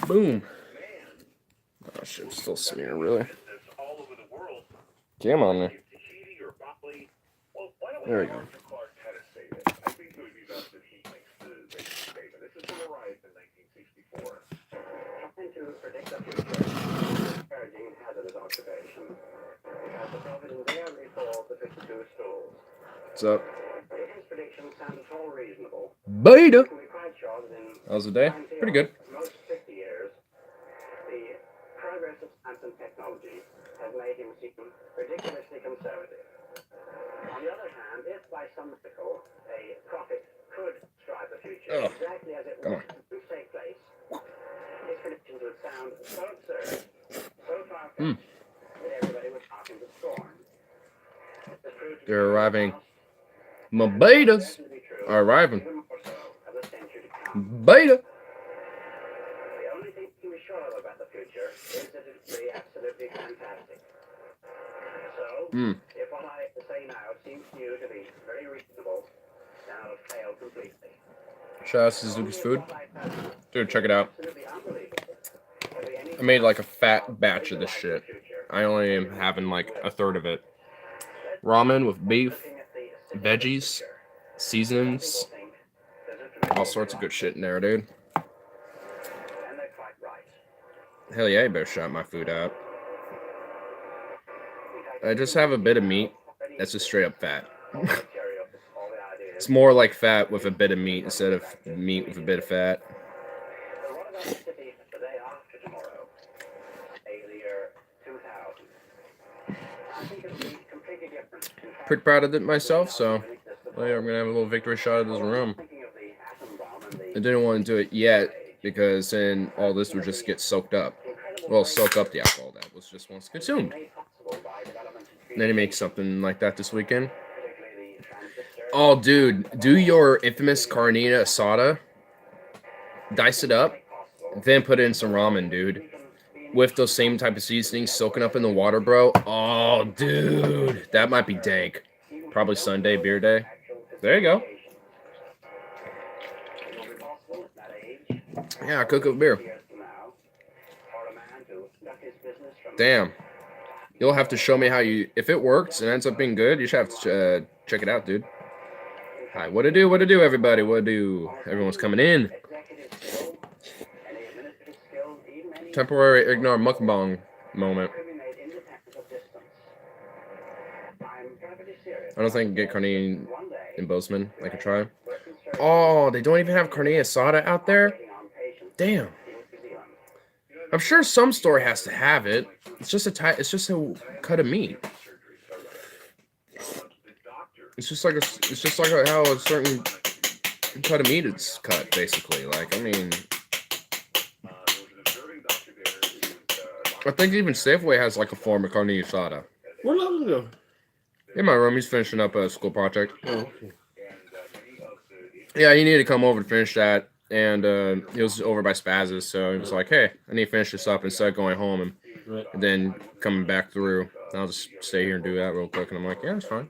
Boom. Oh shit, it's still smearing, really. Come on there. There we go. What's up? Beytah. How's the day? Pretty good. Has made him seem ridiculously conservative. On the other hand, if by some miracle a prophet could strive the future exactly as it would take place, his predictions would sound so absurd, so far-fetched, that everybody would laugh him to scorn. They're arriving. My betas are arriving. Beytah. The only thing to be sure of about the future is that it will be absolutely fantastic. So, if what I say now seems to you to be very reasonable, then I'll fail completely. Shout out to Suzuki's Food. Dude, check it out. I made like a fat batch of this shit. I only am having like a third of it. Ramen with beef, veggies, seasonings, all sorts of good shit in there, dude. Hell yeah, you better shout my food out. I just have a bit of meat that's just straight up fat. It's more like fat with a bit of meat instead of meat with a bit of fat. Pretty proud of it myself, so later I'm gonna have a little victory shot of this room. I didn't want to do it yet because then all this would just get soaked up. Well, soak up the alcohol that was just once consumed. Then you make something like that this weekend. Oh, dude, do your infamous carnita asada. Dice it up, then put in some ramen, dude. With those same type of seasonings soaking up in the water, bro. Oh, dude, that might be dank. Probably Sunday, beer day. There you go. Yeah, cook up beer. Damn. You'll have to show me how you... If it works and ends up being good, you should have to check it out, dude. Hi, what to do, everybody? What to do? Everyone's coming in. Temporary ignore mukbang moment. I don't think I can get carnita in Bozeman. I could try. Oh, they don't even have carnita asada out there? Damn. I'm sure some store has to have it. It's just a cut of meat. It's just like how a certain cut of meat is cut, basically. Like, I mean, I think even Safeway has like a form of carne asada. Where Love's go? In my room, he's finishing up a school project. Oh, okay. Yeah, he needed to come over to finish that, and he was over by Spaz's, so he was like, "Hey, I need to finish this up instead of going home and then coming back through. I'll just stay here and do that real quick." And I'm like, "Yeah, that's fine.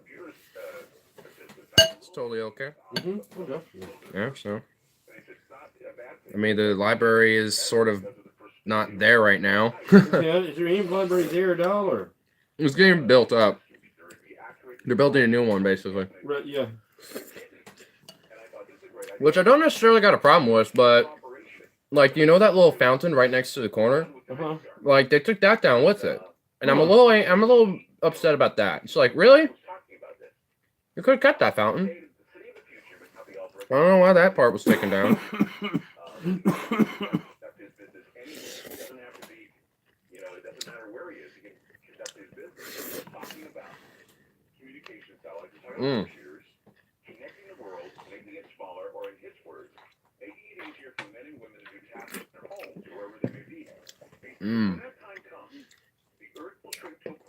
It's totally okay." Yeah, so I mean, the library is sort of not there right now. Yeah, is there any library there at all, or? It's getting built up. They're building a new one, basically. Right, yeah. Which I don't necessarily got a problem with, but like, you know that little fountain right next to the corner? Uh-huh. Like, they took that down with it, and I'm a little upset about that. It's like, really? You could have kept that fountain. I don't know why that part was taken down.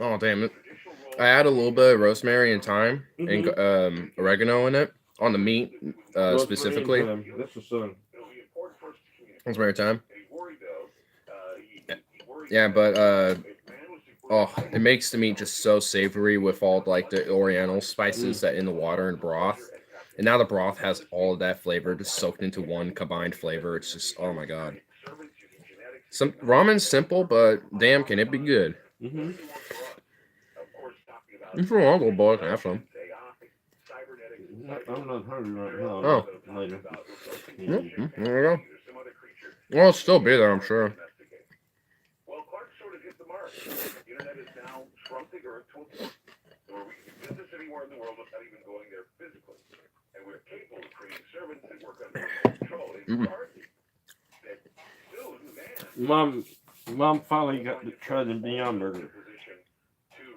Oh, damn it. I add a little bit of rosemary and thyme and oregano in it on the meat specifically. That's the sun. Rosemary and thyme. Yeah, but oh, it makes the meat just so savory with all like the oriental spices that in the water and broth. And now the broth has all of that flavor just soaked into one combined flavor. It's just, oh my god. Some ramen's simple, but damn, can it be good? Mm-hmm. If you want, little boy, can have some. I'm not hungry right now. Oh. Later. There you go. Well, it'll still be there, I'm sure. Mom finally got to try the Beyond Burger.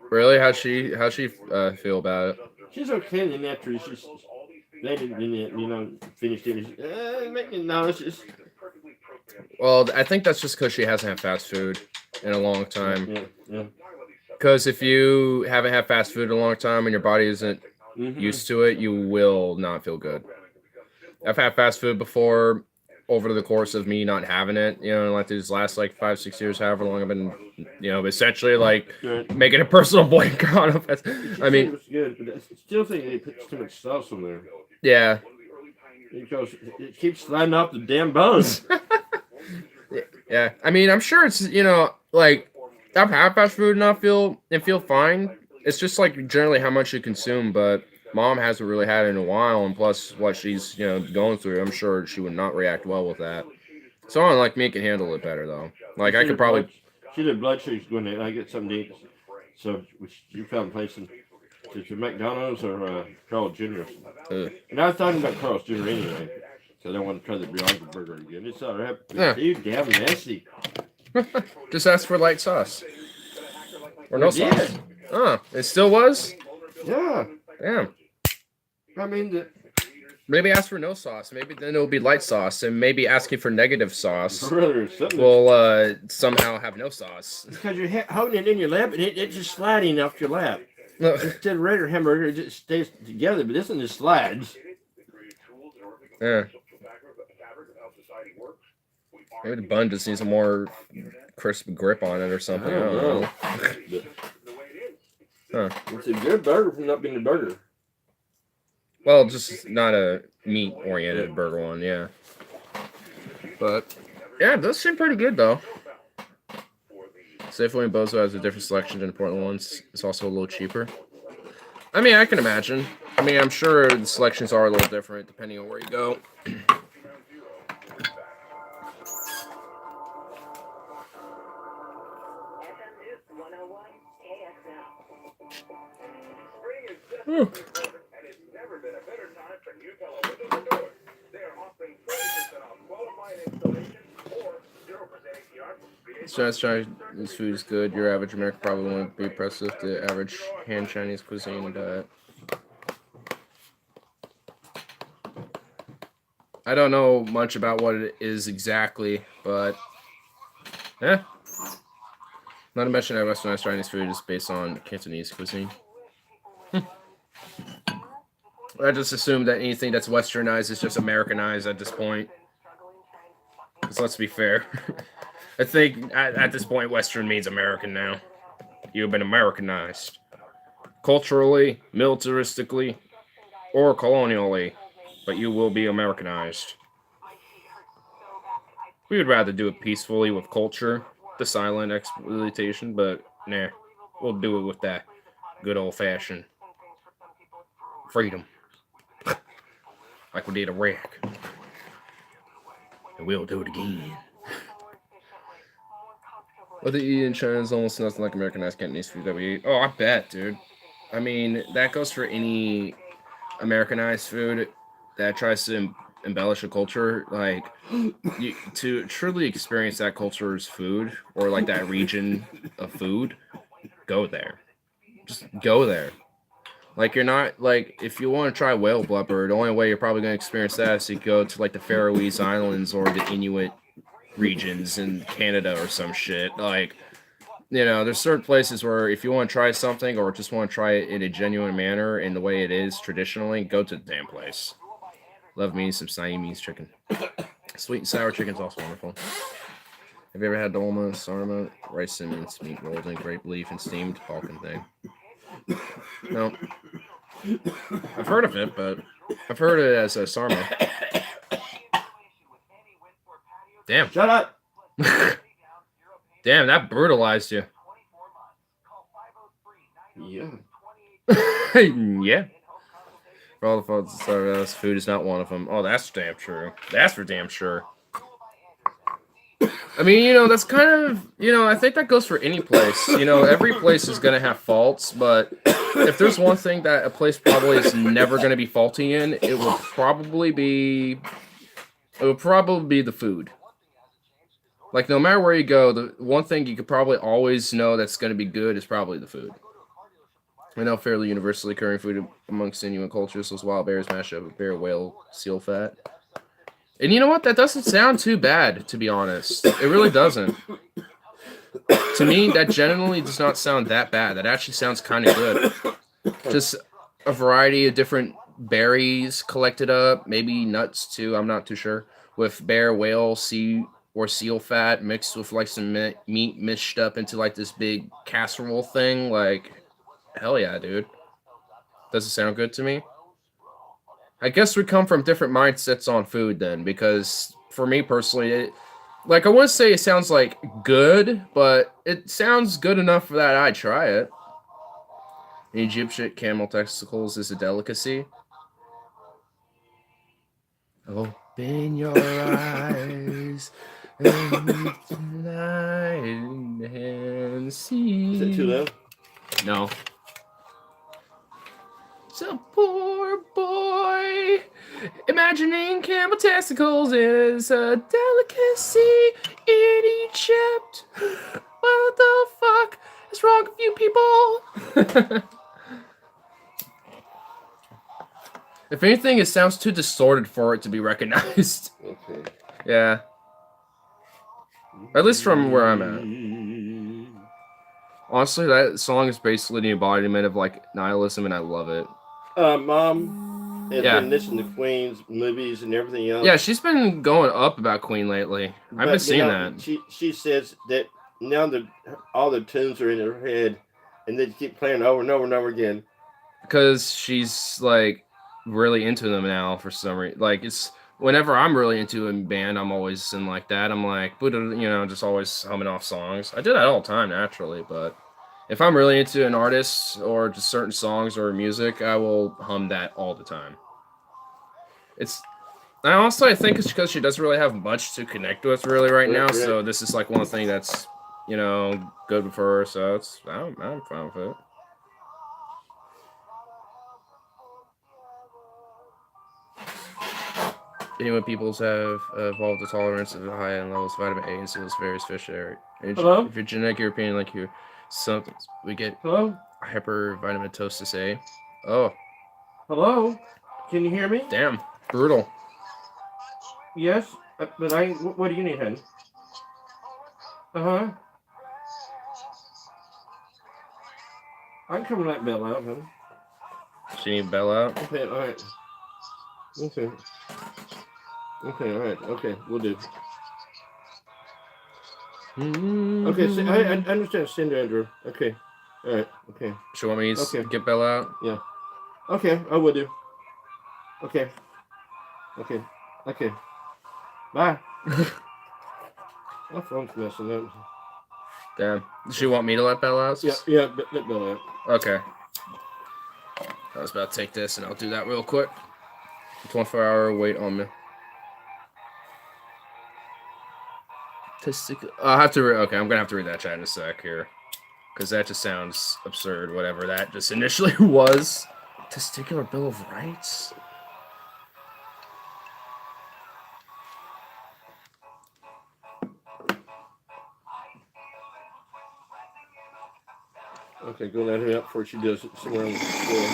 Really? How'd she feel about it? She's okay. Then after she's they didn't finished it. No, it's just. Well, I think that's just because she hasn't had fast food in a long time. Yeah. Because if you haven't had fast food in a long time and your body isn't Mm-hmm. used to it, you will not feel good. I've had fast food before over the course of me not having it, like these last like 5-6 years, however long I've been, essentially like making a personal boycott of it. I mean, it's good, but I still think they put too much sauce on there. Yeah. Because it keeps sliding off the damn bones. Yeah. I mean, I'm sure it's, like I've had fast food and I feel fine. It's just like generally how much you consume, but Mom hasn't really had it in a while, and plus what she's going through, I'm sure she would not react well with that. Someone like me can handle it better though. Like I could probably. She did blood sugar's going to. I get something to eat, so you found a place in McDonald's or Carl's Jr. And I was talking about Carl's Jr. anyway, so I don't want to try the Beyond Burger again. It's all right. Yeah. Too damn messy. Just ask for light sauce or no sauce. Oh, it still was. Yeah. Damn. I mean, maybe ask for no sauce. Maybe then it'll be light sauce, and maybe asking for negative sauce will somehow have no sauce. Because you're holding it in your lap, and it's just sliding off your lap. Instead of regular hamburger, it just stays together, but this one just slides. Yeah. Maybe the bun just needs a more crisp grip on it or something. I don't know. Huh. It's a good burger for not being a burger. Well, just not a meat-oriented burger one, yeah. But, yeah, it does seem pretty good, though. Safeway and Bozo has a different selection than Portland ones. It's also a little cheaper. I mean, I can imagine. I mean, I'm sure the selections are a little different depending on where you go. So let's try this food is good. Your average American probably won't be impressed with the average Han Chinese cuisine diet. I don't know much about what it is exactly, but yeah. Not to mention that Westernized Chinese food is based on Cantonese cuisine. I just assume that anything that's Westernized is just Americanized at this point. Because let's be fair. I think at this point, Western means American now. You've been Americanized. Culturally, militaristically, or colonially. But you will be Americanized. We would rather do it peacefully with culture, the silent exploitation, but nah. We'll do it with that good old-fashioned freedom. Like we did Iraq. And we'll do it again. What they eat in China is almost nothing like Americanized Cantonese food that we eat. Oh, I bet, dude. I mean, that goes for any Americanized food that tries to embellish a culture. Like, to truly experience that culture's food, or like that region of food, go there. Just go there. Like, you're not, like, if you want to try whale blubber, the only way you're probably going to experience that is to go to, like, the Faroese Islands or the Inuit regions in Canada or some shit. Like, there's certain places where if you want to try something or just want to try it in a genuine manner in the way it is traditionally, go to the damn place. Love me some Siamese chicken. Sweet and sour chicken's also wonderful. Have you ever had dolma, sarma, rice and mince meat rolled in grape leaf and steamed Balkan thing? No. I've heard of it, but I've heard it as a sarma. Damn. Shut up. Damn, that brutalized you. Yeah. Yeah. For all the folks that started us, food is not one of them. Oh, that's damn true. That's for damn sure. I mean, that's kind of, I think that goes for any place. Every place is going to have faults, but if there's one thing that a place probably is never going to be faulty in, it will probably be the food. Like, no matter where you go, the one thing you could probably always know that's going to be good is probably the food. I know fairly universally occurring food amongst Inuit cultures was wild bears mashed up with bear, whale, seal fat. And you know what? That doesn't sound too bad, to be honest. It really doesn't. To me, that generally does not sound that bad. That actually sounds kind of good. Just a variety of different berries collected up, maybe nuts too, I'm not too sure, with bear, whale, sea, or seal fat mixed with like some meat mished up into like this big casserole thing. Like, hell yeah, dude. Does it sound good to me? I guess we come from different mindsets on food then, because for me personally, I wouldn't say it sounds like good, but it sounds good enough that I'd try it. In Egyptian, camel testicles is a delicacy. Open your eyes and look tonight and see. Is that too loud? No. So poor boy, imagining camel testicles is a delicacy in Egypt. What the fuck is wrong with you people? If anything, it sounds too distorted for it to be recognized. Okay. Yeah. At least from where I'm at. Honestly, that song is basically the embodiment of like nihilism, and I love it. Mom has been listening to Queen's movies and everything else. Yeah, she's been going up about Queen lately. I've been seeing that. She says that now all the tunes are in her head, and they keep playing over and over and over again. Because she's like really into them now for some reason. Like, it's whenever I'm really into a band, I'm always in like that. I'm like, just always humming off songs. I do that all the time naturally, but if I'm really into an artist or just certain songs or music, I will hum that all the time. I think it's because she doesn't really have much to connect with really right now. Right. So this is like one thing that's, good for her. So I'm fine with it. Inuit peoples have evolved a tolerance of high end levels of vitamin A and seals various fish area. Hello? If you're genetic European like you, we get hypervitaminosis A. Oh. Hello? Can you hear me? Damn. Brutal. Yes, but what do you need, honey? Uh-huh. I can come that bell out, honey. She need bell out? Okay, all right. Okay. Okay, all right. Okay, we'll do. Okay, so I understand. Send Andrew. Okay. All right. Okay. She want me to get Bella out? Yeah. Okay, I will do. Okay. Okay. Okay. Bye. My phone's messing up. Damn. Does she want me to let Bella out? Yeah, let Bella out. Okay. I was about to take this, and I'll do that real quick. 24-hour wait on me. I'll have to okay, I'm gonna have to read that chat in a sec here, because that just sounds absurd. Whatever that just initially was. Testicular Bill of Rights. Okay, go let her out before she does it somewhere on the floor.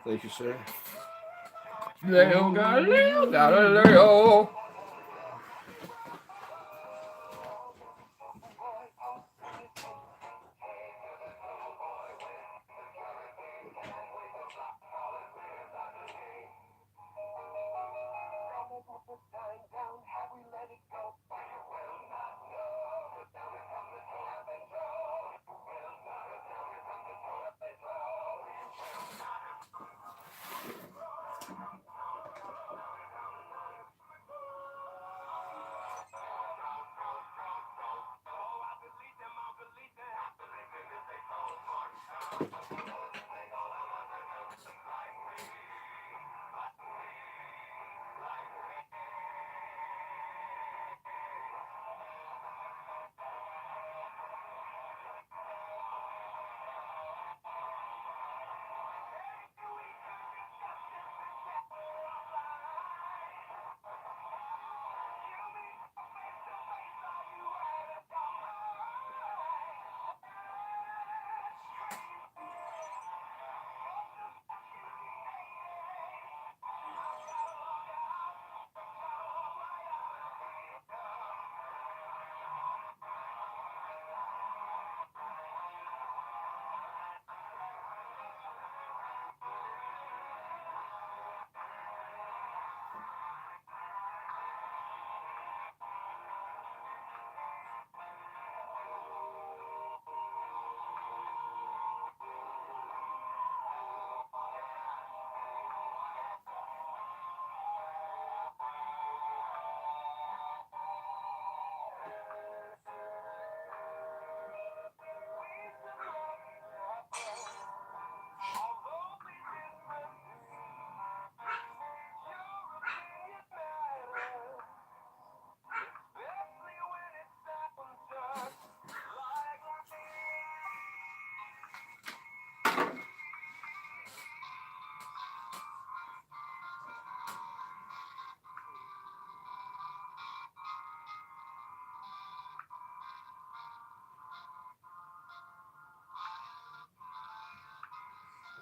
Thank you, sir. Leo Galileo.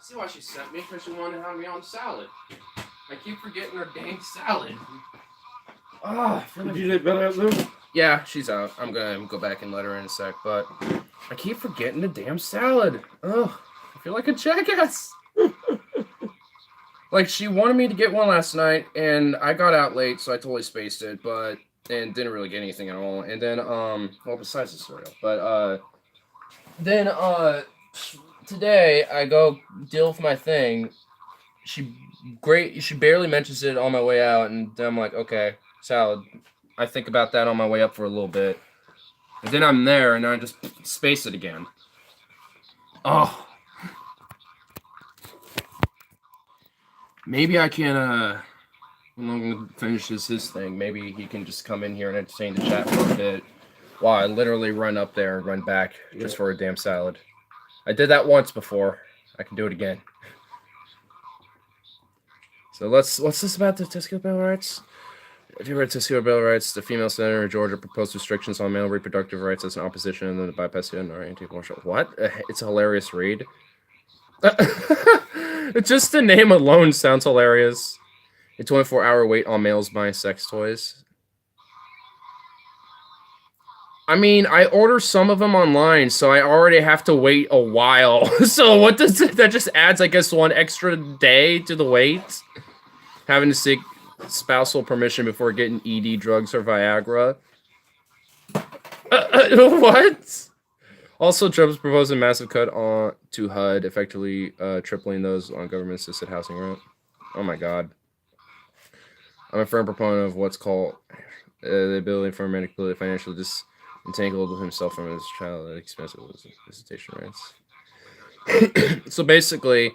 See why she sent me? Because she wanted to have me on salad. I keep forgetting her dang salad. Oh, Did you get better out there? Yeah, she's out. I'm gonna go back and let her in a sec, but I keep forgetting the damn salad. Ugh, I feel like a jackass. Like, she wanted me to get one last night, and I got out late, so I totally spaced it, and didn't really get anything at all. And then, well, besides the cereal, but, then, today I go deal with my thing. She barely mentions it on my way out, and then I'm like, okay, salad. I think about that on my way up for a little bit. And then I'm there, and I just space it again. Oh. Maybe I can, when I'm gonna finish his thing, maybe he can just come in here and entertain the chat for a bit while I literally run up there and run back just for a damn salad. I did that once before. I can do it again. So what's this about the testicular bill rights? If you read testicular bill rights, the female senator in Georgia proposed restrictions on male reproductive rights as an opposition and then the bypass or anti-abortion. What? It's a hilarious read. Just the name alone sounds hilarious. A 24-hour wait on males buying sex toys. I mean, I order some of them online, so I already have to wait a while. So what does that just adds, I guess, one extra day to the wait? Having to seek spousal permission before getting ED drugs or Viagra. What? Also, Trump's proposing massive cut on to HUD, effectively tripling those on government-assisted housing rent. Oh my God. I'm a firm proponent of what's called the ability for manipulative financially disentangled himself from his child at expense of his visitation rights. So basically,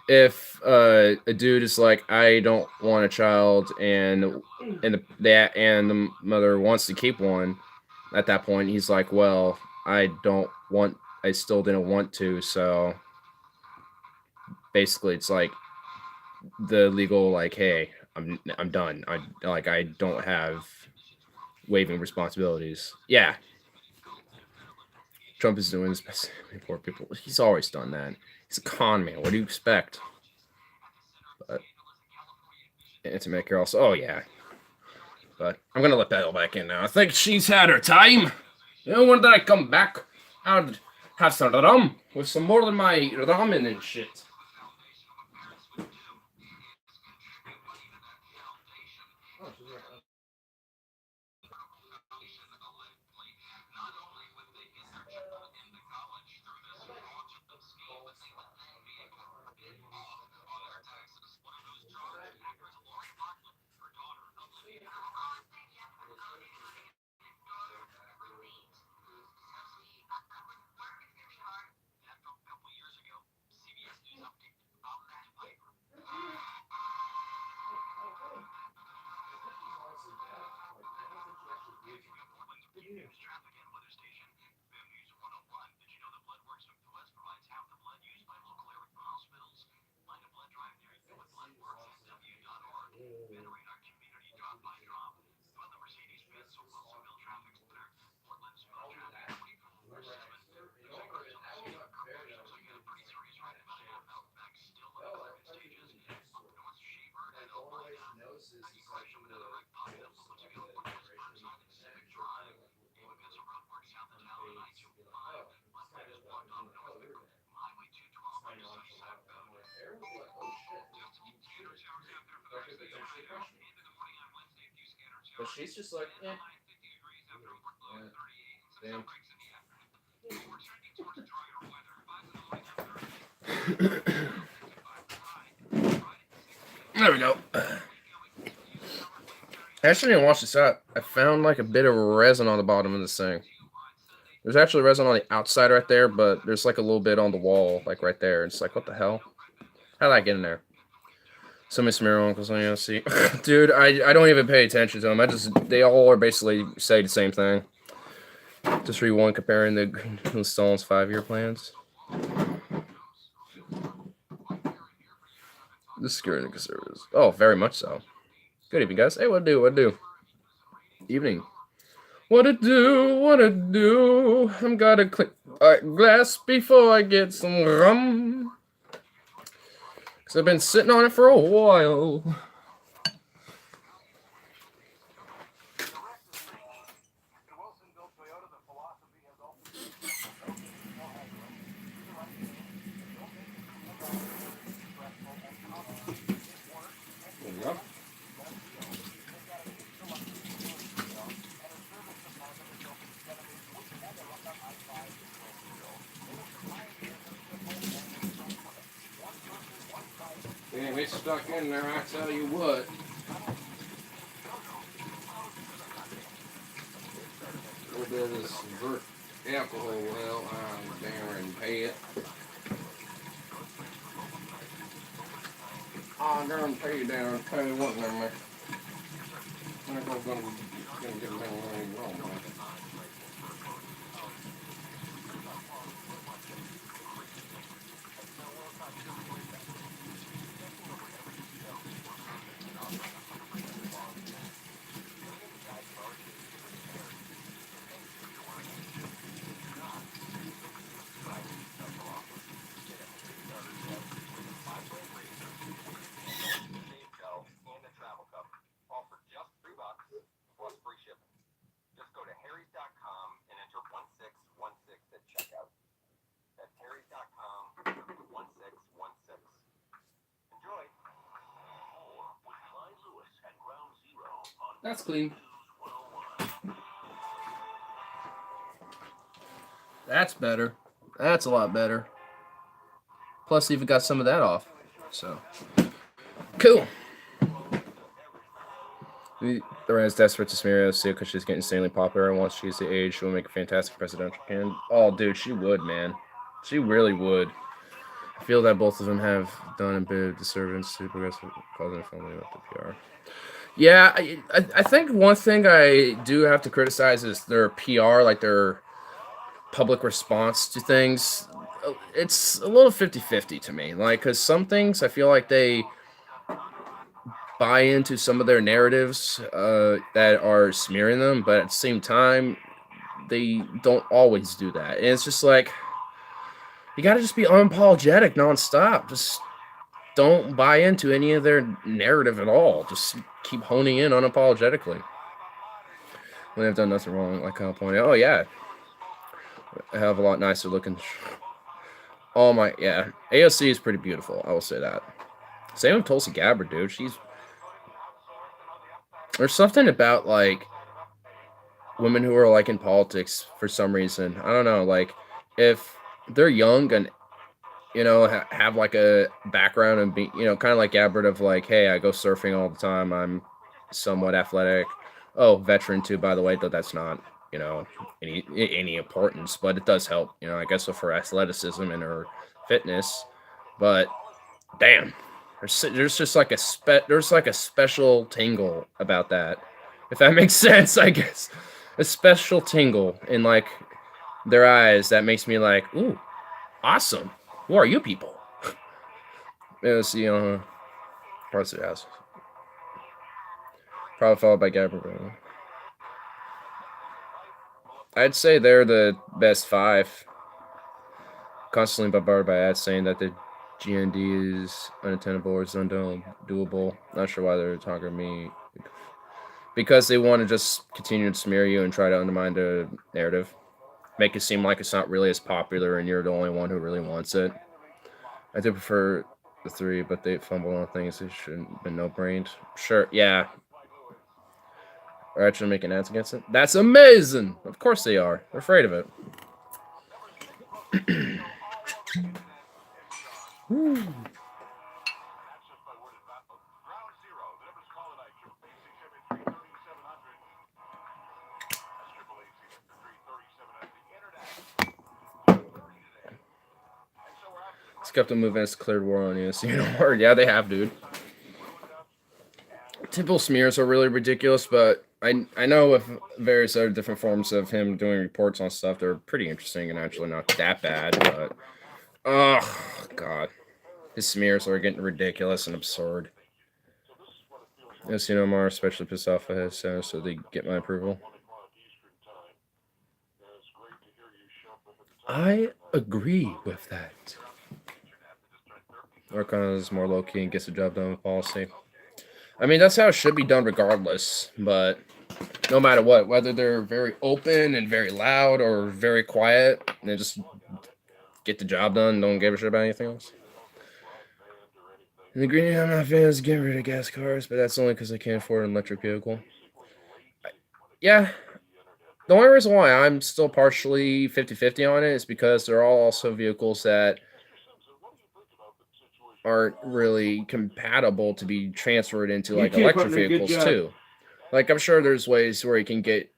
if a dude is like, I don't want a child, and the mother wants to keep one, at that point he's like, well, I still didn't want to, so basically it's like the legal, like, hey, I'm done. I don't have waiving responsibilities. Yeah. Trump is doing his best to poor people. He's always done that. He's a con man. What do you expect? But to make her also, oh yeah. But I'm gonna let Belle back in now. I think she's had her time. You know, when did I come back? I'd have some rum with some more than my ramen and shit. But she's just like, eh. Yeah. There we go. I actually didn't wash this out. I found like a bit of resin on the bottom of this thing. There's actually resin on the outside right there, but there's like a little bit on the wall, like right there. It's like, what the hell? How did I get in there? So Miss Miro uncles on see. Dude, I don't even pay attention to them. They all are basically say the same thing. Just read one comparing the Stone's 5-year plans. The security and conservatives. Oh, very much so. Good evening, guys. Hey, what do? Evening. What it do? I'm gotta click a glass before I get some rum. Because I've been sitting on it for a while. There you go. Damn, it's stuck in there, I tell you what. A little bit of this vert alcohol will guarantee it. I guarantee you down, tell you what, man. I'm not gonna get anything wrong, man. That's clean. That's better. That's a lot better. Plus, even got some of that off. So, cool. The is desperate to smear AOC because she's getting insanely popular, and once she's the age, she'll make a fantastic presidential candidate. Oh, dude, she would, man. She really would. I feel that both of them have done a bit of disservice to progressive causing family with the PR. Yeah, I think one thing I do have to criticize is their PR, like their public response to things. It's a little 50-50 to me. Like, because some things I feel like they buy into some of their narratives that are smearing them, but at the same time, they don't always do that. And it's just like, you got to just be unapologetic nonstop. Just don't buy into any of their narrative at all. Just keep honing in unapologetically. When they've done nothing wrong, like Kyle pointed out. Oh, yeah. A hell of a lot nicer looking. Oh, my. Yeah. AOC is pretty beautiful. I will say that. Same with Tulsi Gabbard, dude. There's something about, like, women who are, like, in politics for some reason. I don't know. Like, if they're young and have like a background and be, kind of like Gabbard of like, hey, I go surfing all the time. I'm somewhat athletic. Oh, veteran too, by the way, though that's not, any importance, but it does help, I guess so for athleticism and her fitness. But damn, there's just like there's like a special tingle about that, if that makes sense. I guess a special tingle in like their eyes that makes me like, ooh, awesome. Who are you people? Yeah, see, parts of the house. Probably followed by Gabriel. I'd say they're the best five. Constantly bombarded by ads saying that the GND is unattainable or is undoable. Not sure why they're talking to me. Because they want to just continue to smear you and try to undermine the narrative. Make it seem like it's not really as popular and you're the only one who really wants it. I do prefer the three, but they fumble on things that shouldn't have been no-brained. Sure, yeah. Are actually making ads against it? That's amazing! Of course they are. They're afraid of it. Skepta movements declared war on you. Yeah, they have, dude. Typical smears are really ridiculous, but I know of various other different forms of him doing reports on stuff that are pretty interesting and actually not that bad, but oh god. His smears are getting ridiculous and absurd. Yes, Omar especially pissed off at his so they get my approval. I agree with that. Work on it more low key and gets the job done with policy. I mean, that's how it should be done regardless, but no matter what, whether they're very open and very loud or very quiet, they just get the job done, don't give a shit about anything else. In the green, I'm not fans of getting rid of gas cars, but that's only because I can't afford an electric vehicle. Yeah, the only reason why I'm still partially 50-50 on it is because there are also vehicles that aren't really compatible to be transferred into like electric vehicles too. Like I'm sure there's ways where you can get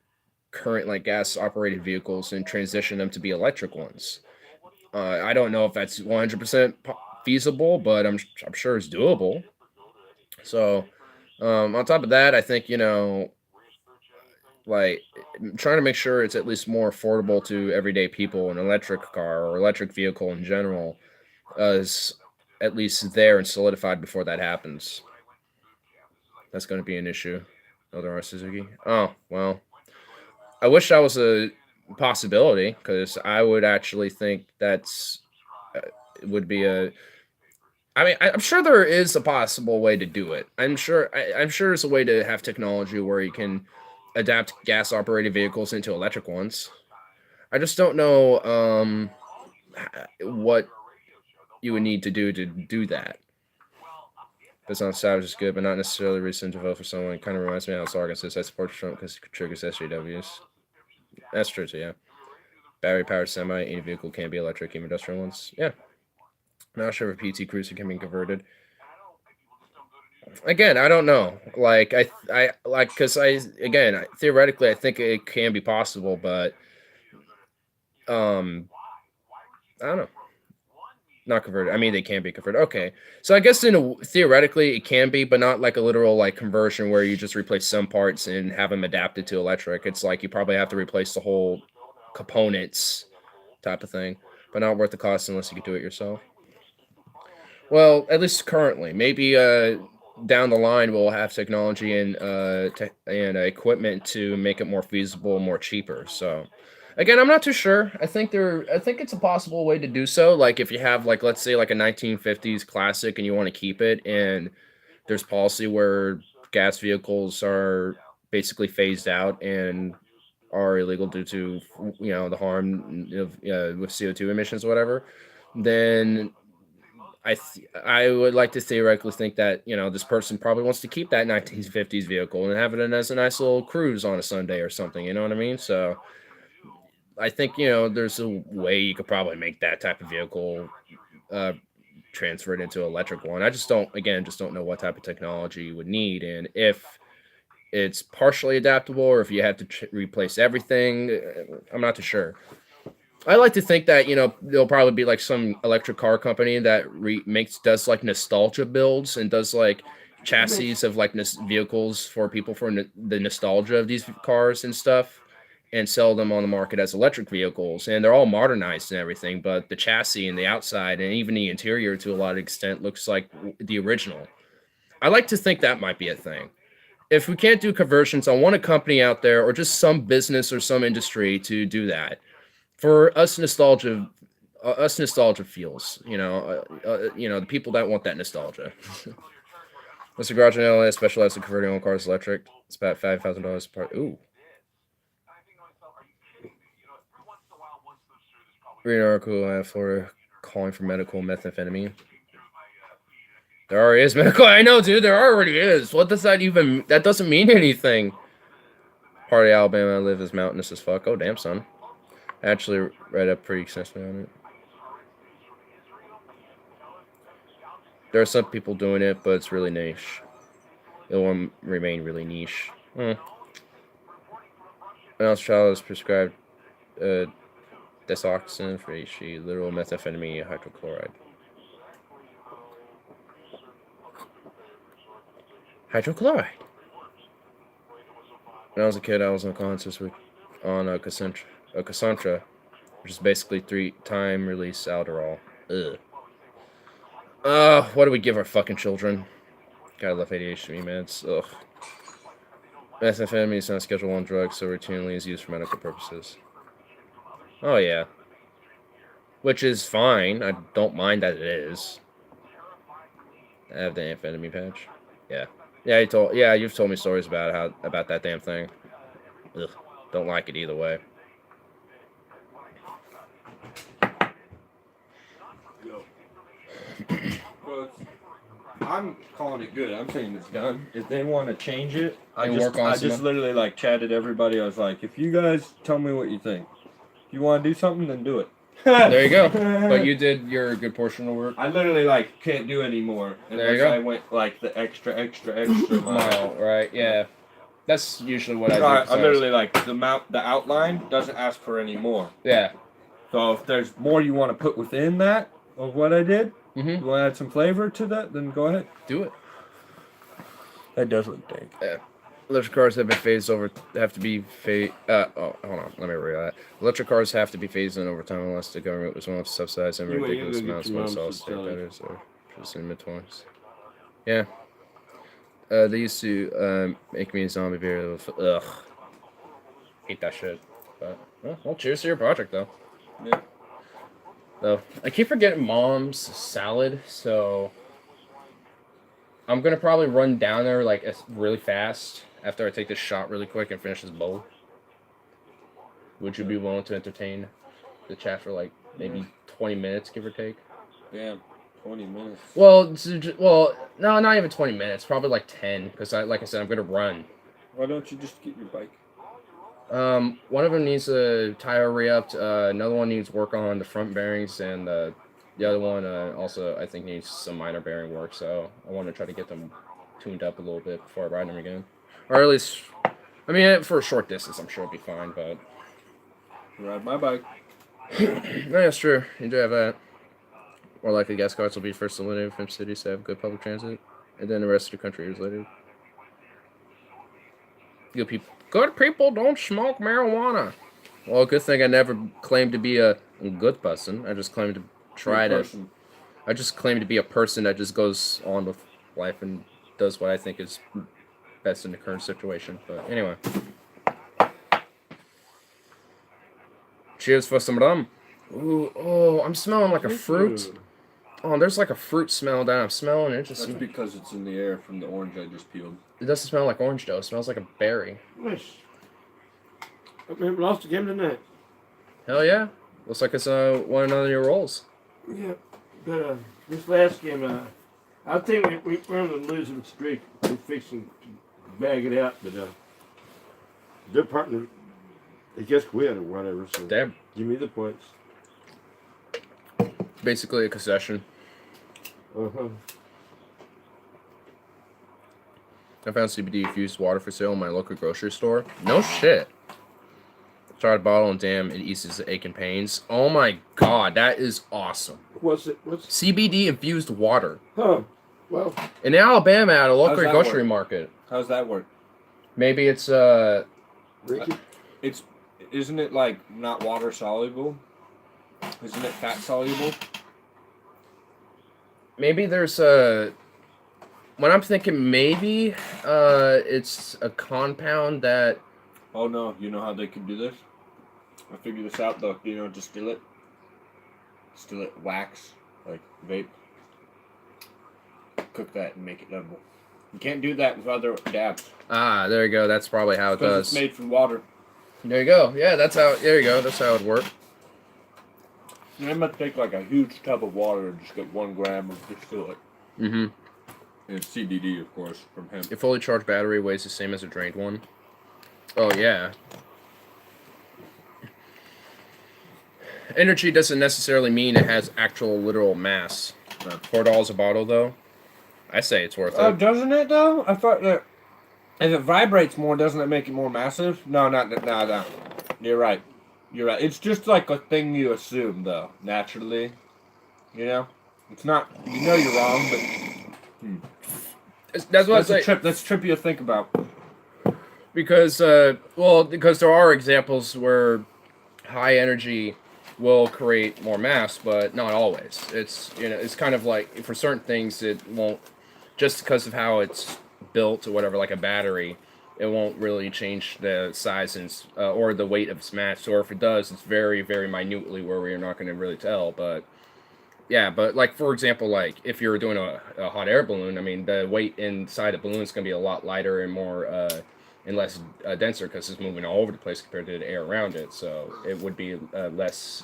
current like gas operated vehicles and transition them to be electric ones. I don't know if that's 100% feasible, but I'm sure it's doable. So on top of that, I think like trying to make sure it's at least more affordable to everyday people, an electric car or electric vehicle in general is at least there and solidified before that happens. That's going to be an issue. Other R Suzuki. Oh well, I wish that was a possibility because I would actually think that's it would be a. I mean, I'm sure there is a possible way to do it. I'm sure there's a way to have technology where you can adapt gas operated vehicles into electric ones. I just don't know what you would need to do that. It's not Savage is good, but not necessarily reason to vote for someone. It kind of reminds me of how Sargon says I support Trump because it triggers SJWs. That's true too, yeah. Battery powered semi, any vehicle can be electric, even industrial ones. Yeah. Not sure if a PT Cruiser can be converted. Again, I don't know. Like I like because theoretically I think it can be possible, but I don't know. Not converted. I mean, they can be converted. Okay, so I guess theoretically it can be, but not like a literal like conversion where you just replace some parts and have them adapted to electric. It's like you probably have to replace the whole components type of thing, but not worth the cost unless you could do it yourself. Well, at least currently, maybe down the line we'll have technology and equipment to make it more feasible, more cheaper. So again, I'm not too sure. I think it's a possible way to do so. Like if you have like let's say like a 1950s classic and you want to keep it, and there's policy where gas vehicles are basically phased out and are illegal due to the harm of with CO2 emissions or whatever, then I would like to theoretically think that this person probably wants to keep that 1950s vehicle and have it as a nice little cruise on a Sunday or something. You know what I mean? So I think there's a way you could probably make that type of vehicle uh, transferred into electric one. I just don't know what type of technology you would need and if it's partially adaptable or if you have to replace everything. I'm not too sure. I like to think that there'll probably be like some electric car company that does like nostalgia builds and does like chassis of like vehicles for people for the nostalgia of these cars and stuff, and sell them on the market as electric vehicles. And they're all modernized and everything, but the chassis and the outside and even the interior to a lot of extent looks like the original. I like to think that might be a thing. If we can't do conversions, I want a company out there or just some business or some industry to do that for us nostalgia feels, the people that want that nostalgia. Mr. Garage in LA specialized in converting old cars electric. It's about $5,000 per part. Ooh. Read an article in Florida calling for medical methamphetamine. There already is medical. I know, dude. There already is. What does that even? That doesn't mean anything. Part of Alabama I live is mountainous as fuck. Oh damn, son. I actually read up pretty extensively on it. There are some people doing it, but it's really niche. It will remain really niche. An else child is prescribed desoxin for HG, literal methamphetamine hydrochloride. Hydrochloride. When I was a kid, I was unconscious on a Cassandra, which is basically 3-time release Alderall. Ugh. What do we give our fucking children? Gotta love ADHD meds. Ugh. Methamphetamine is not a Schedule 1 drug, so routinely is used for medical purposes. Oh, yeah. Which is fine. I don't mind that it is. I have the amphetamine patch. Yeah. Yeah, you've told me stories about that damn thing. Ugh. Don't like it either way. Well, I'm calling it good. I'm saying it's done. If they want to change it, I And work on I some- just literally like chatted everybody. I was like, if you guys tell me what you think, if you want to do something, then do it. There you go. But you did your good portion of work. I literally like can't do anymore There you unless go. I went like the extra mile. Mile, right? Yeah. That's usually what I do. I literally like the outline doesn't ask for any more. Yeah. So if there's more you want to put within that of what I did, Mm-hmm. you want to add some flavor to that, then go ahead. Do it. That does look dank. Electric cars have to be phased. Hold on. Let me read that. Electric cars have to be phased in over time unless the government was willing to subsidize them Anyway, ridiculous you go amounts get of your solid mom's state to batteries or just in mid-20s. Yeah. They used to make me a zombie beer. Ugh. Hate that shit. But well, cheers to your project though. Yeah. So I keep forgetting Mom's salad, so I'm gonna probably run down there like really fast after I take this shot really quick and finish this bowl. Would you be willing to entertain the chat for like maybe 20 minutes, give or take? Yeah. 20 minutes. Well, no, not even 20 minutes. Probably like 10, because like I said, I'm gonna run. Why don't you just get your bike? One of them needs a tire re-upped. Another one needs work on the front bearings, and the other one also I think needs some minor bearing work. So I want to try to get them tuned up a little bit before I ride them again, or at least, I mean, for a short distance, I'm sure it'll be fine. But Ride my bike. yeah, that's true. You do have that. More likely, gas cards will be first eliminated from cities that have good public transit, and then the rest of the country years later. Good people don't smoke marijuana. Well, good thing I never claimed to be a good person. I just claimed to I just claim to be a person that just goes on with life and does what I think is best in the current situation. But anyway. Cheers for some rum. Ooh, oh, I'm smelling like a fruit. Oh, there's like a fruit smell that I'm smelling. It just That's because it's in the air from the orange I just peeled. It doesn't smell like orange though. It smells like a berry. Nice. We lost the game tonight. Hell yeah. Looks like it's one of your rolls. Yeah, but this last game, I think we're on a losing streak. We're fixing to bag it out, but their partner, they just quit or whatever. So Damn. give me the points. Basically a concession. Uh-huh. I found CBD infused water for sale in my local grocery store. No shit. Started a bottle and damn, it eases the ache and pains. Oh my god, that is awesome. What's it? What's CBD infused water. Huh. Well, In Alabama at a local How's that grocery work? market. How's that work? Maybe it's Ricky. Isn't it like not water soluble? Isn't it fat soluble? maybe there's what I'm thinking maybe it's a compound that Oh no, you know how they can do this? I figured this out though. You know, distill it. Distill it, wax, like vape. Cook that and make it edible. You can't do that with other dabs. there you go. That's probably how it Because does. it's made from water. There you go. Yeah, that's how. There you go. That's how it works. And I'm gonna take like a huge tub of water and just get 1 gram and distill it. Mm-hmm. And it's CBD, of course, from hemp. A fully charged battery weighs the same as a drained one. Oh yeah. Energy doesn't necessarily mean it has actual literal mass. $4 a bottle though. I say it's worth it. Doesn't it though? I thought that if it vibrates more, doesn't it make it more massive? No. You're right. You're right. It's just like a thing you assume though, naturally. You know? It's not, you know you're wrong, but That's what I say. That's trippy to think about. Because because there are examples where high energy will create more mass, but not always. It's it's kind of like for certain things it won't, just because of how it's built or whatever, like a battery, it won't really change the size and or the weight of its mass. Or if it does, it's very very minutely where we're not going to really tell. But Yeah, but like for example, like if you're doing a hot air balloon, I mean the weight inside a balloon is going to be a lot lighter and more and less denser because it's moving all over the place compared to the air around it. So it would be less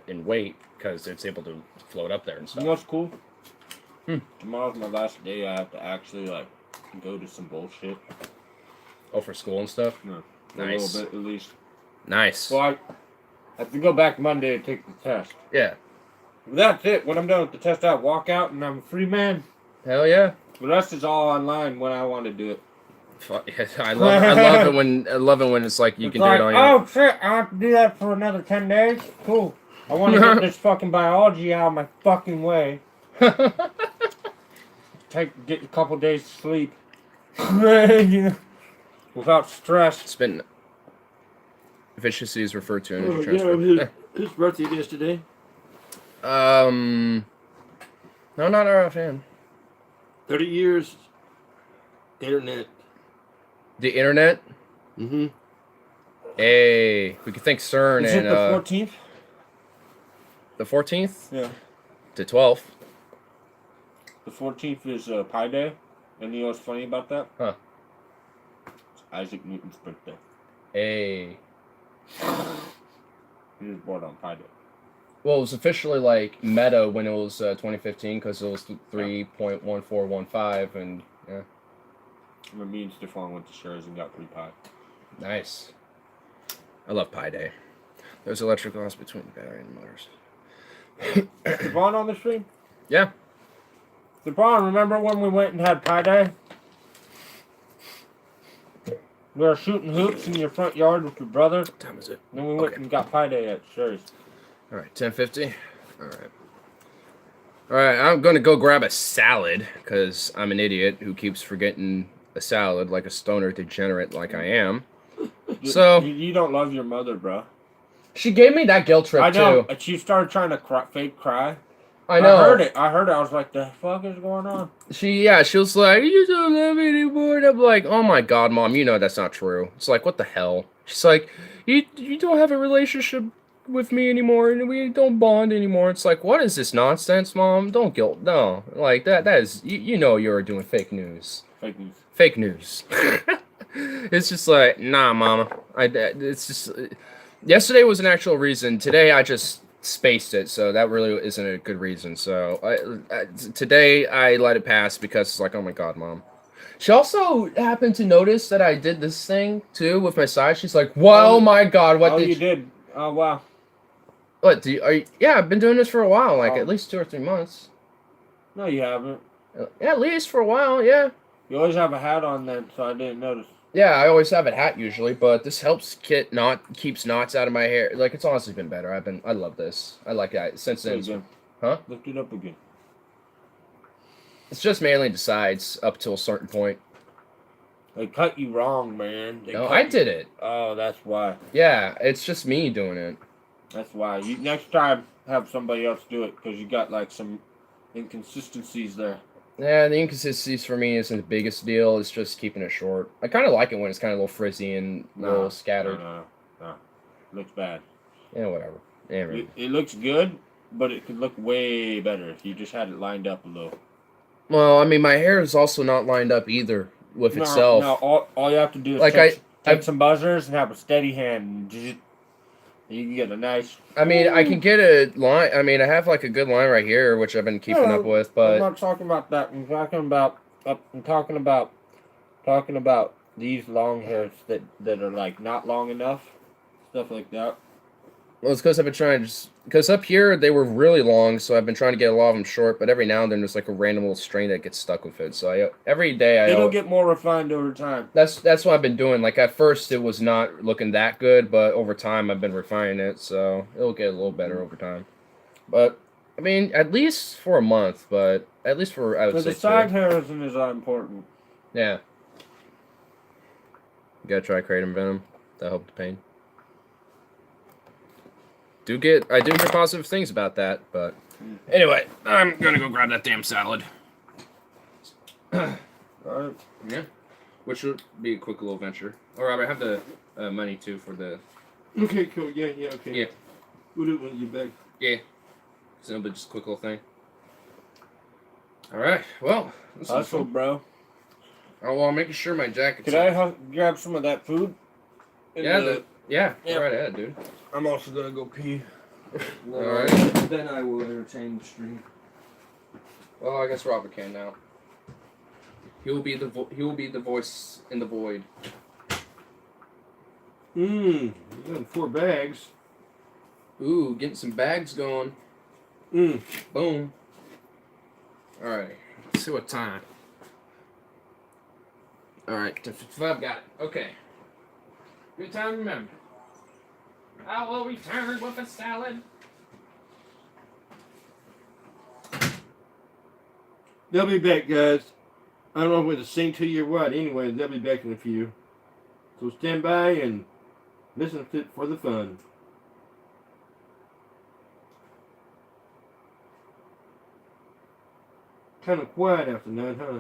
in weight because it's able to float up there and You stuff. know what's cool? Hmm. Tomorrow's my last day. I have to actually like go to some bullshit. Oh, for school and stuff. No, Nice. A little bit at least. Nice. Well, I have to go back Monday and take the test. Yeah. But that's it. When I'm done with the test, I walk out and I'm a free man. Hell yeah. The rest is all online when I want to do it. I love it when it's like you It's can like, do it on your. oh shit, I have to do that for another 10 days? Cool. I want to get this fucking biology out of my fucking way. Get a couple days to sleep. Without stress. It's been efficiency is referred to energy Oh, transfer. his birthday is today. No, not our fan. 30 years. Internet. The internet. Mm-hmm. Hey, we could thank CERN Is it and the 14th? the 14th Yeah. to 12th. The 14th is Pi Day. And you know what's funny about that? Huh. It's Isaac Newton's birthday. Hey. He was born on Pi Day. Well, it was officially like meta when it was 2015 because it was 3.1415 and yeah. And then me and Stefan went to Sherry's and got 3 pi. Nice. I love Pi Day. There's electric loss between the battery and the motors. Stefan on the stream? Yeah. Stefan, remember when we went and had Pi Day? We were shooting hoops in your front yard with your brother. What time is it? Then we went and got Pi Day at Sherry's. All right, 10:50. All right. All right, I'm going to go grab a salad because I'm an idiot who keeps forgetting a salad like a stoner degenerate like I am. So You don't love your mother, bro. she gave me that guilt trip I know. too. And she started trying to fake cry. I know. I heard it. I was like, the fuck is going on? She was like, you don't love me anymore. And I'm like, oh my god, mom, you know that's not true. It's like, what the hell? She's like, you don't have a relationship with me anymore, and we don't bond anymore. It's like, what is this nonsense, mom? Don't guilt. No, like that is you know you're doing fake news. Fake news. Fake news. It's just like, nah, mama. It's just yesterday was an actual reason. Today I just spaced it, so that really isn't a good reason. So today I let it pass because it's like, oh my god, mom. She also happened to notice that I did this thing too with my side. She's like, "Whoa, my god, what did you did? Oh wow. What yeah, I've been doing this for a while, like at least 2 or 3 months. No, you haven't. Yeah, at least for a while, yeah. You always have a hat on then, so I didn't notice. Yeah, I always have a hat usually, but this helps keeps knots out of my hair. Like it's honestly been better. I love this. I like that since then. Huh? Lift it up again. It's just mainly the sides up to a certain point. They cut you wrong, man. No, I did it. Oh, that's why. Yeah, it's just me doing it. That's why. You next time have somebody else do it because you got like some inconsistencies there. Yeah, the inconsistencies for me isn't the biggest deal. It's just keeping it short. I kind of like it when it's kind of a little frizzy and a little scattered. No. Looks bad. Yeah, whatever. Yeah, it looks good, but it could look way better if you just had it lined up a little. Well, I mean, my hair is also not lined up either with itself. No, all you have to do is like take some buzzers and have a steady hand. And you can get a nice... I mean, I can get a line. I mean, I have like a good line right here, which I've been keeping up with, but... I'm not talking about that. I'm talking about these long hairs that are like not long enough. Stuff like that. Well, it's because I've been trying to because up here they were really long, so I've been trying to get a lot of them short, but every now and then there's like a random little string that gets stuck with it. So every day it'll get more refined over time. That's what I've been doing. Like at first it was not looking that good, but over time I've been refining it, so it'll get a little better over time. But I mean, at least for a month, but at least for I would say the side hair isn't as important. Yeah. You gotta try kratom venom to help the pain. I do hear positive things about that, but anyway, I'm gonna go grab that damn salad. Alright. Yeah. Which would be a quick little venture. All right, I have the money too for the. Okay, cool. Yeah, okay. Yeah. We'll do it when you get back. Yeah. So, but just a quick little thing. All right. Well, this is Hustle, fun. bro. Oh, well, I'm making sure my jacket's Could I grab some of that food? Yeah, Yeah. go right ahead, dude. I'm also gonna go pee. All right. Then I will entertain the stream. Well, I guess Robert can now. He will be the voice in the void. You got 4 bags. Ooh, getting some bags going. Boom. All right. Let's see what time. All right, 10:55. Got it. Okay. Good time to remember. I will return with a salad. They'll be back, guys. I don't know whether to sing to you or what. Anyway, they'll be back in a few. So stand by and listen to it for the fun. Kind of quiet after that, huh?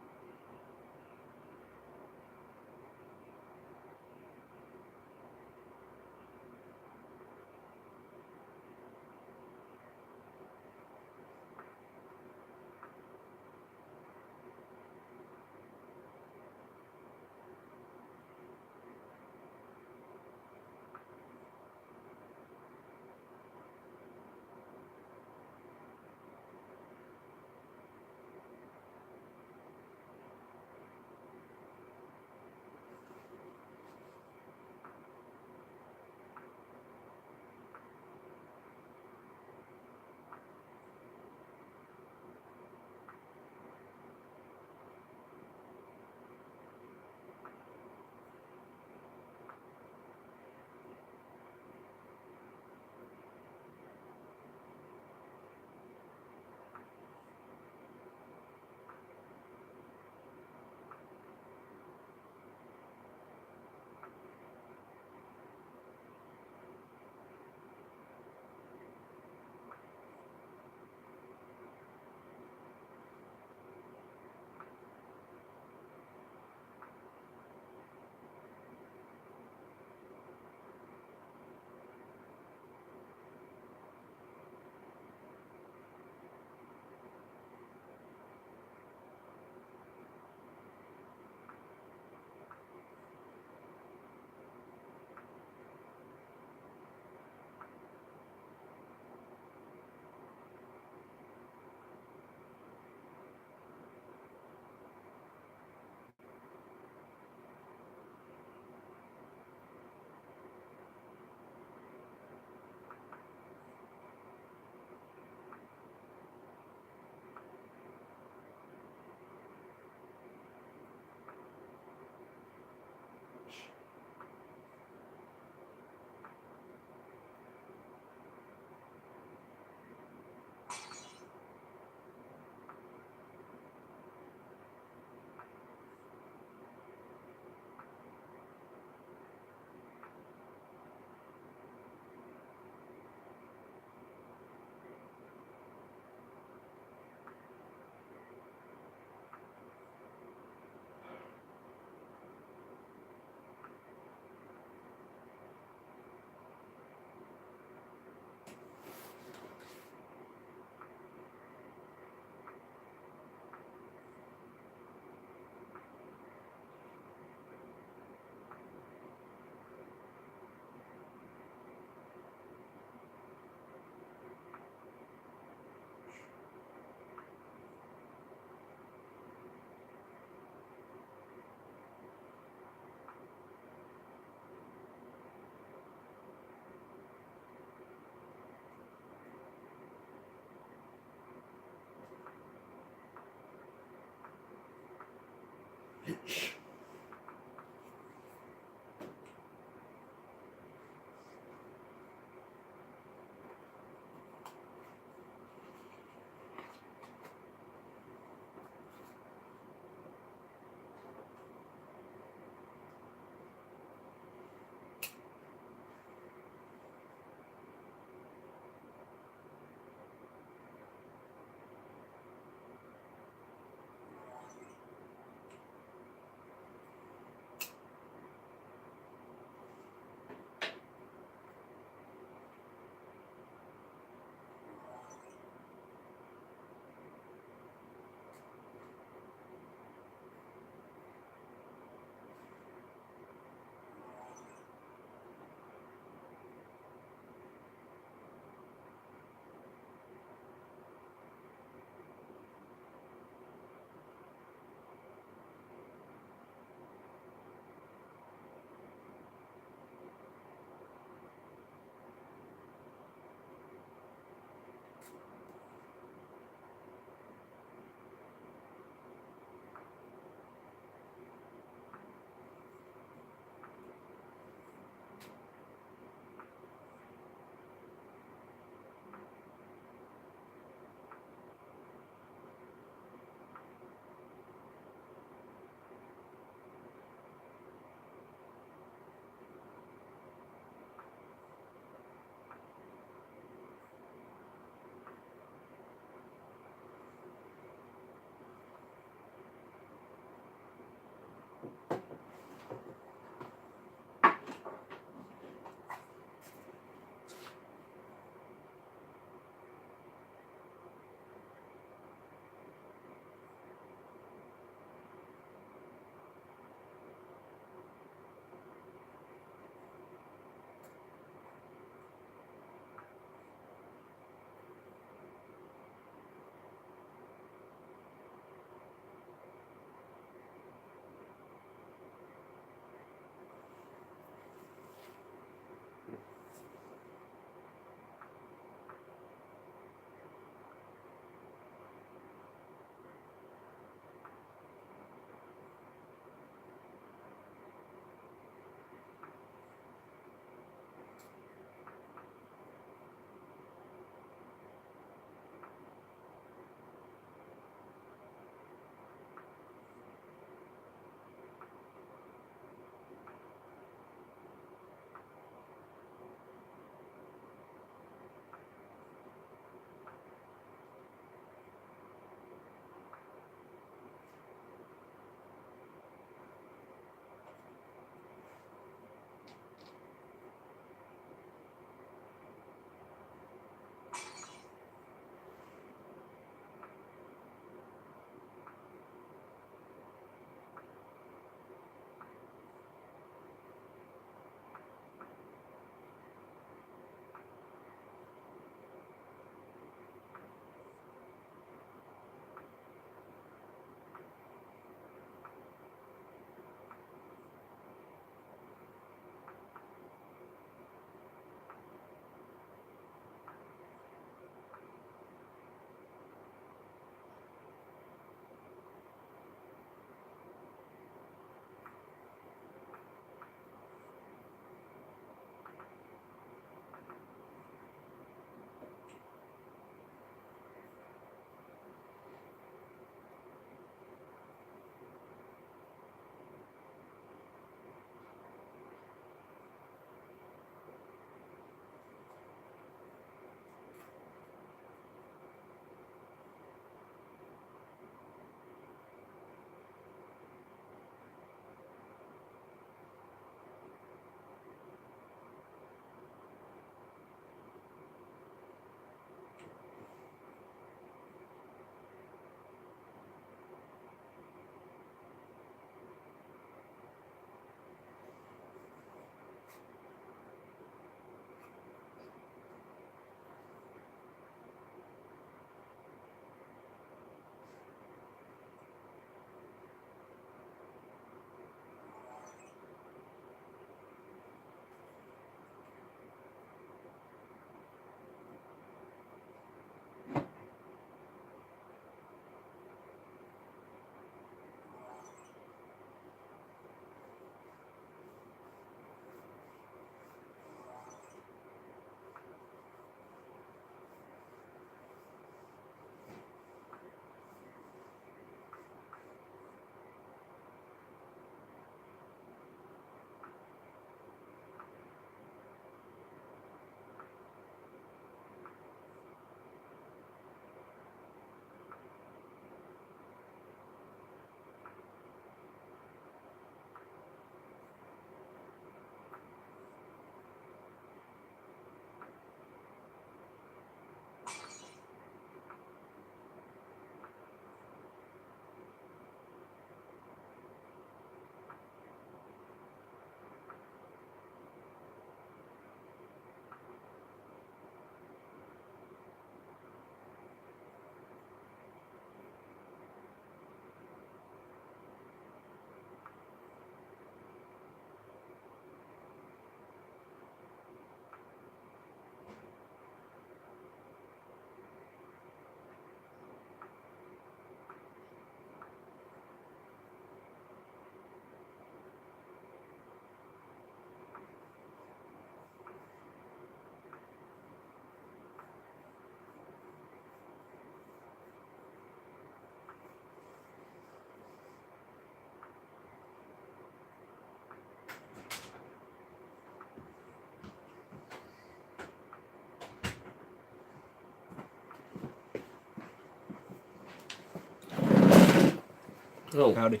Oh, Howdy.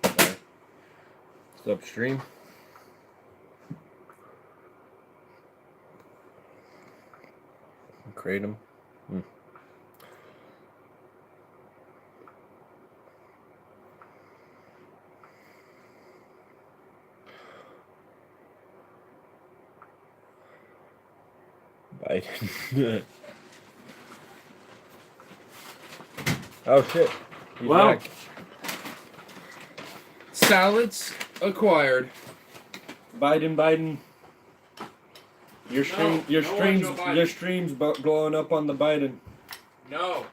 It's upstream. Kratom. Biden. Oh shit. He's Wow. back. Salads acquired. Biden. Your No, stream, your no one streams, Joe Biden. your streams blowing up on the Biden. No.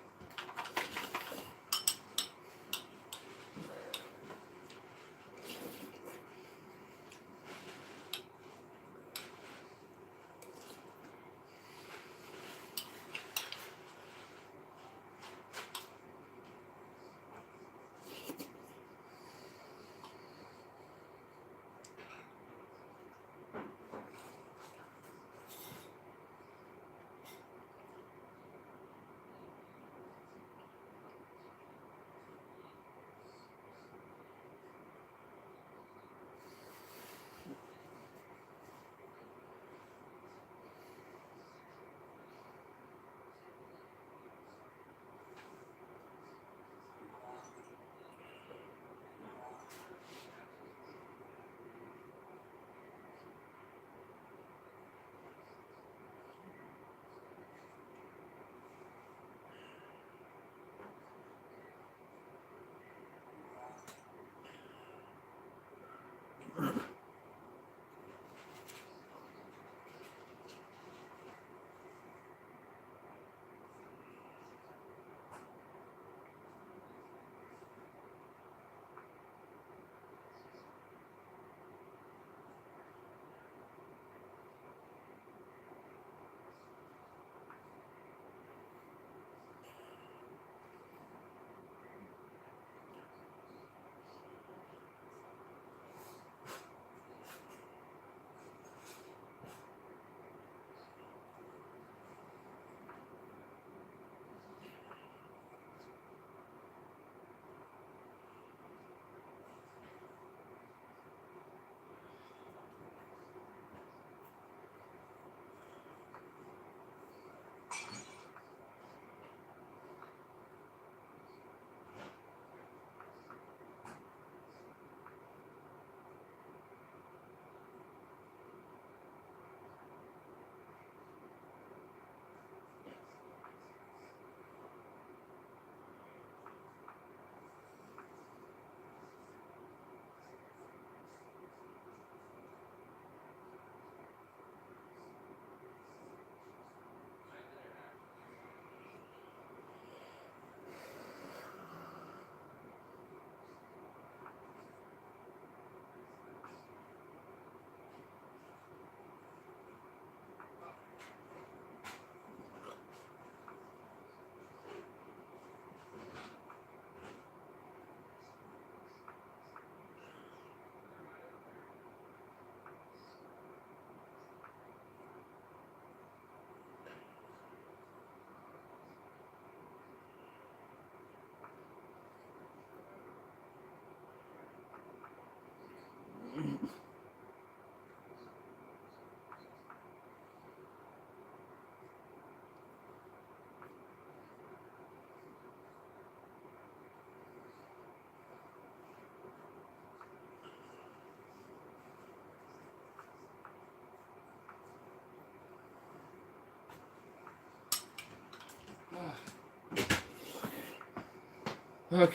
Okay.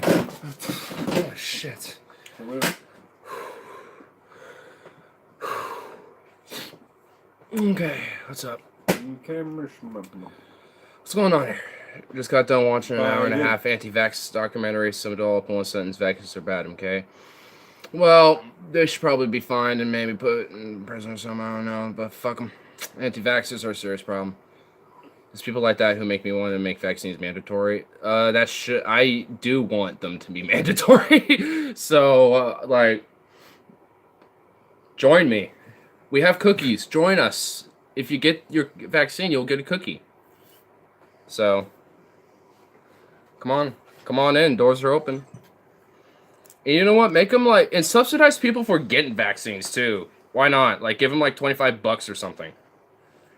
Oh shit. Okay, what's up? What's going on here? Just got done watching an hour and a half anti-vax documentary. Some adult one sentence vaccines are bad. Okay. Well, they should probably be fined and maybe put in prison or something. I don't know, but fuck them. Anti-vaxxers are a serious problem. There's people like that who make me want to make vaccines mandatory. I do want them to be mandatory. So, like, join me. We have cookies. Join us. If you get your vaccine, you'll get a cookie. So, come on. Come on in. Doors are open. And you know what? Make them like and subsidize people for getting vaccines too. Why not? Like give them like $25 or something.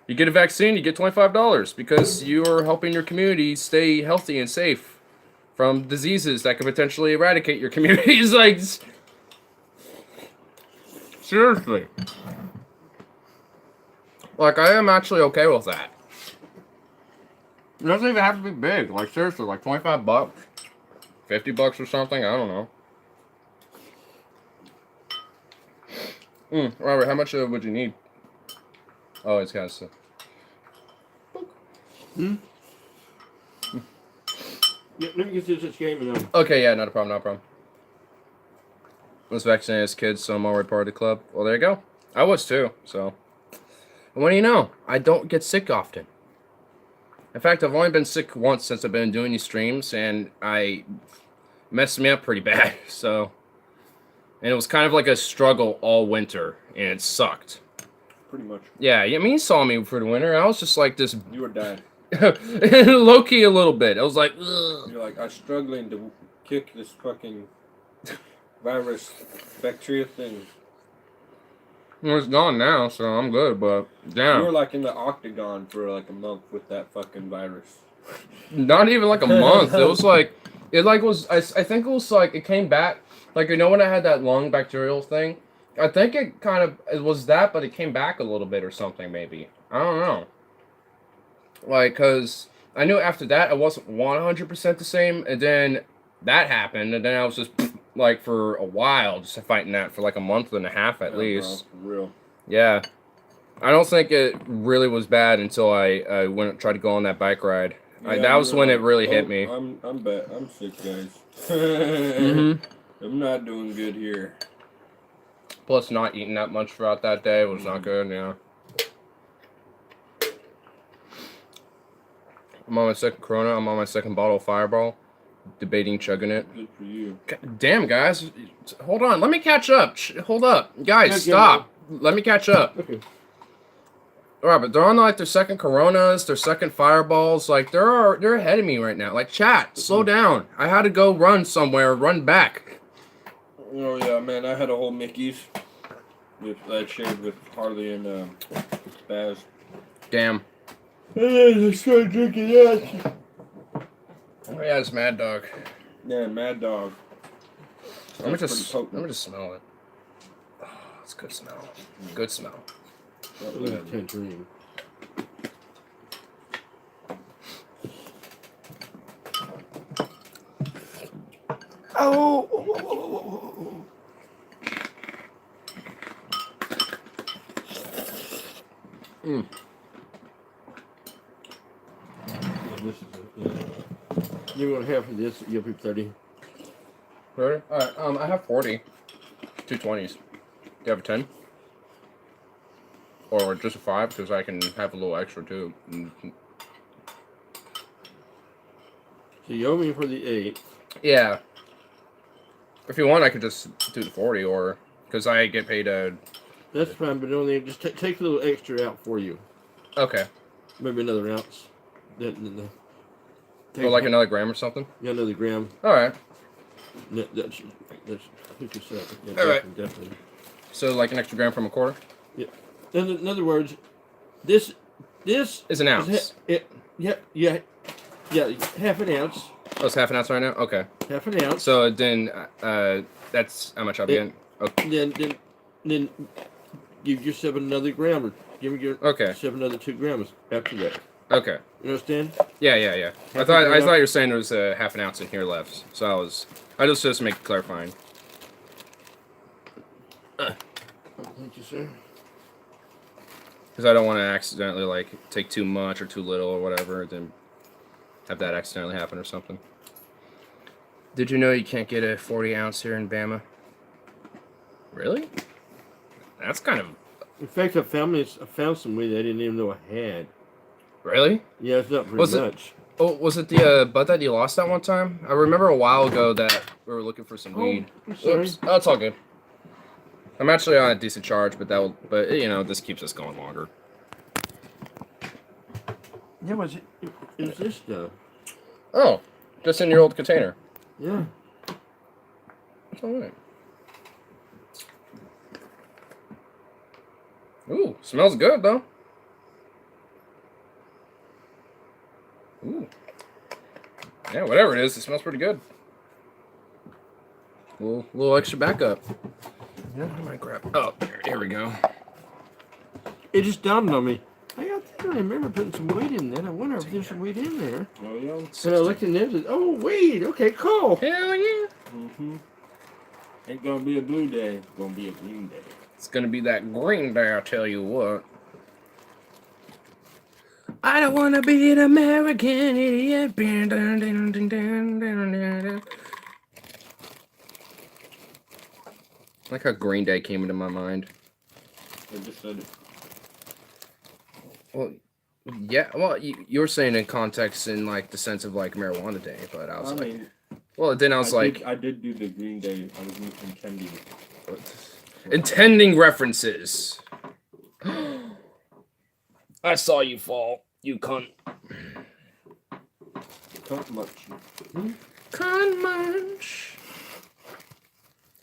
You get a vaccine, you get $25 because you are helping your community stay healthy and safe from diseases that could potentially eradicate your communities. Like seriously. Like I am actually okay with that. It doesn't even have to be big. Like seriously, like $25, $50 or something. I don't know. Robert, how much would you need? Oh, it's got stuff. Yeah, let me get this game and Okay, yeah, not a problem, not a problem. Was vaccinated as kids, so I'm already part of the club. Well, there you go. I was too, so. And what do you know? I don't get sick often. In fact, I've only been sick once since I've been doing these streams, and I messed me up pretty bad, so. And it was kind of like a struggle all winter, and it sucked. Pretty much. Yeah, I mean, you saw me for the winter. I was just like this. You were dying. Low key a little bit. I was like, ugh. You're like, I'm struggling to kick this fucking virus, bacteria thing. Well, it's gone now, so I'm good, but damn. You were like in the octagon for like a month with that fucking virus. Not even like a month. It was like, I think it was like, it came back. Like, you know when I had that lung bacterial thing? I think it was that, but it came back a little bit or something, maybe. I don't know. Like, because I knew after that I wasn't 100% the same, and then that happened, and then I was just, like, for a while, just fighting that for like a month and a half at least. Bro, for real. Yeah. I don't think it really was bad until I went and tried to go on that bike ride. Yeah, That was when it really hit me. I'm bad. I'm sick, guys. Mm-hmm. I'm not doing good here. Plus, not eating that much throughout that day was not good, yeah. I'm on my second Corona. I'm on my second bottle of Fireball. Debating chugging it. Good for you. Damn, guys. Hold on. Let me catch up. Hold up. Guys, Okay, stop. Let me catch up. Okay. Alright, but they're on like their second Coronas, their second Fireballs. Like, they're ahead of me right now. Like, chat, slow down. I had to go run somewhere, run back. Oh, yeah, man. I had a whole Mickey's that I shared with Harley and Spaz. Damn. I started drinking that. Oh, yeah, it's Mad Dog. Yeah, Mad Dog. Let me That's just pretty potent. smell it. Oh, it's good smell. Good smell. Tangerine. Oh! Mm. This is it. You want half of this? You'll be 30. Ready? Alright, I have 40. 2 20s. Do you have a 10? Or just a 5, because I can have a little extra too. So you owe me for the 8. Yeah. If you want, I could just do the 40, or... Because I get paid That's fine, but only just take a little extra out for you. Okay. Maybe another ounce. Or like another gram or something? Yeah, another gram. Alright. That's 57. Yeah, All right. definitely. So like an extra gram from a quarter? In other words, this Is an ounce. Yeah, half an ounce. Oh, it's half an ounce right now? Okay. Half an ounce. So then, that's how much I'll be in. Okay. Then give yourself another gram, or give yourself another 2 grams after that. Okay. You understand? Yeah. I thought you were saying there was half an ounce in here left. So I just make it clarifying. Thank you, sir. Because I don't want to accidentally like take too much or too little or whatever, then have that accidentally happen or something. Did you know you can't get a 40 ounce here in Bama? Really? That's kind of... In fact, I found some weed I didn't even know I had. Really? Yeah, it's not very much. Was it the bud that you lost that one time? I remember a while ago that we were looking for some weed. I'm sorry. Oops. Oh, it's all good. I'm actually on a decent charge, but you know, this keeps us going longer. Yeah, it was this stuff. Oh. Just in your old container. Yeah. That's all right. Ooh, smells good though. Ooh. Yeah, whatever it is, it smells pretty good. Little extra backup. Yeah. I might grab. Oh, here we go. It just dawned on me. Hey, I think I remember putting some weed in there. I wonder if there's some weed in there. Oh, yeah. And I looked in there and said, oh, weed. Okay, cool. Hell yeah. Mm-hmm. Ain't gonna be a blue day. It's gonna be a green day. It's gonna be that green day, I'll tell you what. I don't wanna be an American idiot. Like how Green Day came into my mind. I just said it. Well, yeah. Well, you were saying in context in like the sense of like marijuana day, but I was like, well, then I was like, I did do the green day. I was intending. intending references. I saw you fall, you cunt. Cunt much. Cunt munch.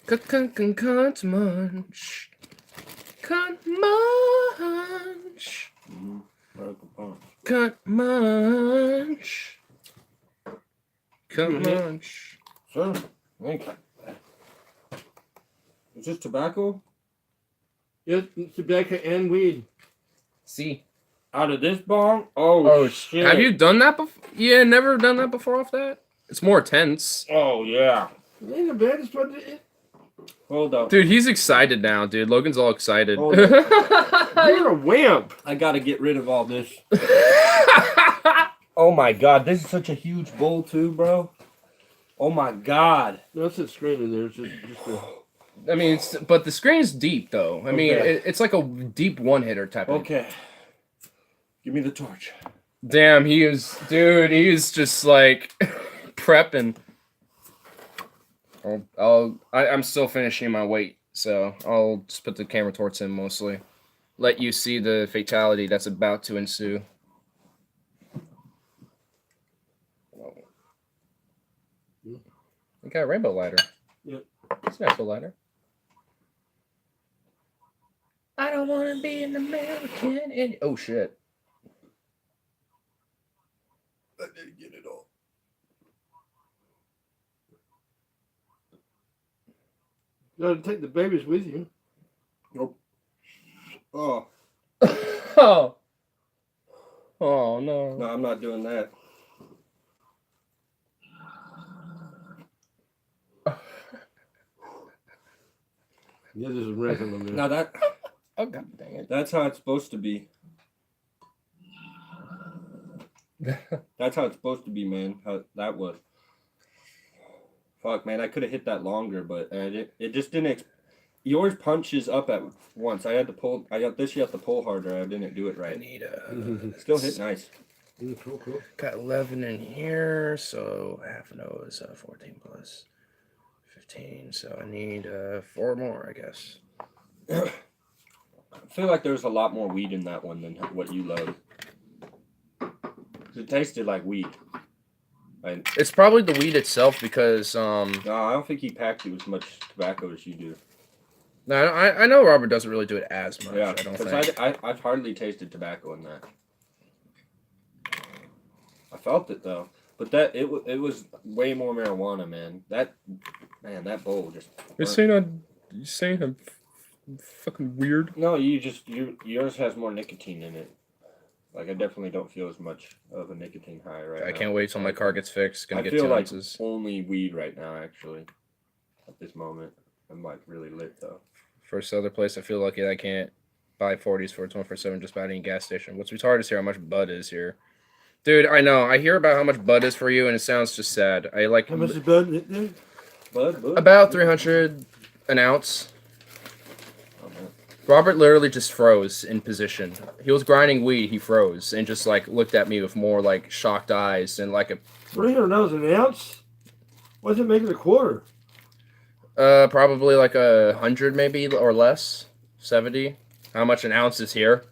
Cunt munch. Cunt munch. Cunt munch. Cunt munch. Sure. Thank you. Is this tobacco? Yes, tobacco and weed. See. Out of this bong? Oh shit. Have you done that before? Yeah, never done that before off that? It's more tense. Oh yeah. It ain't a bad. It's what it. Hold up. Dude, he's excited now, dude. Logan's all excited. You're a wimp. I gotta get rid of all this. Oh my god, this is such a huge bowl too, bro. Oh my god. No, it's a screen in there. It's just a... I mean, but the screen's deep, though. I mean, Okay. it's like a deep one-hitter type of... Okay. Give me the torch. Damn, he is just like prepping. I'm still finishing my weight, so I'll just put the camera towards him mostly. Let you see the fatality that's about to ensue. You got a rainbow lighter. Yep. It's a nice little lighter. I don't want to be an American. Oh shit. I didn't get it all. You gotta take the babies with you. Nope. Oh. Oh. Oh no. No, I'm not doing that. Yeah, there's a resin on there. Now that Oh god dang it. that's how it's supposed to be. That's how it's supposed to be, man. How that was. Fuck, man. I could have hit that longer, but it just didn't. Yours punches up at once. I had to pull. I got this. You have to pull harder. I didn't do it I right. need Still hit nice. Cool. got 11 in here, so half an O is 14 plus 15. So I need 4 more, I guess. I feel like there's a lot more weed in that one than what you load. It tasted like weed. It's probably the weed itself because No, I don't think he packed you as much tobacco as you do. no, I know Robert doesn't really do it as much. Yeah, I don't because think. I've hardly tasted tobacco in that. I felt it though, but it was way more marijuana, man. That bowl just. You're saying I'm fucking weird. No, yours has more nicotine in it. Like I definitely don't feel as much of a nicotine high right now. I can't wait till my car gets fixed. Gonna I get feel 2 like ounces. only weed right now, actually. At this moment, I'm like really lit though. First other place I feel lucky that I can't buy 40s for 24/7 just about any gas station. What's retarded is here how much bud is here. Dude, I know. I hear about how much bud is for you, and it sounds just sad. I like How much is bud in there? Bud. about 300 an ounce. Oh, man. Robert literally just froze in position. He was grinding weed, he froze, and just like looked at me with more like shocked eyes and like a $300 an ounce? What's it making a quarter? probably like 100 maybe or less. 70. How much an ounce is here?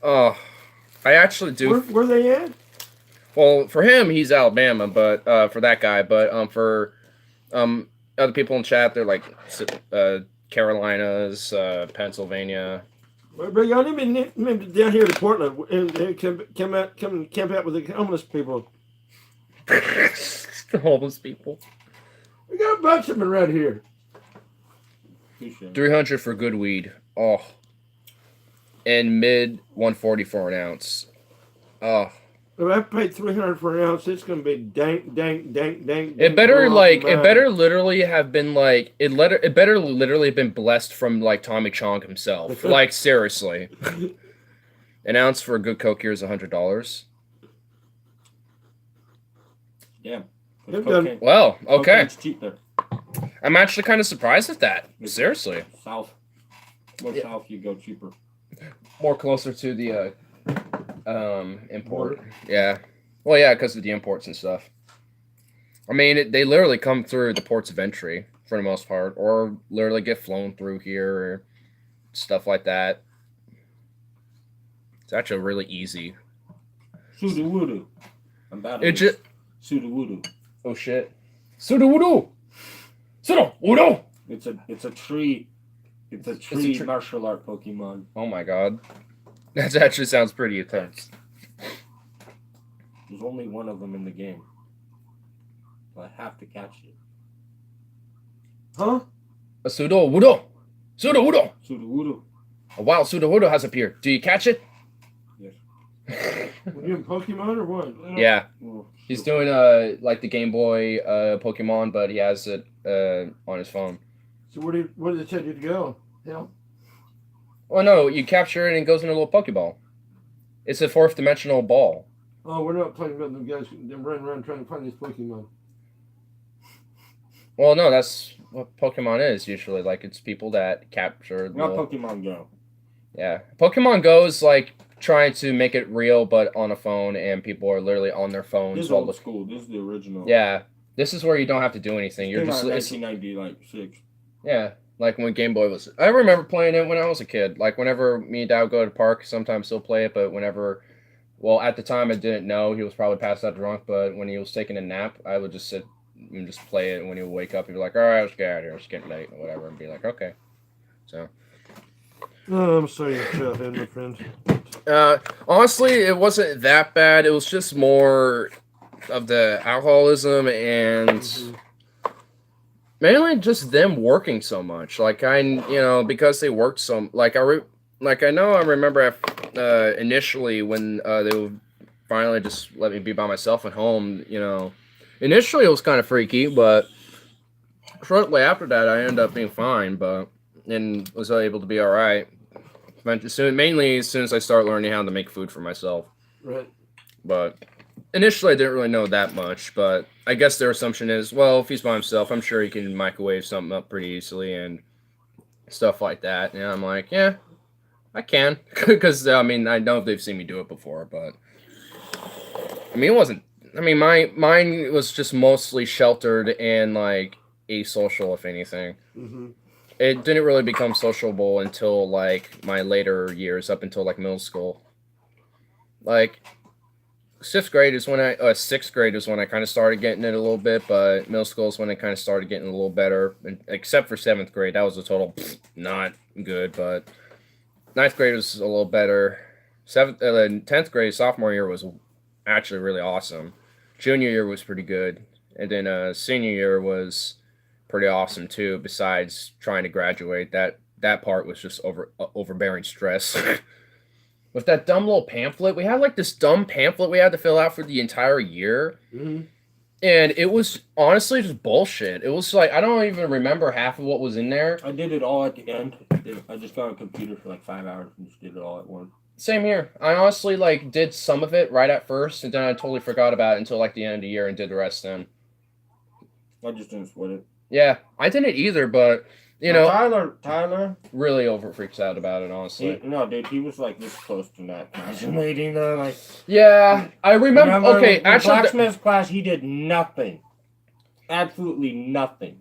Oh, I actually do. Where they at? Well, for him, he's Alabama, but for that guy, but for other people in chat, they're like Carolinas, Pennsylvania. But y'all need me down here to Portland and come and camp out with the homeless people. The homeless people. We got a bunch of them around here. 300 for good weed. Oh. And mid 140 for an ounce. Oh. If I paid $300 for an ounce, it's gonna be dank. It better literally have been like it better literally have been blessed from like Tommy Chong himself. Like seriously. An ounce for a good coke here is $100. Yeah. Well, okay. Cocaine's cheap there. I'm actually kind of surprised at that. Seriously. South. More south you go, cheaper. More closer to the import. Yeah. Well, yeah, because of the imports and stuff. I mean, they literally come through the ports of entry for the most part, or literally get flown through here, or stuff like that. It's actually really easy. Suda-wudu. I'm bad at It just Suda-wudu. Oh shit. Suda-wudu! Suda-wudu! It's a tree. It's a tree martial art Pokemon. Oh my god. That actually sounds pretty intense. There's only one of them in the game. So I have to catch it. Huh? A Suda-wudu! Suda-wudu! Suda-wudu. A wild Suda-wudu has appeared. Do you catch it? Yes. Are you in Pokemon or what? Yeah. He's doing like the Game Boy Pokemon, but he has it on his phone. So where did it tell you to go? Hell. Oh no, you capture it and it goes in a little Pokeball. It's a fourth dimensional ball. Oh, we're not talking about them guys that run around trying to find these Pokemon. Well, no, that's what Pokemon is usually. Like, it's people that capture. Not Pokemon Go. Yeah, Pokemon Go is like trying to make it real, but on a phone, and people are literally on their phones. This is old school. This is the original. Yeah, this is where you don't have to do anything. You're just 1996. Yeah, like when Game Boy was. I remember playing it when I was a kid. Like whenever me and Dad would go to the park, sometimes still play it. But whenever, well, at the time I didn't know he was probably passed out drunk. But when he was taking a nap, I would just sit and just play it. And when he would wake up, he'd be like, "All right, let's get out of here. It's getting late," or whatever, and be like, "Okay." So. Oh, I'm sorry you fell in, my friend. Honestly, it wasn't that bad. It was just more of the alcoholism and mainly just them working so much. Like because they worked so. Like I remember initially when they would finally just let me be by myself at home. Initially it was kind of freaky, but shortly after that I ended up being fine. And was able to be all right. Mainly as soon as I start learning how to make food for myself. Right. But initially I didn't really know that much. But I guess their assumption is, well, if he's by himself, I'm sure he can microwave something up pretty easily and stuff like that. And I'm like, yeah, I can. Because, I know if they've seen me do it before. But, it wasn't... mine was just mostly sheltered and, like, asocial, if anything. Mm-hmm. It didn't really become sociable until, like, my later years, up until, like, middle school. Like, 6th grade is when I kind of started getting it a little bit, but middle school is when I kind of started getting a little better, except for 7th grade. That was a total not good, but 9th grade was a little better. 10th grade, sophomore year was actually really awesome. Junior year was pretty good, and then senior year was pretty awesome too. Besides trying to graduate, that part was just overbearing stress. With that dumb little pamphlet, we had like this dumb pamphlet we had to fill out for the entire year, and it was honestly just bullshit. It was like I don't even remember half of what was in there. I did it all at the end. I just got on a computer for like 5 hours and just did it all at once. Same here. I honestly like did some of it right at first, and then I totally forgot about it until like the end of the year and did the rest then. I just didn't split it. Yeah, I didn't either, but Tyler really over freaks out about it, honestly. He was like this close to not graduating though. Like, yeah, I remember. Okay, actually, blacksmith's class, he did nothing, absolutely nothing.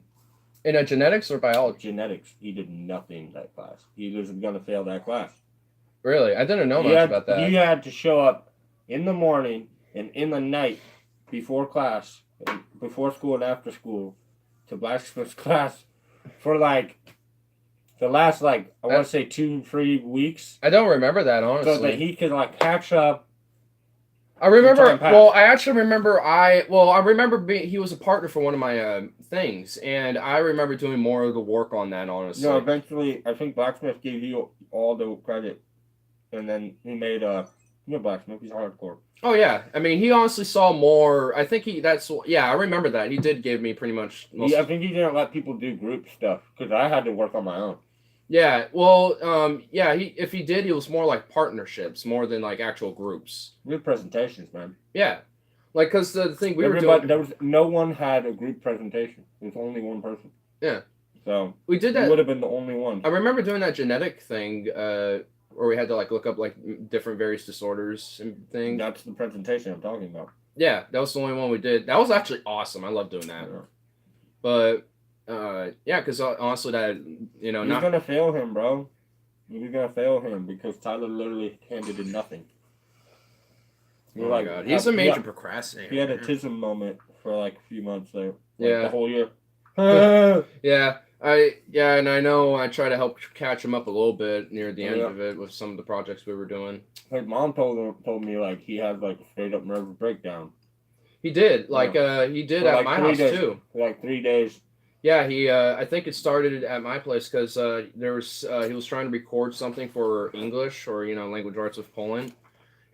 In a genetics or biology? Genetics, he did nothing in that class. He was gonna fail that class. Really, I didn't know much about that. He had to show up in the morning and in the night, before class, before school and after school, to blacksmith class for like the last I want to say 2-3 weeks. I don't remember that, honestly. So that he could like catch up. I remember. Well, I actually remember. I remember he was a partner for one of my things, and I remember doing more of the work on that. Honestly. No, eventually, I think blacksmith gave you all the credit, and then he made blacksmith. He's hardcore. Oh yeah, I mean, he honestly saw more. I think I remember that he did give me pretty much. I think he didn't let people do group stuff because I had to work on my own. Yeah, well, if he did, he was more like partnerships, more than like actual groups. Good presentations, man. Yeah, like because the thing we were doing, no one had a group presentation. It was only one person. Yeah, so we did that. You would have been the only one. I remember doing that genetic thing, where we had to like look up like different various disorders and things. That's the presentation I'm talking about. Yeah, that was the only one we did. That was actually awesome. I love doing that. Yeah. But. Because honestly, that you're gonna fail him, bro. You're gonna fail him because Tyler literally handed in nothing. Oh my god, he's a major procrastinator. He had a tism moment for like a few months there. The whole year. And I know I try to help catch him up a little bit near the end of it with some of the projects we were doing. His mom told me like he had like a straight up nervous breakdown. He did, he did at my house too. For like 3 days. Yeah, he. I think it started at my place because he was trying to record something for English or language arts with Poland,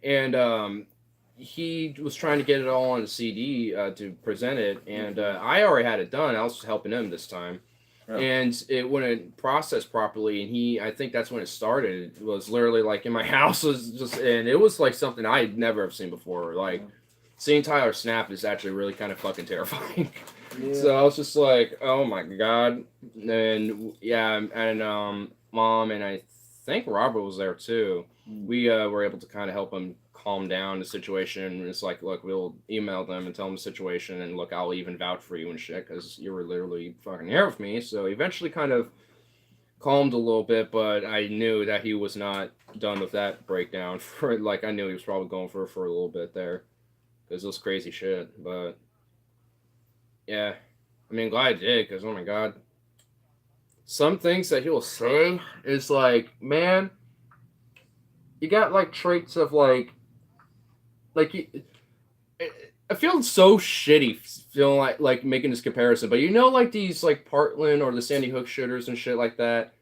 and he was trying to get it all on a CD to present it, and I already had it done. I was helping him this time, and it wouldn't process properly, and I think that's when it started. It was literally like in my house and it was like something I'd never have seen before. Like seeing Tyler snap is actually really kind of fucking terrifying. Yeah. So I was just like, oh my god. And Mom and I think Robert was there too. We were able to kind of help him calm down the situation. It's like, look, we'll email them and tell them the situation, and look, I'll even vouch for you and shit because you were literally fucking here with me. So he eventually kind of calmed a little bit, but I knew that he was not done with that breakdown. I knew he was probably going for a little bit there because it was crazy shit, but. Yeah, I mean, glad I did, because, oh my god. Some things that he'll say is like, man, you got, like, traits of, I feel so shitty feeling like making this comparison, but like, these, like, Portland or the Sandy Hook shooters and shit like that,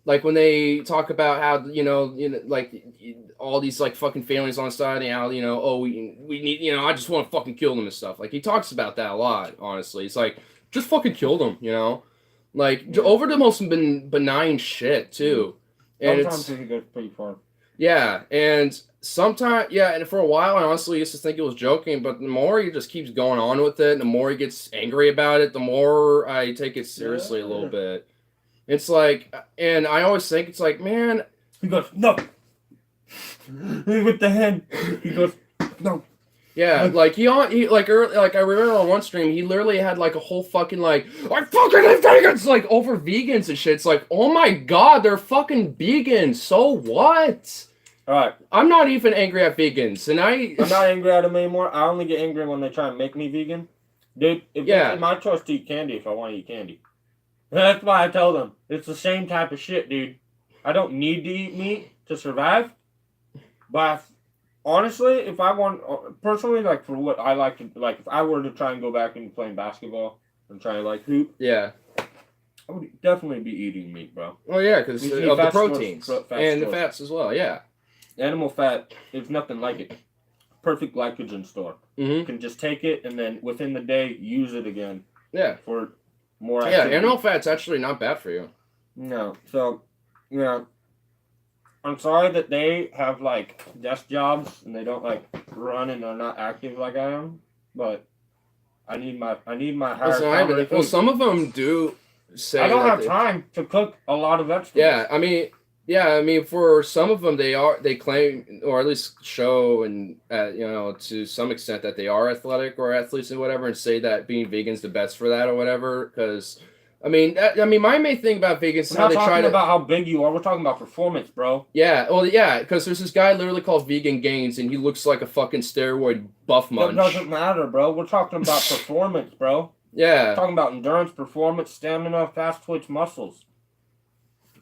like, when they talk about how, like, all these, like, fucking families on side, and how, we need, I just want to fucking kill them and stuff. Like, he talks about that a lot, honestly. It's like, just fucking kill them, Like, over the most benign shit, too. And sometimes it goes pretty far. Yeah, and sometimes, and for a while, I honestly used to think it was joking, but the more he just keeps going on with it, and the more he gets angry about it, the more I take it seriously a little bit. It's like, and I always think, it's like, man. He goes, no. With the hand. He goes, no. Yeah, like, I remember on one stream, he literally had, like, a whole fucking, like, I fucking hate vegans, like, over vegans and shit. It's like, oh my god, they're fucking vegans. So what? Alright. I'm not even angry at vegans, and I'm not angry at them anymore. I only get angry when they try and make me vegan. Dude, it's my choice to eat candy if I want to eat candy. That's why I tell them, it's the same type of shit, dude. I don't need to eat meat to survive. But honestly, if I want, personally, like, for what I like to, like, if I were to try and go back into playing basketball and try to, like, hoop. Yeah. I would definitely be eating meat, bro. Oh, yeah, because of the proteins. And the fats as well, yeah. Animal fat, there's nothing like it. Perfect glycogen store. Mm-hmm. You can just take it and then within the day, use it again. Yeah. For more activity. Yeah, animal fat's actually not bad for you. No. So, I'm sorry that they have, like, desk jobs and they don't, like, run and are not active like I am, but I need my higher calorie food. Well, some of them do say I don't have time to cook a lot of vegetables. Yeah, I mean, for some of them, they claim, or at least show, and to some extent, that they are athletic or athletes and whatever, and say that being vegan's the best for that or whatever. Because I mean, my main thing about vegans is We're how not they try talking to. about how big you are. We're talking about performance, bro. Yeah, well, yeah, because there's this guy literally called Vegan Gains, and he looks like a fucking steroid buff That munch. doesn't matter, bro. We're talking about performance, bro. We're Yeah, talking about endurance, performance, stamina, fast twitch muscles.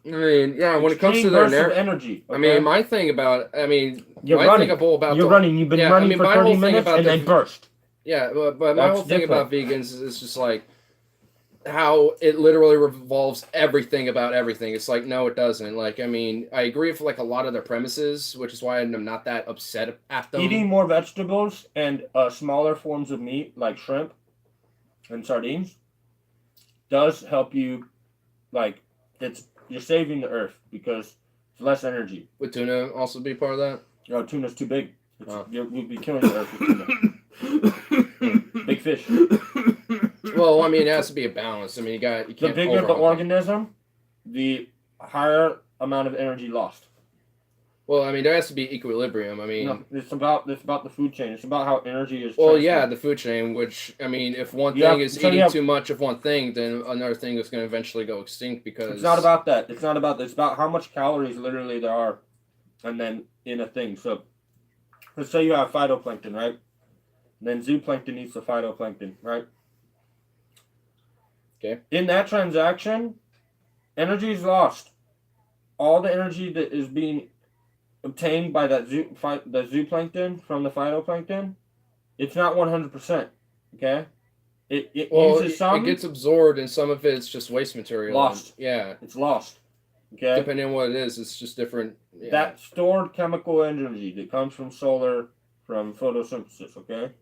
I mean, yeah, when it comes to Extreme their bursts of narrative. energy. I Okay? mean, my thing about, I mean, You're my running. thing about You're the- running. You've been yeah, running I mean, for my 30 whole thing minutes about and the- then burst. Yeah, but my That's whole thing different. about vegans is just like how it literally revolves everything about everything. It's like, no, it doesn't. Like, I mean, I agree with like a lot of their premises, which is why I'm not that upset at them. Eating more vegetables and smaller forms of meat like shrimp and sardines does help you. Like, you're saving the earth because it's less energy. Would tuna also be part of that? Tuna's too big. Oh. You'll be killing the earth with tuna. Big fish. Well, I mean, it has to be a balance. I mean, you The can't bigger the overall- organism, the higher amount of energy lost. Well, I mean, there has to be equilibrium. I mean, No, it's about the food chain. It's about how energy is. well, transferred. yeah, the food chain. Which, I mean, if one Yeah, thing is so you eating have- too much of one thing, then another thing is going to eventually go extinct because It's not about that. It's not about that. It's about how much calories literally there are, and then in a thing. So, let's say you have phytoplankton, right? And then zooplankton eats the phytoplankton, right? Okay. In that transaction, energy is lost. All the energy that is being obtained by that the zooplankton from the phytoplankton, it's not 100%. Okay. It uses some. it gets absorbed, and some of it's just waste material. Lost. Yeah, It's lost. Okay. depending on what it is, it's just different. Yeah. That stored chemical energy that comes from from photosynthesis, okay?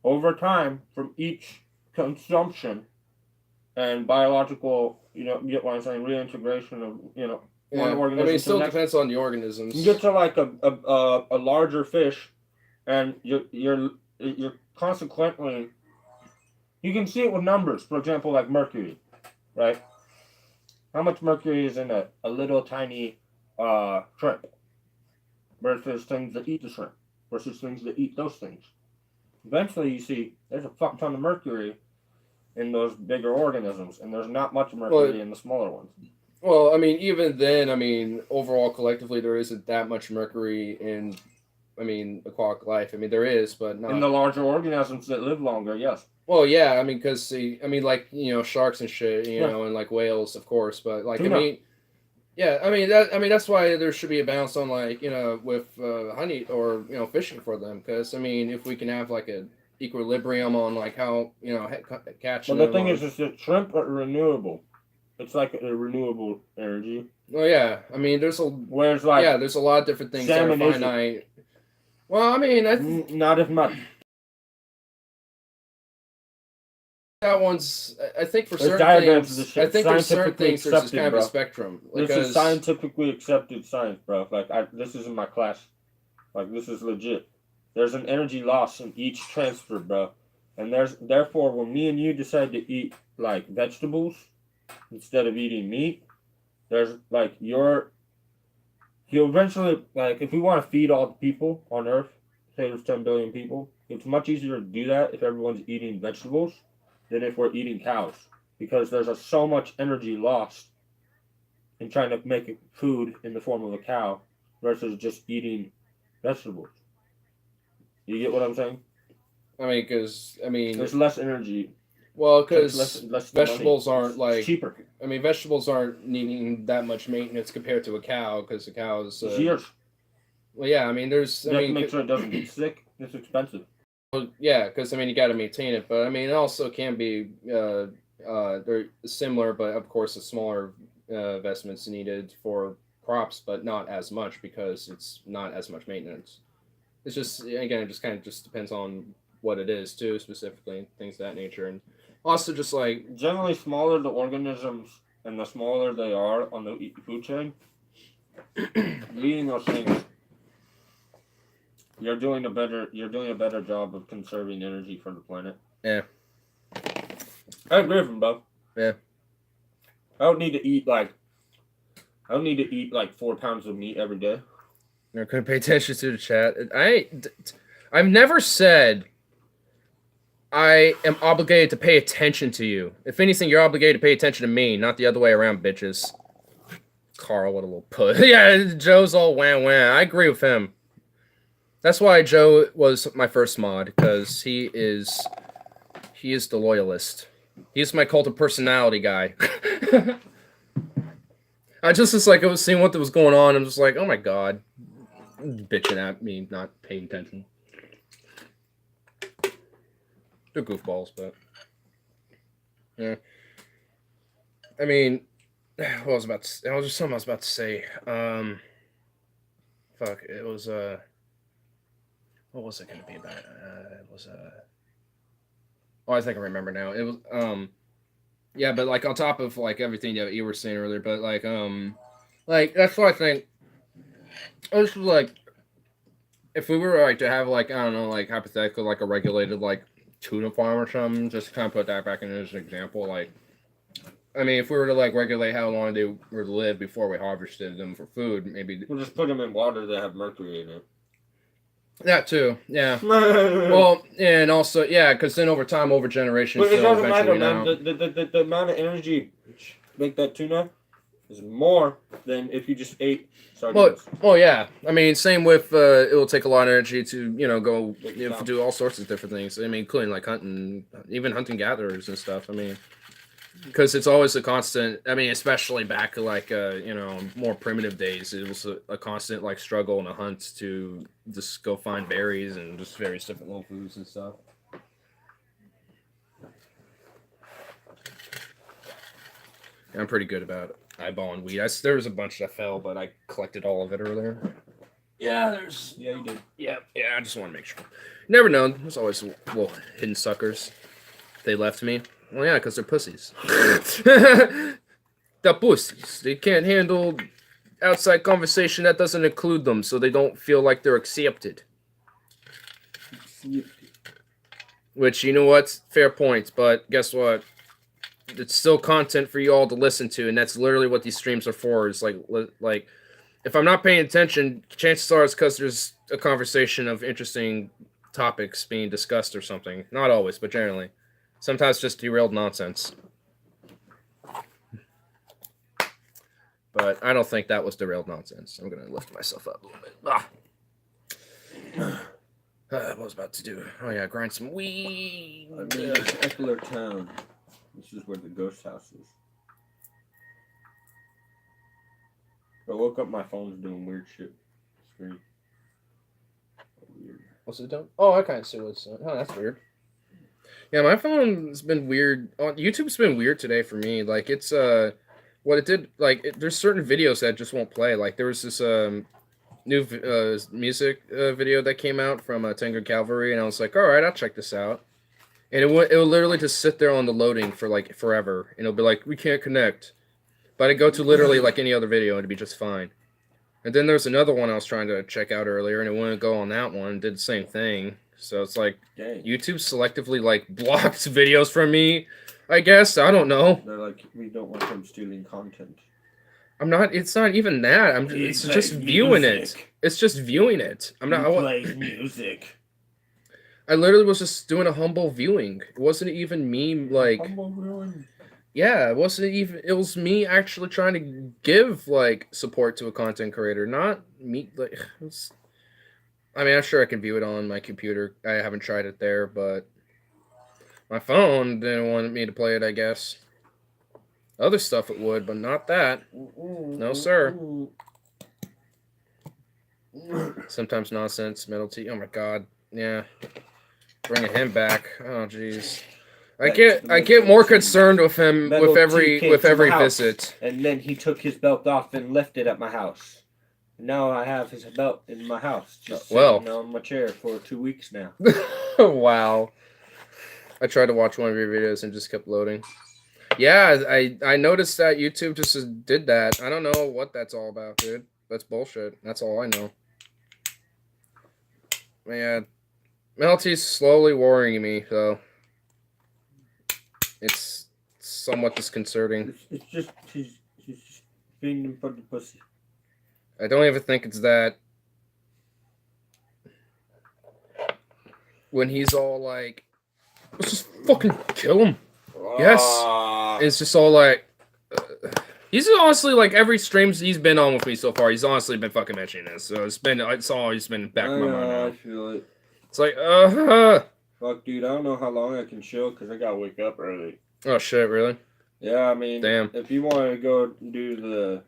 Over time, from each consumption and biological, get what I'm saying, reintegration of, Yeah. one I organism. mean, it to still the next, depends on the organisms. you get to like a larger fish, and you're consequently, you can see it with numbers. For example, like mercury, right? How much mercury is in a little tiny shrimp versus things that eat the shrimp versus things that eat those things. Eventually, you see there's a fuck ton of mercury in those bigger organisms, and there's not much mercury in the smaller ones. Well, I mean, even then, I mean, overall, collectively, there isn't that much mercury in, I mean, aquatic life. I mean, there is, but not In the larger organisms that live longer, yes. Well, yeah, I mean, because like sharks and shit, Yeah. and like whales, of course, but like Tuna. I mean, yeah, I mean that's why there should be a balance on like with honey or fishing for them, because I mean if we can have like a equilibrium on like how catching. But the them thing on- is that shrimp are renewable. It's like a renewable energy. well, yeah, I mean there's a Whereas like there's a lot of different things that are salmon isn't. finite. Well, I mean not as much. that one's I think for There's certain diagrams of things this shit. I think there's certain Scientifically things there's just accepted, kind of bro. a spectrum. This because- is scientifically accepted science, bro. Like this is in my class. Like this is legit. There's an energy loss in each transfer, bro. And therefore when me and you decide to eat like vegetables instead of eating meat, there's like you'll eventually like if we want to feed all the people on Earth, say there's 10 billion people, it's much easier to do that if everyone's eating vegetables than if we're eating cows, because there's so much energy lost in trying to make food in the form of a cow versus just eating vegetables. You get what I'm saying? I mean, because There's less energy. well, Takes because less vegetables money. aren't It's like cheaper. I mean, vegetables aren't needing that much maintenance compared to a cow, because a cow's It's years. well, yeah, I mean, there's You have to make sure it doesn't get sick. It's expensive. yeah, because I mean, you got to maintain it, but I mean, it also can be they're similar, but of course, the smaller investments needed for crops, but not as much because it's not as much maintenance. It's just again, it just kind of just depends on what it is too, specifically, and things of that nature, and also just like Generally, smaller the organisms and the smaller they are on the food chain, eating those things, you're doing a better job of conserving energy for the planet. Yeah. I agree with him, bro. Yeah. I don't need to eat like 4 pounds of meat every day. I couldn't pay attention to the chat. I've never said I am obligated to pay attention to you. If anything, you're obligated to pay attention to me, not the other way around, bitches. Carl, what a little put. Yeah, Joe's all wham wham. I agree with him. That's why Joe was my first mod, because he is the loyalist. He's my cult of personality guy. I was seeing what was going on. I'm just like, oh my god, bitching at me, not paying attention. They're goofballs, but yeah. I mean, what was something I was about to say. Fuck, it was what was it gonna be about? It was oh, I think I remember now. It was yeah, but like on top of like everything that you were saying earlier, but like that's what I think. This was like if we were like to have like I don't know like hypothetically like a regulated like tuna farm or something, just to kind of put that back in as an example, like. I mean, if we were to like regulate how long they were to live before we harvested them for food, maybe we'll just put them in water that have mercury in it. That too, yeah. Well, and also, yeah, because then over time, over generations, but it doesn't matter, man. The amount of energy to make that tuna is more than if you just ate sardines. Well, yeah. I mean, same with it will take a lot of energy to go do all sorts of different things. I mean, including like hunting, even hunting gatherers and stuff. I mean. Because it's always a constant. I mean, especially back like more primitive days, it was a constant like struggle and a hunt to just go find berries and just various different little foods and stuff. Yeah, I'm pretty good about eyeballing weed. There was a bunch that fell, but I collected all of it earlier. Yeah, you did. Yeah. I just want to make sure. Never known. There's always little hidden suckers. They left me. Well, yeah, because they're pussies. The pussies. They can't handle outside conversation that doesn't include them, so they don't feel like they're accepted. Which, you know what? Fair point, but guess what? It's still content for you all to listen to, and that's literally what these streams are for. Is like, if I'm not paying attention, chances are it's because there's a conversation of interesting topics being discussed or something. Not always, but generally. Sometimes just derailed nonsense. But I don't think that was derailed nonsense. I'm going to lift myself up a little bit. What was I about to do? Oh, yeah, grind some weed. I mean, it's Eckler Town. This is where the ghost house is. I woke up, my phone's doing weird shit. Screen. Weird. What's it doing? Oh, I kind of see what's... Oh, that's weird. Yeah, my phone's been weird. YouTube's been weird today for me. Like, it's, what it did, like, there's certain videos that just won't play. Like, there was this, new music video that came out from Tango Cavalry, and I was like, alright, I'll check this out. And it would literally just sit there on the loading for, like, forever. And it'll be like, we can't connect. But I'd go to literally, like, any other video, and it'd be just fine. And then there's another one I was trying to check out earlier, and it wouldn't go on that one. Did the same thing. So it's like, dang. YouTube selectively, like, blocked videos from me, I guess. I don't know. They're like, we don't want them stealing content. I'm not, it's not even that. It's just viewing it. It's just viewing it. I'm not. Play music. I literally was just doing a humble viewing. It wasn't even me, like. Humble viewing? Yeah, it wasn't even. It was me actually trying to give, like, support to a content creator, not me, like. I mean, I'm sure I can view it on my computer. I haven't tried it there, but my phone didn't want me to play it, I guess. Other stuff it would, but not that. No, sir. Sometimes nonsense, metal tea. Oh my god, yeah. Bringing him back. Oh jeez. I get more concerned with him with every visit. And then he took his belt off and left it at my house. Now I have his belt in my house, just sitting on my chair for 2 weeks now. Wow. I tried to watch one of your videos and just kept loading. Yeah, I noticed that YouTube just did that. I don't know what that's all about, dude. That's bullshit. That's all I know. Man, Melty's slowly worrying me, so it's somewhat disconcerting. It's just he's just being him for the pussy. I don't even think it's that. When he's all like, Let's just fucking kill him. Yes. Ah. It's just all like, he's honestly like every streams he's been on with me so far. He's honestly been fucking mentioning this, so it's always been back in my mind now. I feel it. It's like, Fuck, dude, I don't know how long I can chill because I gotta wake up early. oh shit, really? Yeah, I mean, Damn. if you want to go do the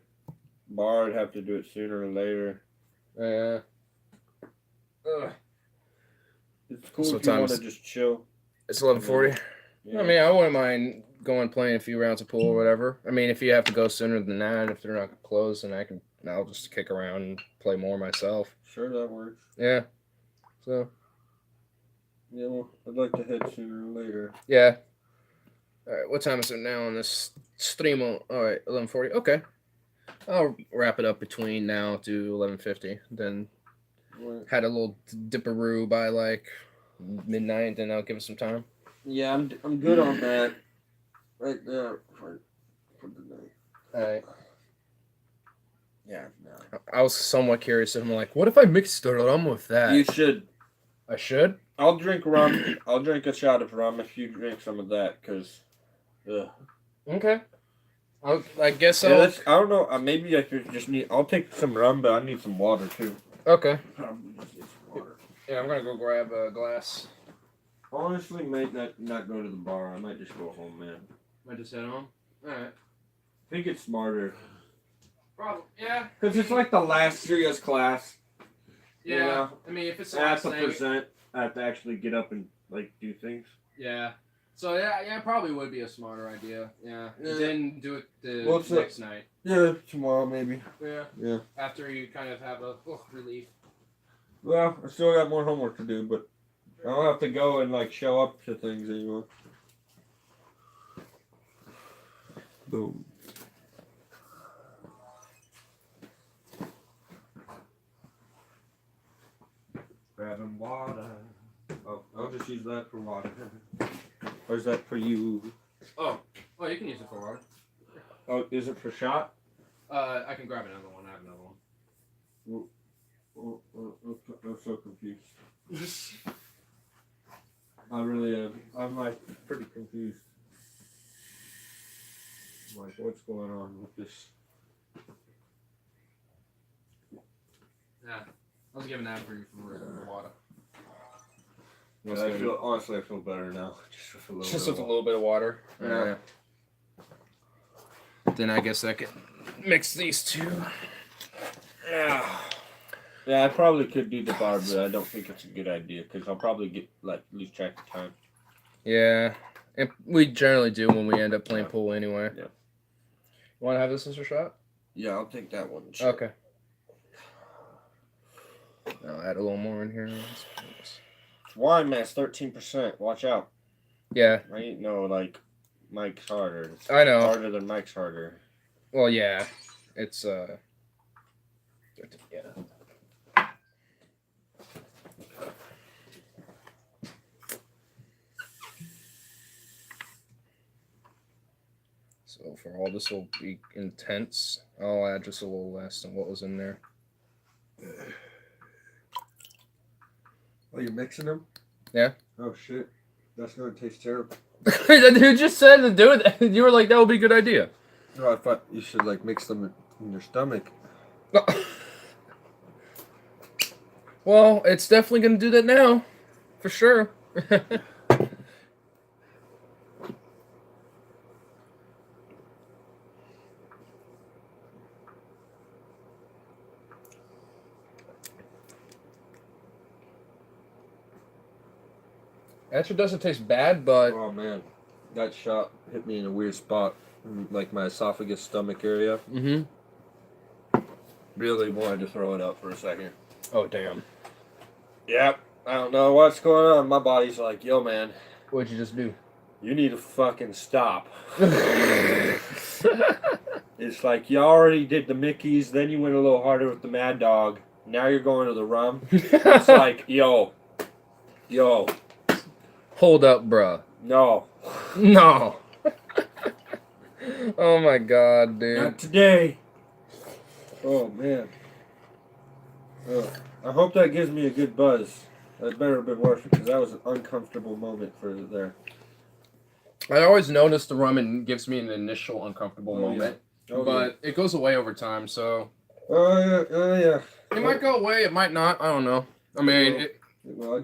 bar, I'd have to do it sooner or later. Yeah. It's cool if you want Sometimes- to just chill. It's 11:40. Yeah. I mean, I wouldn't mind going playing a few rounds of pool or whatever. I mean, if you have to go sooner than that, if they're not closed, then I'll just kick around and play more myself. Sure, that works. Yeah. So. Yeah, well, I'd like to head sooner or later. Yeah. All right. What time is it now on this stream? All right, 11:40. Okay. I'll wrap it up between now to 11:50. Then What? had a little dipperoo by like midnight. Then I'll give it some time. Yeah, I'm good on that. Right there for the night. All right. Yeah, no. I was somewhat curious. I'm like, what if I mixed the rum with that? You should. I should. I'll drink rum. I'll drink a shot of rum if you drink some of that, cause. Okay. I guess Yeah, I'll. I don't know. Maybe I could just need. I'll take some rum, but I need some water too. Okay. Probably just need some water. Yeah, I'm gonna go grab a glass. Honestly, might not go to the bar. I might just go home, man. I just head home. All right. I think it's smarter. Probably. Yeah. Cause it's like the last serious class. Yeah. You know? I mean, if it's the That's last a thing. percent. I have to actually get up and like do things. Yeah. So yeah, probably would be a smarter idea. Yeah. Yeah. Then do it the Well, it's next night. Yeah, tomorrow maybe. Yeah. Yeah. After you kind of have a relief. Well, I still got more homework to do, but I don't have to go and like show up to things anymore. Boom. Grabbing water. Oh, I'll just use that for water. Or is that for you? Oh, you can use it for water. Oh, is it for shot? I can grab another one. I have another one. I'm so confused. I really am. I'm like pretty confused. I'm like, what's going on with this? Yeah. I was giving that for you for water. Honestly, I feel better now. Just with a little Just bit with a of little bit of water. Yeah. Then I guess I could mix these two. Yeah. Yeah, I probably could do the bar, but I don't think it's a good idea because I'll probably get like lose track of time. Yeah. And we generally do when we end up playing pool anyway. Yeah. You want to have this as a shot? Yeah, I'll take that one. Okay. I'll add a little more in here. Wine mass 13%. Watch out. Yeah. I ain't no like Mike's harder. It's I know. harder than Mike's harder. Well, yeah. It's yeah. So for all this will be intense, I'll add just a little less than what was in there. Oh, you're mixing them? Yeah. Oh shit, that's gonna taste terrible. The dude just said to do it. You were like, that would be a good idea. No, I thought you should like mix them in your stomach. Well, it's definitely gonna do that now, for sure. Actually, doesn't taste bad, but Oh man, that shot hit me in a weird spot, like my esophagus, stomach area. Really wanted to throw it up for a second. Oh damn! Yep. I don't know what's going on. My body's like, yo, man, What'd you just do? you need to fucking stop. It's like you already did the Mickeys, then you went a little harder with the Mad Dog. Now you're going to the rum. It's like, yo. Hold up, bruh. No. No. Oh my god, dude. Not today. Oh, man. Ugh. I hope that gives me a good buzz. That better have been worth it, because that was an uncomfortable moment for there. I always notice the rum gives me an initial uncomfortable moment, but it goes away over time. So. Oh yeah. It might go away. It might not. I don't know. I mean, well,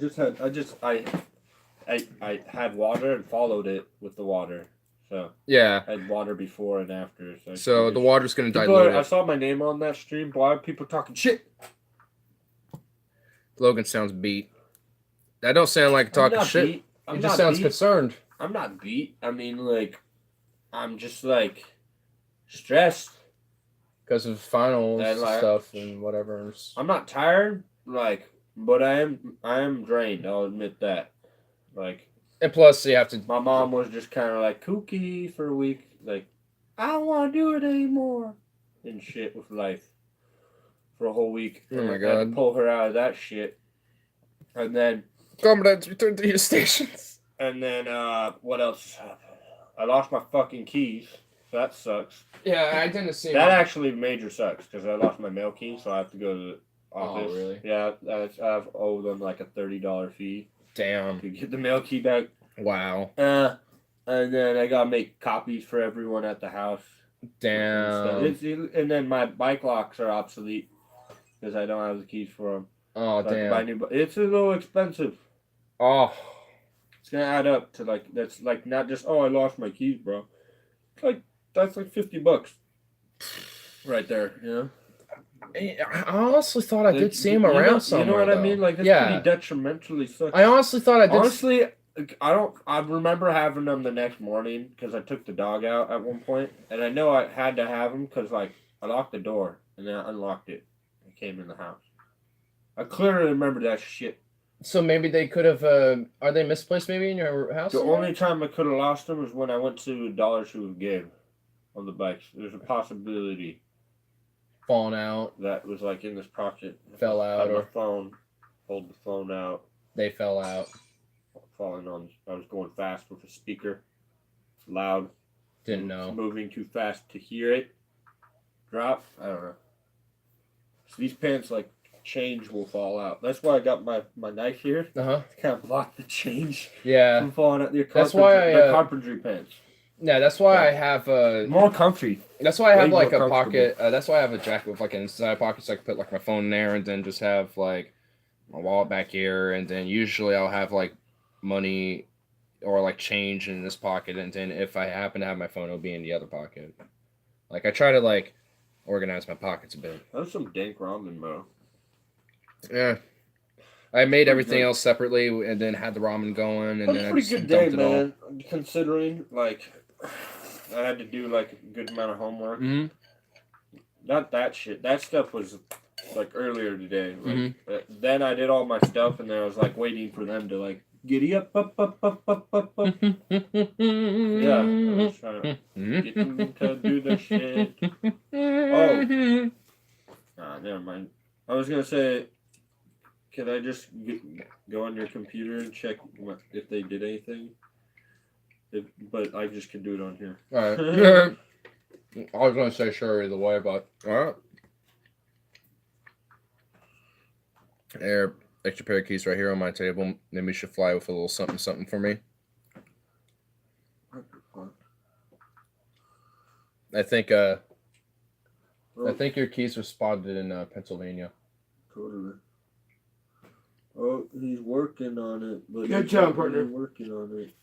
I had water and followed it with the water. So yeah. I had water before and after. So the water's gonna dilute it. I saw my name on that stream. Why are people talking shit? Logan sounds beat. That don't sound like talking shit. He just sounds concerned. I'm not beat. I mean, like, I'm just like stressed because of finals and like, stuff and whatever. I'm not tired, like, but I am drained. I'll admit that. Like, and plus you have to. My mom was just kind of like kooky for a week. Like, I don't want to do it anymore, and shit with life for a whole week. Oh my I god! had to pull her out of that shit, and then comrades return to your stations. And then what else? I lost my fucking keys. So that sucks. Yeah, I didn't see that. Actually, major sucks because I lost my mail key, so I have to go to the office. Oh, really? Yeah, I've owed them like a $30 fee. Damn. To get the mail key back. Wow. And then I gotta make copies for everyone at the house. Damn. And then my bike locks are obsolete because I don't have the keys for them. Oh, so damn. It's a little expensive. Oh. It's gonna add up to like that's like not just I lost my keys, bro. It's like that's like $50 right there, you know. I honestly thought I did see him around somewhere. You know what though. I mean? Like, it's pretty detrimentally sucks. I honestly thought I did. Honestly, I remember having them the next morning because I took the dog out at one point, and I know I had to have them because like I locked the door and then I unlocked it and came in the house. I clearly remember that shit. So maybe they could have. Are they misplaced? Maybe in your house. The only time I could have lost them was when I went to Dollar Tree with Gabe on the bikes. There's a possibility. Falling out. That was like in this pocket. Fell out or my phone. Hold the phone out. They fell out. Falling on. I was going fast with a speaker. Loud. Didn't know. Moving too fast to hear it. Drop. I don't know. So these pants like change will fall out. That's why I got my knife here. To kind of block the change. Yeah. From falling out. That's why the carpentry pants. Yeah, that's why I have more comfy. That's why I have like a pocket. That's why I have a jacket with like an inside pocket, so I can put like my phone in there, and then just have like my wallet back here, and then usually I'll have like money or like change in this pocket, and then if I happen to have my phone, it'll be in the other pocket. Like I try to like organize my pockets a bit. That's some dank ramen, bro. Yeah. I made everything else separately, and then had the ramen going, and then I just dumped it all. Pretty good day, man. Considering like I had to do like a good amount of homework. Mm-hmm. Not that shit. That stuff was like earlier today. Like, then I did all my stuff, and then I was like waiting for them to like giddy up. Yeah, I was trying to get them to do their shit. Oh, never mind. I was gonna say. Can I just go on your computer and check if they did anything? But I just can do it on here. All right. I was going to say sure either way, but all right. There, extra pair of keys right here on my table. Maybe you should fly with a little something, something for me. I think your keys were spotted in Pennsylvania. Totally. Oh, he's working on it. But good job, partner. Working on it.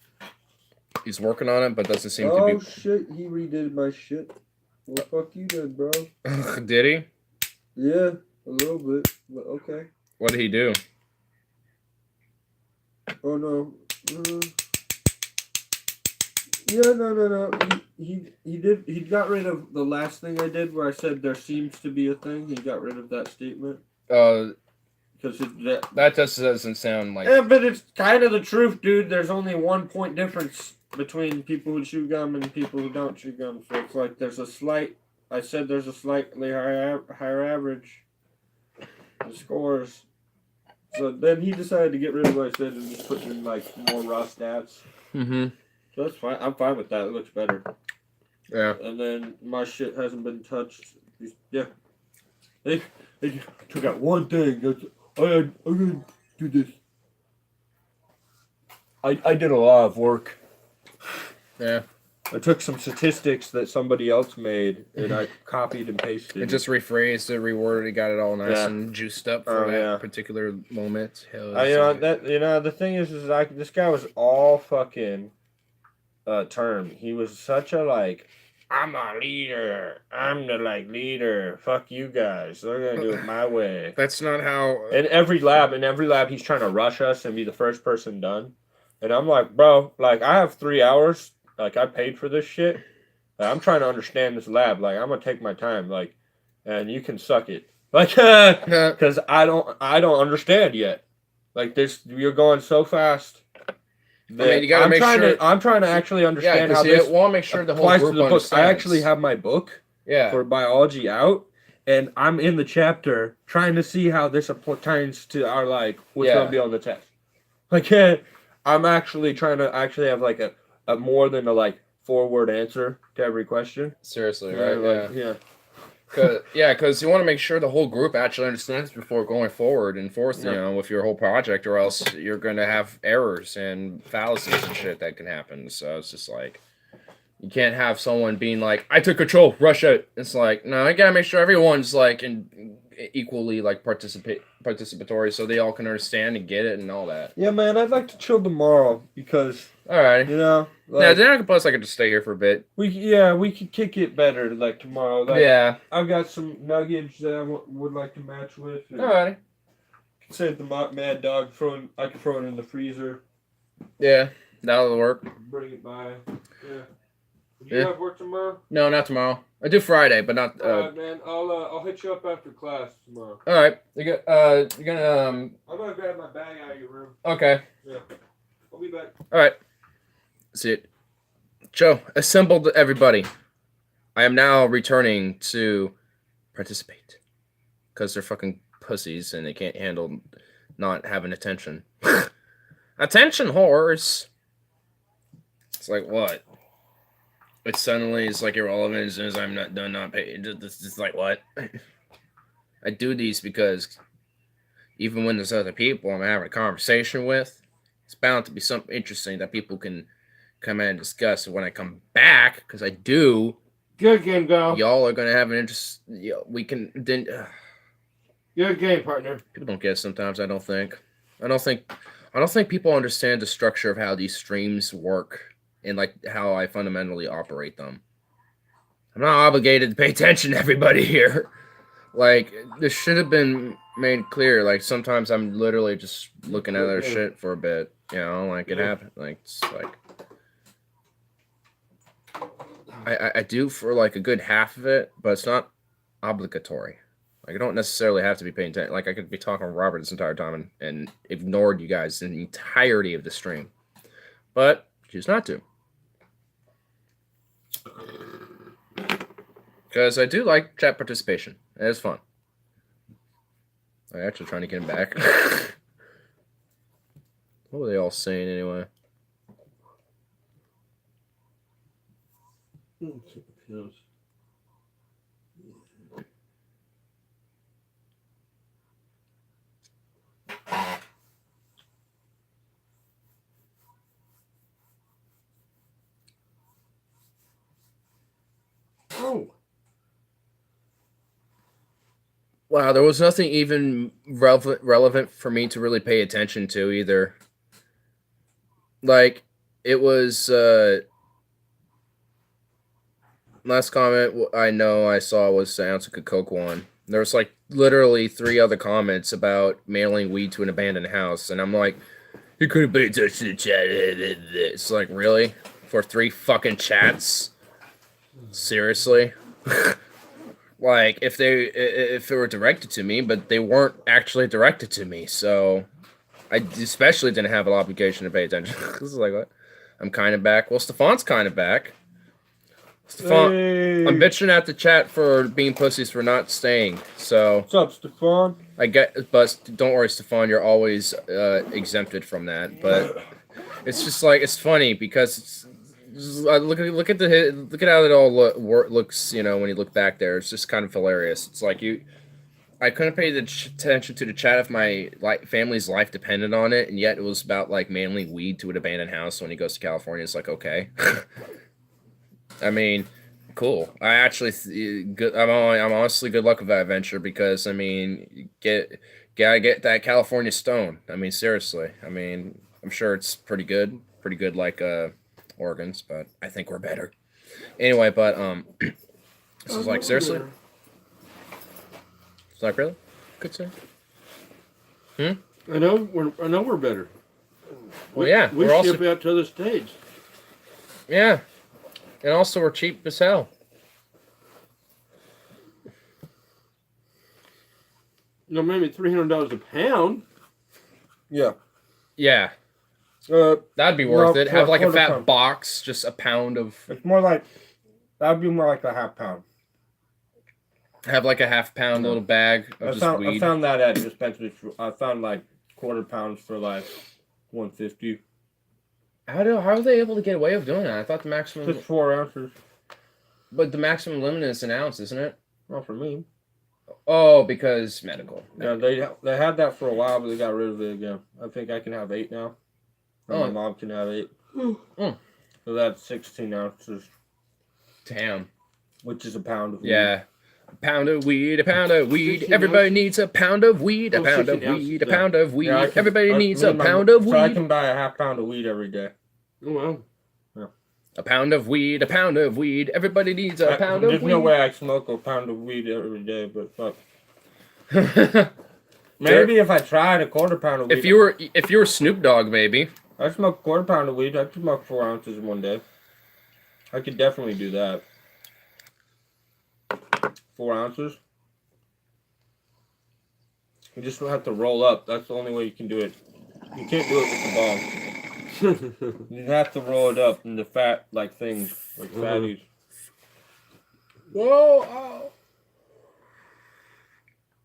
He's working on it, but doesn't seem to be. Oh shit! He redid my shit. Well, fuck you, then, bro. Did he? Yeah, a little bit, but okay. What did he do? Oh no. Yeah, no. He did. He got rid of the last thing I did, where I said there seems to be a thing. He got rid of that statement. Because that just doesn't sound like. Yeah, but it's kind of the truth, dude. There's only 1 point difference between people who chew gum and people who don't chew gum. So it's like there's a slight. I said there's a slightly higher average. The scores. So then he decided to get rid of what I said and just put in like more raw stats. Mm-hmm. So that's fine. I'm fine with that. It looks better. Yeah. And then my shit hasn't been touched. Yeah. They took out one thing. I'm gonna do this. I did a lot of work. Yeah. I took some statistics that somebody else made and I copied and pasted. It just rephrased it, reworded it, got it all nice and juiced up for that particular moment. The thing is this guy was all fucking term. He was such a like, I'm a leader. I'm the leader. Fuck you guys. They're gonna do it my way. That's not how. In every lab, he's trying to rush us and be the first person done. And I'm like, bro, like I have 3 hours. Like I paid for this shit. Like, I'm trying to understand this lab. Like I'm gonna take my time. Like, and you can suck it. Like, because I don't understand yet. Like this, you're going so fast. You gotta make sure. I'm trying to actually understand how this. Want to make sure the whole group understands. I actually have my book. For biology out, and I'm in the chapter trying to see how this pertains to our what's gonna be on the test. Like, I'm actually trying to have like a more than a 4-word answer to every question. Seriously, right? Because you want to make sure the whole group actually understands before going forward and forth, with your whole project, or else you're going to have errors and fallacies and shit that can happen. So it's just like, you can't have someone being like, I took control, rush it. It's like, no, you got to make sure everyone's equally participatory so they all can understand and get it and all that. Yeah, man, I'd like to chill tomorrow because, all right, then plus I could just stay here for a bit. We could kick it better tomorrow. I've got some nuggets that I would like to match with. All right. Save the Mad Dog. I can throw it in the freezer. Yeah, that'll work. Bring it by. Yeah. Do you have work tomorrow? No, not tomorrow. I do Friday, but not. All right, man. I'll hit you up after class tomorrow. All right. You're gonna. I'm gonna grab my bag out of your room. Okay. Yeah. I'll be back. All right. See it. Joe, assembled everybody. I am now returning to participate because they're fucking pussies and they can't handle not having attention. Attention, whores. It's like what? It suddenly is irrelevant as soon as I'm not done not paying. It's just like what? I do these because even when there's other people I'm having a conversation with, it's bound to be something interesting that people can come in and discuss. And when I come back, because I do. Good game, go. Y'all are gonna have an interest. We can then. Good game, partner. People don't get it sometimes. I don't think people understand the structure of how these streams work. And how I fundamentally operate them. I'm not obligated to pay attention to everybody here. This should have been made clear. Sometimes I'm literally just looking at other shit for a bit. It happened. I do for a good half of it, but it's not obligatory. I don't necessarily have to be paying attention. I could be talking to Robert this entire time and ignored you guys in the entirety of the stream. But choose not to. Because I do like chat participation. It is fun. I'm actually trying to get him back. What were they all saying anyway? Oh. Wow, there was nothing even relevant for me to really pay attention to either. It was last comment I saw was the ounce of Coke one. There was literally 3 other comments about mailing weed to an abandoned house, and I'm like, you couldn't pay attention to the chat. It's really? For 3 fucking chats? Seriously? If it were directed to me, but they weren't actually directed to me, so I especially didn't have an obligation to pay attention. This is what? I'm kind of back. Well, Stefan's kind of back. Stefan, hey. I'm bitching at the chat for being pussies for not staying. So what's up, Stefan? But don't worry, Stefan. You're always exempted from that. But it's just it's funny because it's. Look at how it all looks, when you look back there. It's just kind of hilarious. It's I couldn't pay the attention to the chat if my family's life depended on it, and yet it was about like mailing weed to an abandoned house when he goes to California. It's like, okay. I mean, cool. I actually good. I'm honestly good luck with that venture because I mean, gotta get that California stone. I mean, seriously. I mean, I'm sure it's pretty good like Oregon's, but I think we're better. Anyway, but this is like seriously. It's like really good say. I know we're better. Well, yeah, we we're ship also out to other states. yeah, and also we're cheap as hell. No, maybe $300 a pound. Yeah. Yeah, that'd be worth it. Have like a fat pound. box, just a pound of. It's more like that'd be more like a half pound. Have like a half pound little bag of just weed. I found that at dispensary. I found like quarter pounds for like $150. How are they able to get away with doing that? I thought the maximum. Just 4 ounces. But the maximum limit is an ounce, isn't it? Not for me. Oh, because medical. Yeah, they had that for a while, but they got rid of it again. I think I can have 8 now. My mom can have 8. Mm. So that's 16 ounces. Damn. Which is a pound of weed. Yeah. A pound of weed, a pound of weed. Everybody needs a pound of weed, a pound of weed, a pound of weed. Everybody needs a pound of weed. So I can buy a half pound of weed every day. Oh, wow. Yeah. A pound of weed, a pound of weed. Everybody needs a pound of weed. There's no way I smoke a pound of weed every day, but fuck. Maybe if I tried a quarter pound of weed. If you were Snoop Dogg, maybe. I smoke a quarter pound of weed. I could smoke 4 ounces in one day. I could definitely do that. 4 ounces. You just have to roll up. That's the only way you can do it. You can't do it with the bong. You have to roll it up in the fat, like things, like fatties. Whoa! Oh.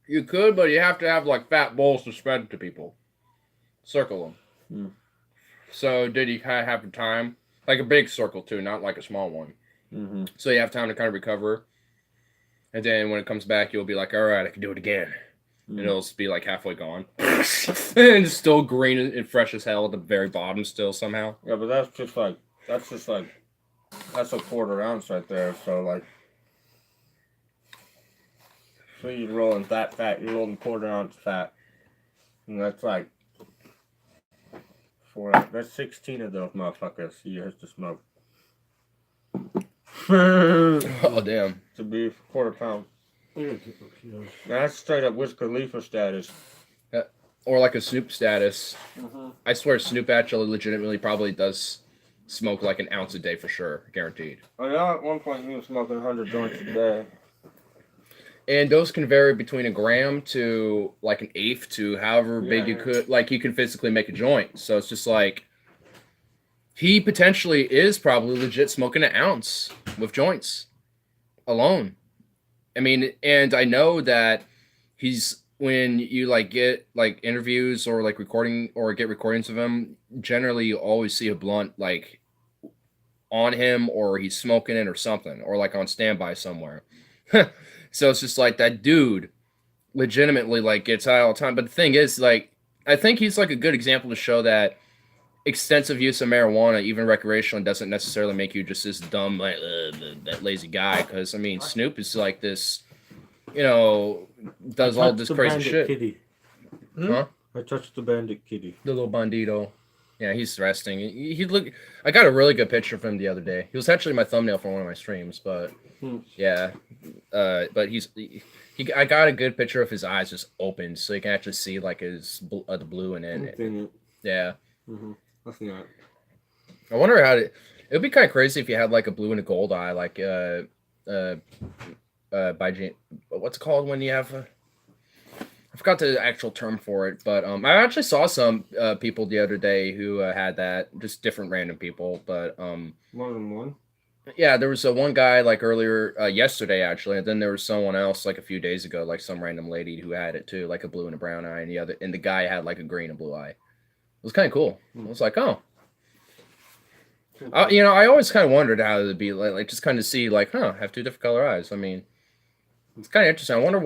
You could, but you have to have like fat bowls to spread to people. Circle them. So did you kind of have time? Like a big circle too, not like a small one. Mm-hmm. So you have time to kind of recover. And then when it comes back, you'll be like, all right, I can do it again. And it'll just be like halfway gone. And it's still green and fresh as hell at the very bottom still somehow. Yeah, but that's a quarter ounce right there. So you're rolling fat. You're rolling quarter ounce fat. And that's like 4 ounces. That's 16 of those motherfuckers you have to smoke. Oh, damn. To be quarter pound. That's straight up Wiz Khalifa status. Or like a Snoop status. I swear Snoop actually legitimately probably does smoke like an ounce a day for sure. Guaranteed. Oh yeah, at one point he was smoking 100 joints a day. And those can vary between a gram to like an eighth to however big you could. Like you can physically make a joint. So it's just like he potentially is probably legit smoking an ounce with joints alone. I mean, and I know that he's when you like get like interviews or like recording or get recordings of him, generally you always see a blunt like on him or he's smoking it or something or like on standby somewhere. So it's just like that dude legitimately like gets high all the time. But the thing is, like, I think he's like a good example to show that extensive use of marijuana, even recreational, doesn't necessarily make you just this dumb, like, that lazy guy. Because, I mean, Snoop is like this, you know, does all this crazy shit. Kitty. Huh? I touched the bandit kitty. The little bandito. Yeah, he's resting. He look. I got a really good picture of him the other day. He was actually my thumbnail for one of my streams, but yeah. But I got a good picture of his eyes just open, so you can actually see like his the blue in it. Yeah. That's not. I wonder how it would be kind of crazy if you had like a blue and a gold eye, like what's it called when you have I forgot the actual term for it, but I actually saw some people the other day who had that, just different random people, but more than one. Yeah, there was one guy like earlier yesterday actually, and then there was someone else like a few days ago, like some random lady who had it too, like a blue and a brown eye, and the guy had like a green and blue eye. It was kind of cool. I was like, oh. I always kind of wondered how it would be like just kind of see like, have two different color eyes. I mean, It's kind of interesting. I wonder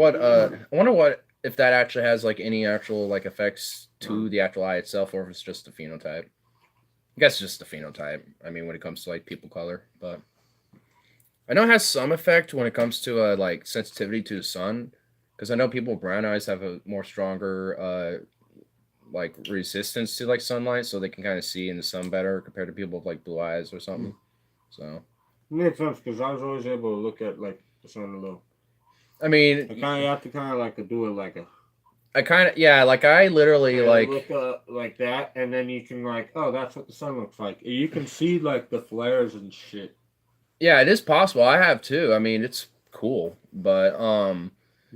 what if that actually has like any actual like effects to the actual eye itself, or if it's just the phenotype. I guess it's just the phenotype. I mean, when it comes to like pupil color, but I know it has some effect when it comes to like sensitivity to the sun, because I know people with brown eyes have a more stronger like resistance to like sunlight, so they can kind of see in the sun better compared to people with like blue eyes or something. So Makes sense because I was always able to look at like the sun a little. I mean, I kind of have to kind of like do it like a. I kind of like I literally like look like that, and then you can like, oh, that's what the sun looks like. You can see like the flares and shit. yeah, it is possible. I have too. I mean, it's cool, but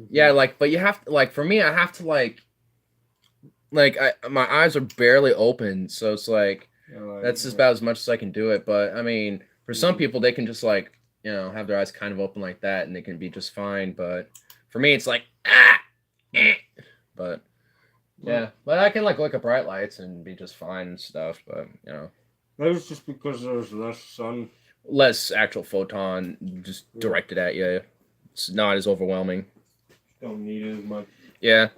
yeah, like, but you have to like for me, I have to like my eyes are barely open, so it's like that's just about as much as I can do it. But I mean, for some people, they can just like have their eyes kind of open like that, and they can be just fine. But for me, it's like but yeah, but I can like look at bright lights and be just fine and stuff. But maybe it's just because there's less sun, less actual photon just directed at you. It's not as overwhelming. Don't need it as much. Yeah.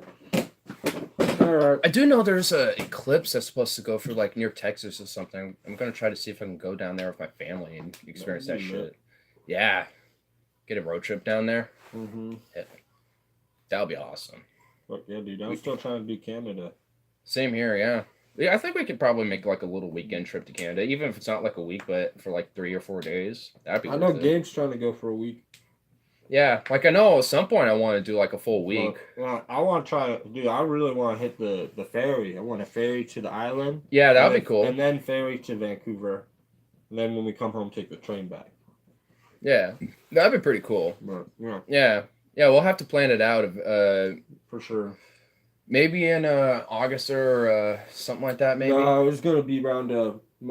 Alright. I do know there's a eclipse that's supposed to go through like near Texas or something. I'm gonna try to see if I can go down there with my family and experience that shit. Yeah, get a road trip down there. Yeah. That would be awesome. Fuck yeah, dude! I'm still trying to do Canada. Same here, yeah. Yeah, I think we could probably make like a little weekend trip to Canada, even if it's not like a week, but for like 3 or 4 days. That'd be. I know Gabe's trying to go for a week. Yeah, like I know at some point I want to do like a full week. Well, I want to try, dude. I really want to hit the ferry. I want a ferry to the island. Yeah, that'd be cool. And then ferry to Vancouver. And then when we come home, take the train back. Yeah, that'd be pretty cool. But, yeah, we'll have to plan it out. For sure. Maybe in August or something like that. Maybe. No, it's gonna be around.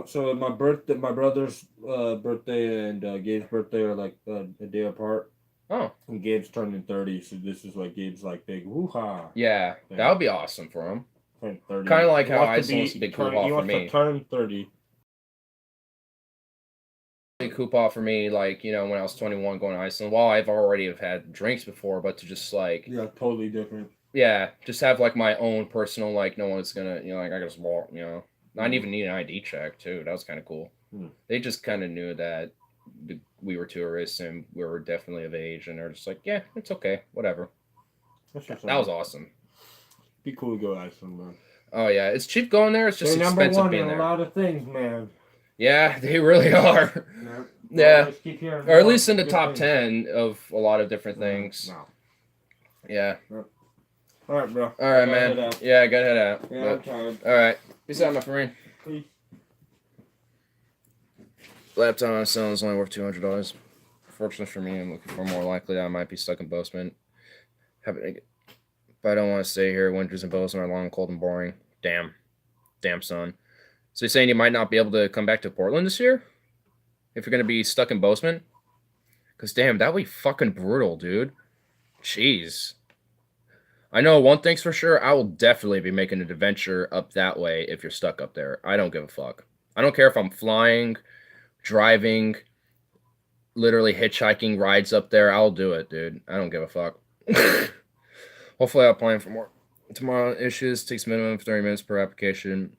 So my brother's birthday, and Gabe's birthday are like a day apart. Oh. And Gabe's turning 30, so this is like Gabe's like big woo-ha. Yeah, that would be awesome for him. Turn 30. Kind of like how Iceland's a big coup off for me. He wants to turn 30. Big coup off for me, like when I was 21 going to Iceland. Well, I've already have had drinks before, but to just like totally different. Yeah, just have like my own personal like no one's gonna like I just walk not even need an ID check too. That was kind of cool. They just kind of knew that we were tourists and we were definitely of age, and they're just like, yeah, it's okay, whatever. That was awesome. Be cool to go to Iceland, man. Oh yeah, it's cheap going there. It's just expensive being there. A lot of things, man. Yeah, they really are. Yeah, or at least in the top 10 of a lot of different things. No. Yeah. All right, bro. All right, man. Yeah, I gotta head out. Yeah, I'm tired. All right. Peace out, my friend. Peace. Laptop I'm selling is only worth $200. Fortunately for me, I'm looking for more likely I might be stuck in Bozeman. But I don't want to stay here. Winters in Bozeman are long, cold, and boring. Damn, son. So you're saying you might not be able to come back to Portland this year? If you're going to be stuck in Bozeman? Because, damn, that would be fucking brutal, dude. Jeez. I know one thing's for sure. I will definitely be making an adventure up that way if you're stuck up there. I don't give a fuck. I don't care if I'm flying, driving, literally hitchhiking rides up there. I'll do it, dude. I don't give a fuck. Hopefully I'll plan for more. Tomorrow issues takes minimum of 30 minutes per application.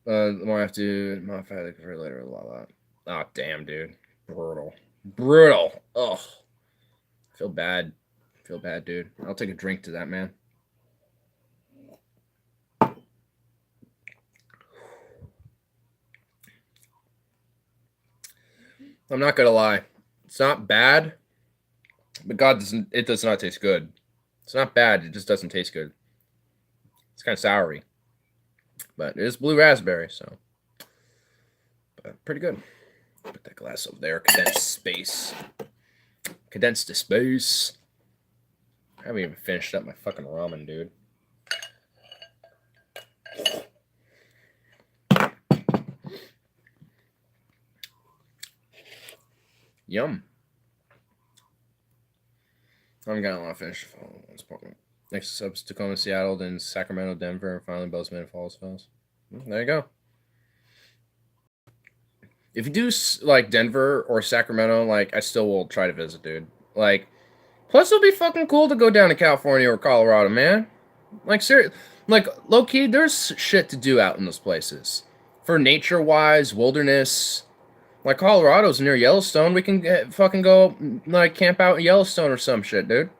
The more I have to modify the convert later. Oh, damn, dude. Brutal. Ugh. Feel bad, dude. I'll take a drink to that, man. I'm not gonna lie. It's not bad, but it does not taste good. It's not bad, it just doesn't taste good. It's kind of soury. But it is blue raspberry, so. But pretty good. Put that glass over there. Condensed to space. I haven't even finished up my fucking ramen, dude. Yum. I'm gonna want to finish. Next up is Tacoma, Seattle, then Sacramento, Denver, and finally Bozeman and Falls. There you go. If you do like Denver or Sacramento, like I still will try to visit, dude. Like Plus, it'll be fucking cool to go down to California or Colorado, man. Like, seriously, like, low key, there's shit to do out in those places. For nature wise, wilderness. Like, Colorado's near Yellowstone. We can fucking go, like, camp out in Yellowstone or some shit, dude.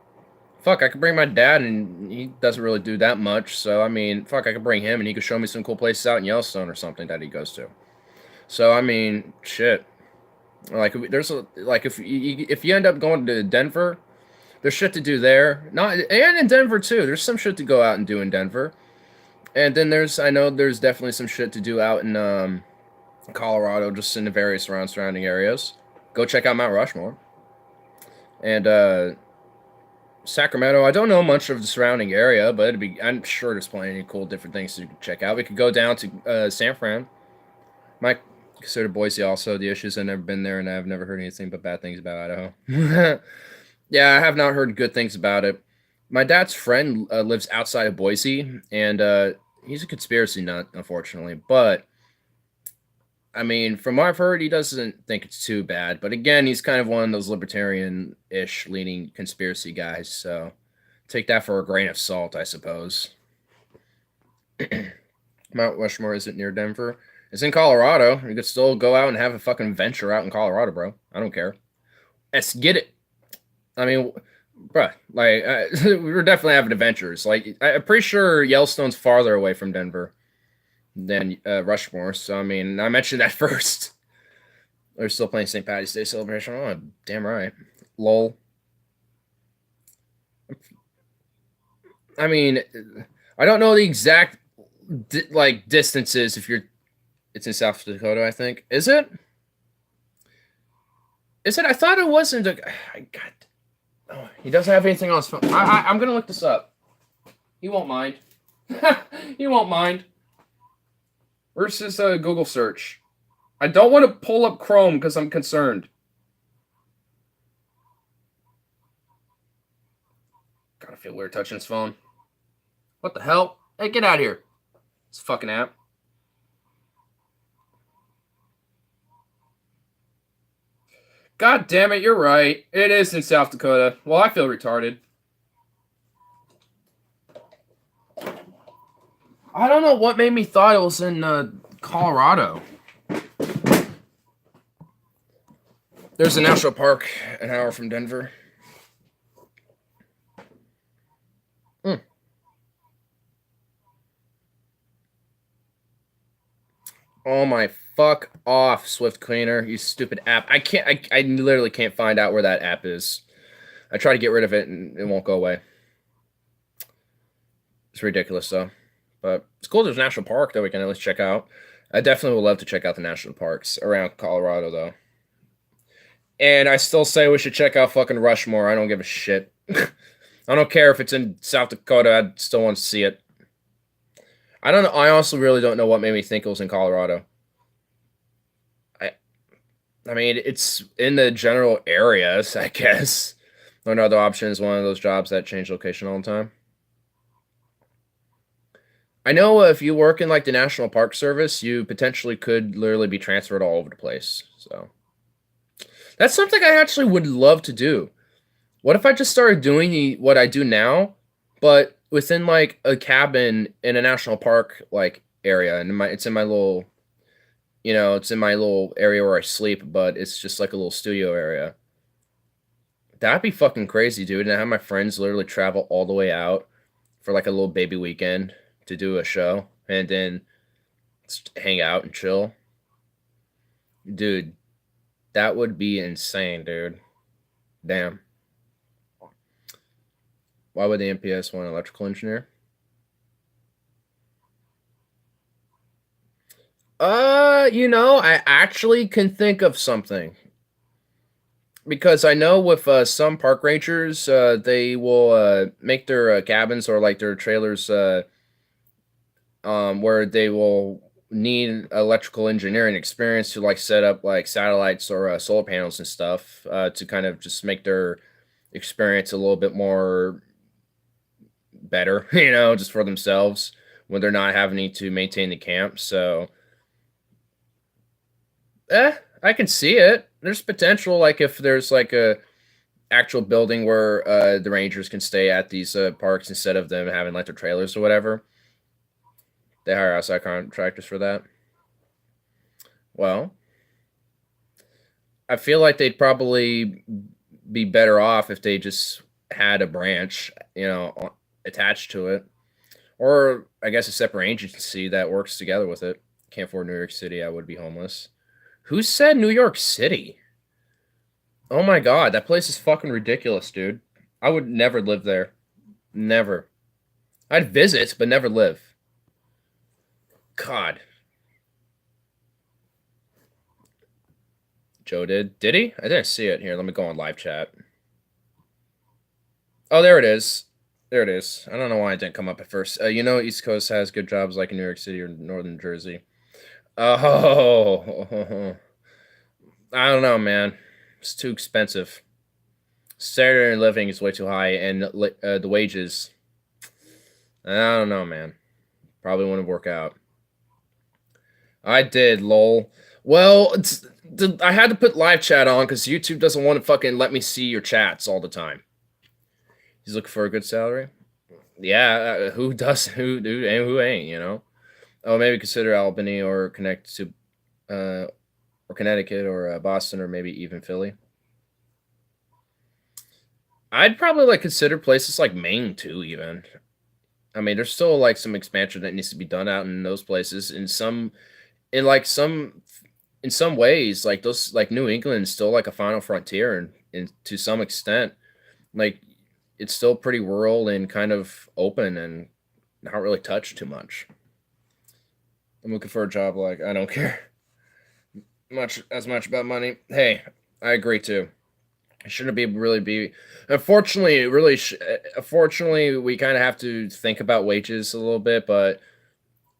Fuck, I could bring my dad, and he doesn't really do that much. So, I mean, fuck, I could bring him, and he could show me some cool places out in Yellowstone or something that he goes to. So, I mean, shit. Like, there's a, like, if you end up going to Denver, there's shit to do there. And in Denver too. There's some shit to go out and do in Denver. And then I know there's definitely some shit to do out in Colorado, just in the various surrounding areas. Go check out Mount Rushmore. And Sacramento, I don't know much of the surrounding area, but I'm sure there's plenty of cool different things to check out. We could go down to San Fran. Might consider Boise also. The issues, I've never been there, and I've never heard anything but bad things about Idaho. Yeah, I have not heard good things about it. My dad's friend lives outside of Boise, and he's a conspiracy nut, unfortunately. But, I mean, from what I've heard, he doesn't think it's too bad. But again, he's kind of one of those libertarian-ish leaning conspiracy guys. So, take that for a grain of salt, I suppose. Mount Rushmore isn't near Denver. It's in Colorado. You could still go out and have a fucking venture out in Colorado, bro. I don't care. Let's get it. I mean, bruh, like, we're definitely having adventures. Like, I'm pretty sure Yellowstone's farther away from Denver than Rushmore. So, I mean, I mentioned that first. They're still playing St. Patty's Day celebration. Oh, damn right. Lol. I mean, I don't know the exact, distances if it's in South Dakota, I think. Is it? I thought it wasn't. God. Oh, he doesn't have anything on his phone. I'm gonna look this up. He won't mind. He won't mind. Where's his Google search? I don't want to pull up Chrome because I'm concerned. Gotta feel weird touching his phone. What the hell? Hey, get out of here. This fucking app. God damn it, you're right. It is in South Dakota. Well, I feel retarded. I don't know what made me thought it was in Colorado. There's a national park an hour from Denver. Oh my fuck off, Swift Cleaner, you stupid app. I literally can't find out where that app is. I try to get rid of it and it won't go away. It's ridiculous though. But it's cool there's a national park that we can at least check out. I definitely would love to check out the national parks around Colorado though. And I still say we should check out fucking Rushmore. I don't give a shit. I don't care if it's in South Dakota. I still want to see it. I don't know. I also really don't know what made me think it was in Colorado. I mean, it's in the general areas, I guess. No other option is one of those jobs that change location all the time. I know if you work in like the National Park Service, you potentially could literally be transferred all over the place. So that's something I actually would love to do. What if I just started doing what I do now, but within like a cabin in a national park like area, and it's in my little, it's in my little area where I sleep, but it's just like a little studio area. That'd be fucking crazy, dude. And I have my friends literally travel all the way out for like a little baby weekend to do a show and then just hang out and chill. Dude, that would be insane, dude. Damn. Why would the MPS want an electrical engineer? I actually can think of something. Because I know with some park rangers, they will make their cabins or like their trailers where they will need electrical engineering experience to like set up like satellites or solar panels and stuff to kind of just make their experience a little bit more better, just for themselves when they're not having to maintain the camp. So, I can see it. There's potential, like if there's like a actual building where the Rangers can stay at these parks instead of them having like their trailers or whatever. They hire outside contractors for that. Well, I feel like they'd probably be better off if they just had a branch, attached to it, or I guess a separate agency that works together with it. Can't afford New York City. I would be homeless. Who said New York City? Oh my god, that place is fucking ridiculous, dude. I would never live there. Never. I'd visit, but never live. God. Joe did. Did he? I didn't see it. Here, let me go on live chat. Oh, there it is. There it is. I don't know why it didn't come up at first. East Coast has good jobs like in New York City or Northern Jersey. Oh. I don't know, man. It's too expensive. Standard of living is way too high, and the wages. I don't know, man. Probably wouldn't work out. I did, lol. Well, I had to put live chat on because YouTube doesn't want to fucking let me see your chats all the time. He's looking for a good salary. Yeah, who does? Who dude? And who ain't? Oh, maybe consider Albany or connect to, or Connecticut or Boston or maybe even Philly. I'd probably like consider places like Maine too. Even, I mean, there's still like some expansion that needs to be done out in those places. In some ways, like those, like New England is still like a final frontier, and to some extent, like it's still pretty rural and kind of open and not really touched too much. I'm looking for a job like I don't care as much about money. Hey, I agree too. It shouldn't be. Unfortunately, unfortunately, we kind of have to think about wages a little bit, but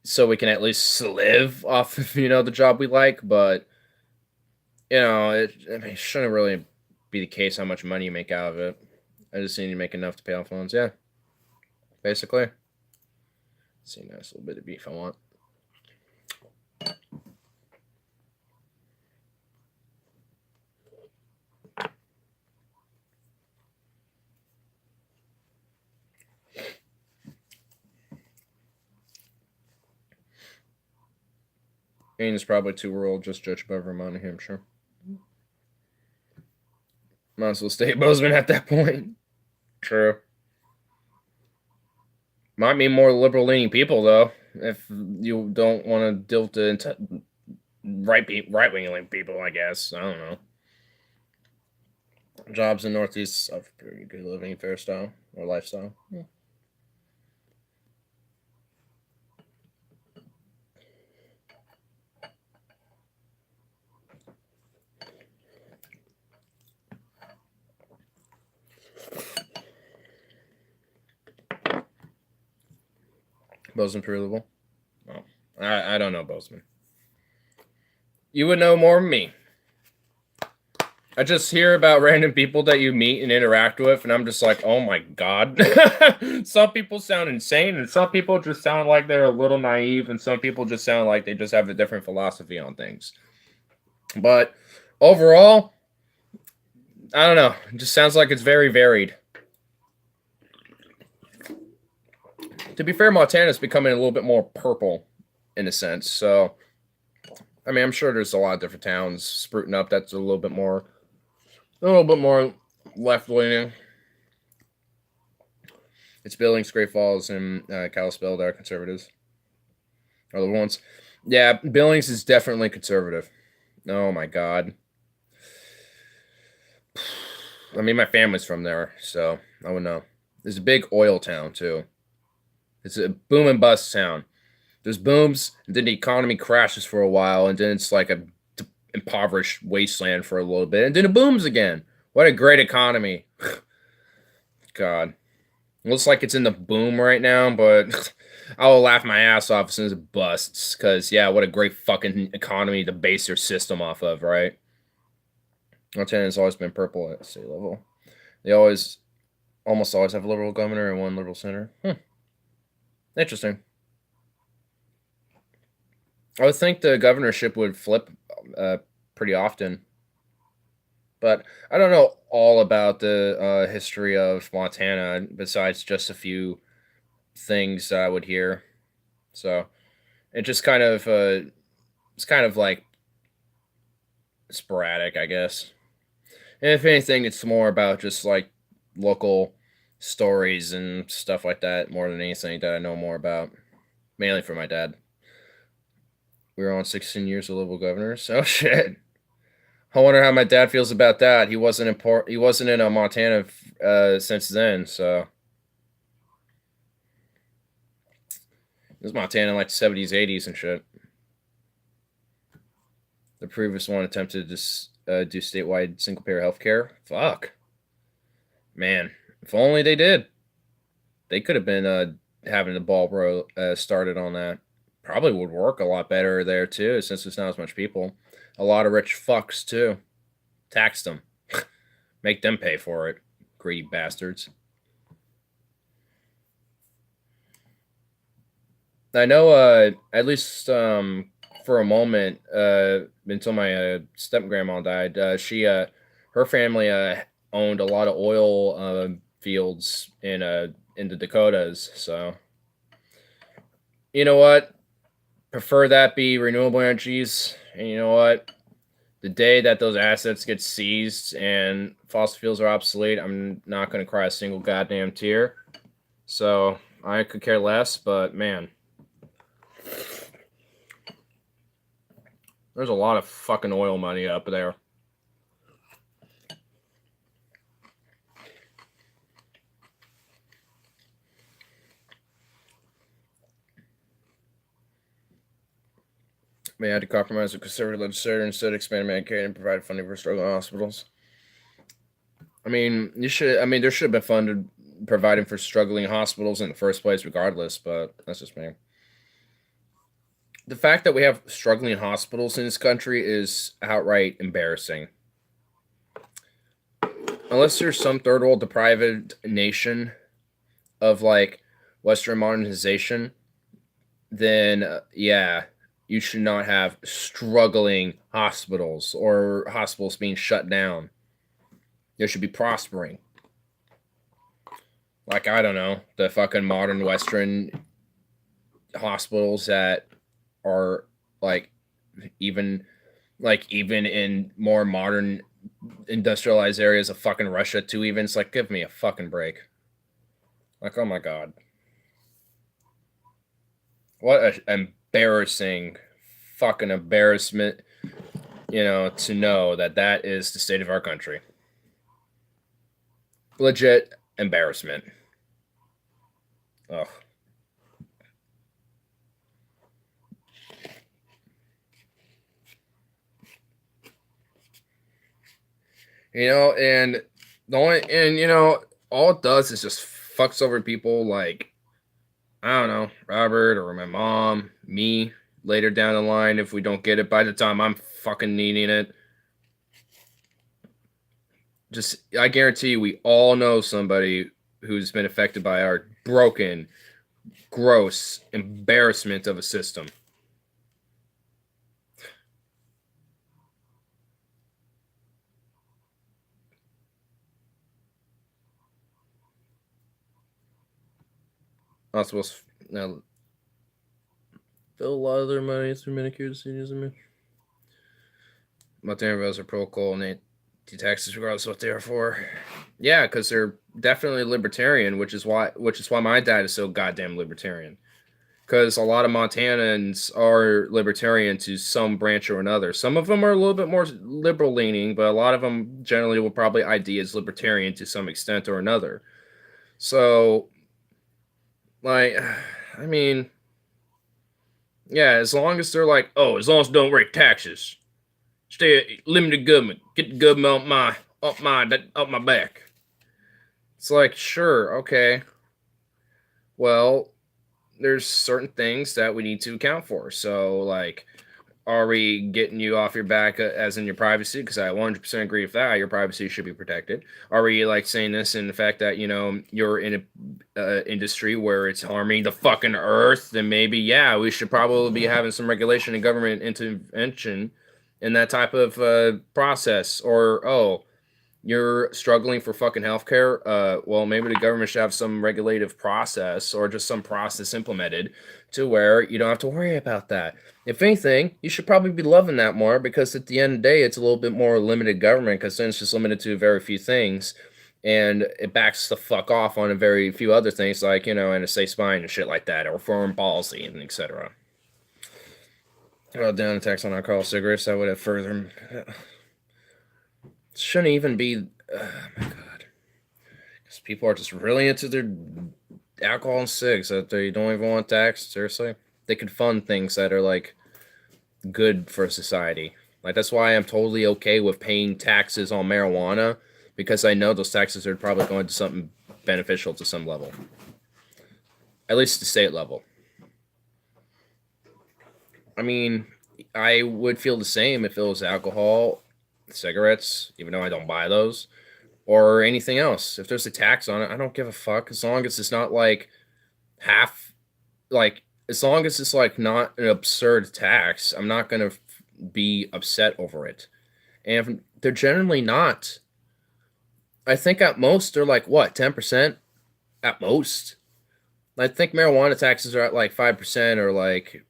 so we can at least live off of the job we like. But it shouldn't really be the case how much money you make out of it. I just need to make enough to pay off loans. Yeah, basically. See, nice little bit of beef I want. Maine is probably too rural, just judge by Vermont and Hampshire. Might as well stay at Bozeman at that point. True. Might mean more liberal-leaning people, though, if you don't want to deal with the right-wing people, I guess. I don't know. Jobs in Northeast of pretty good living fair style or lifestyle. Yeah. Bozeman pretty livable. Well, I don't know Bozeman. You would know more than me. I just hear about random people that you meet and interact with, and I'm just like, oh my god. Some people sound insane, and some people just sound like they're a little naive, and some people just sound like they just have a different philosophy on things. But overall, I don't know. It just sounds like it's very varied. To be fair, Montana's becoming a little bit more purple in a sense. So, I mean, I'm sure there's a lot of different towns sprouting up that's a little bit more left-leaning. It's Billings, Great Falls, and Kalispell that are conservatives. Are the ones. Yeah, Billings is definitely conservative. Oh, my God. I mean, my family's from there, so I would know. There's a big oil town, too. It's a boom and bust town. There's booms, and then the economy crashes for a while, and then it's like a impoverished wasteland for a little bit, and then it booms again. What a great economy. God. Looks like it's in the boom right now, but I'll laugh my ass off as soon as it busts, because, yeah, what a great fucking economy to base your system off of, right? Montana has always been purple at state level. They almost always have a liberal governor and one liberal senator. Interesting. I would think the governorship would flip pretty often. But I don't know all about the history of Montana besides just a few things that I would hear. So it just kind of it's kind of like sporadic, I guess. And if anything, it's more about just like local stories and stuff like that more than anything that I know more about. Mainly from my dad. We were on 16 years of Liberal governors. So shit. I wonder how my dad feels about that. He wasn't in He wasn't in Montana since then. So it was Montana in like the 70s, 80s, and shit. The previous one attempted to do statewide single payer health care. Fuck. Man, if only they did. They could have been having the ball started on that. Probably would work a lot better there too, since there's not as much people. A lot of rich fucks too. Tax them. Make them pay for it. Greedy bastards. I know at least for a moment, until my step grandma died, she her family owned a lot of oil fields in the Dakotas. So you know what? Prefer that be renewable energies. And you know what? The day that those assets get seized and fossil fuels are obsolete, I'm not going to cry a single goddamn tear. So I could care less, but man, there's a lot of fucking oil money up there. They had to compromise with conservative legislature instead expand Medicaid and provide funding for struggling hospitals. I mean, there should have been funded providing for struggling hospitals in the first place, regardless. But that's just me. The fact that we have struggling hospitals in this country is outright embarrassing. Unless there's some third world deprived nation of like Western modernization, then yeah, you should not have struggling hospitals or hospitals being shut down. They should be prospering. Like, I don't know, the fucking modern Western hospitals that are like even in more modern industrialized areas of fucking Russia too, even it's like, give me a fucking break. Like, oh my god. What an embarrassing fucking embarrassment, to know that is the state of our country. Legit embarrassment. Ugh. And all it does is just fucks over people like, I don't know, Robert or my mom, me, later down the line if we don't get it by the time I'm fucking needing it. Just, I guarantee you, we all know somebody who's been affected by our broken, gross embarrassment of a system. Hospitals now fill a lot of their money through Medicare decisions. Montana bills are pro-coal and they do taxes regardless of what they are for. Yeah, because they're definitely libertarian, which is why my dad is so goddamn libertarian. Because a lot of Montanans are libertarian to some branch or another. Some of them are a little bit more liberal leaning, but a lot of them generally will probably ID as libertarian to some extent or another. So, like, I mean, yeah, as long as they're like, oh, as long as don't raise taxes, stay limited government, get the government up my back. It's like, sure, okay. Well, there's certain things that we need to account for. So, like, are we getting you off your back as in your privacy? Because I 100% agree with that. Your privacy should be protected. Are we like saying this in the fact that, you're in a industry where it's harming the fucking earth? Then maybe, yeah, we should probably be having some regulation and government intervention in that type of process. Or, oh, you're struggling for fucking healthcare, well, maybe the government should have some regulative process or just some process implemented to where you don't have to worry about that. If anything, you should probably be loving that more because at the end of the day, it's a little bit more limited government because then it's just limited to very few things and it backs the fuck off on a very few other things like, NSA spying and shit like that or foreign policy and etc. Well, down a tax on alcohol cigarettes, that would have further. Shouldn't even be. Oh my god. Because people are just really into their alcohol and cigs that they don't even want taxed. Seriously. They could fund things that are like good for society. Like that's why I'm totally okay with paying taxes on marijuana because I know those taxes are probably going to something beneficial to some level. At least the state level. I mean, I would feel the same if it was alcohol, cigarettes, even though I don't buy those, or anything else. If there's a tax on it, I don't give a fuck as long as it's not like half, like as long as it's like not an absurd tax. I'm not gonna be upset over it, and they're generally not. I think at most they're like what 10% at most. I think marijuana taxes are at like 5% or like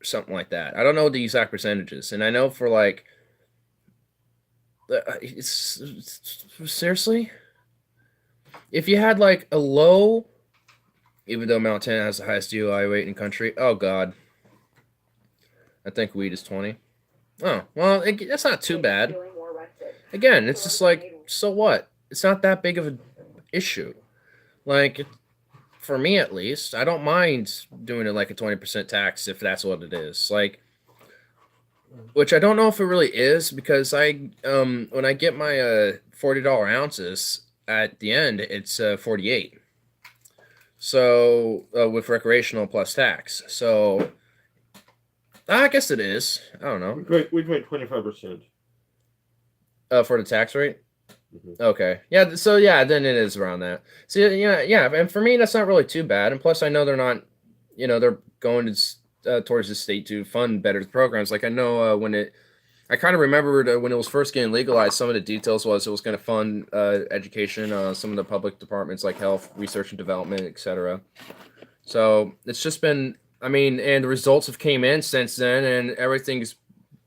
something like that. I don't know the exact percentages, and I know for like it's seriously, if you had like a low, even though Montana has the highest DUI rate in the country, oh god, I think weed is 20. Oh well, that's not too bad. Again, it's just like, so what? It's not that big of an issue. Like, for me at least, I don't mind doing it like a 20% tax if that's what it is. Like, which I don't know if it really is because when I get my $40 ounces at the end, it's 48. So with recreational plus tax. So I guess it is. I don't know. We paid 25%. For the tax rate. Mm-hmm. Okay. Yeah. So yeah, then it is around that. So yeah. And for me, that's not really too bad. And plus, I know they're not. They're going to towards the state to fund better programs. Like I know I kind of remembered when it was first getting legalized. Some of the details was it was going to fund education, some of the public departments like health, research and development, etc. So it's just been. I mean, and the results have came in since then, and everything's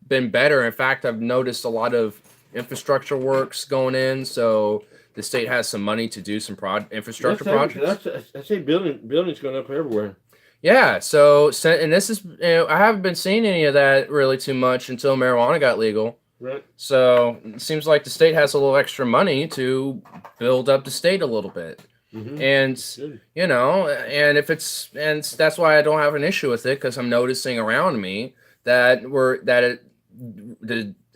been better. In fact, I've noticed a lot of infrastructure works going in, so the state has some money to do some infrastructure projects. I say buildings going up everywhere. Yeah, so and this is I haven't been seeing any of that really too much until marijuana got legal. Right. So it seems like the state has a little extra money to build up the state a little bit. Mm-hmm. And and that's why I don't have an issue with it because I'm noticing around me that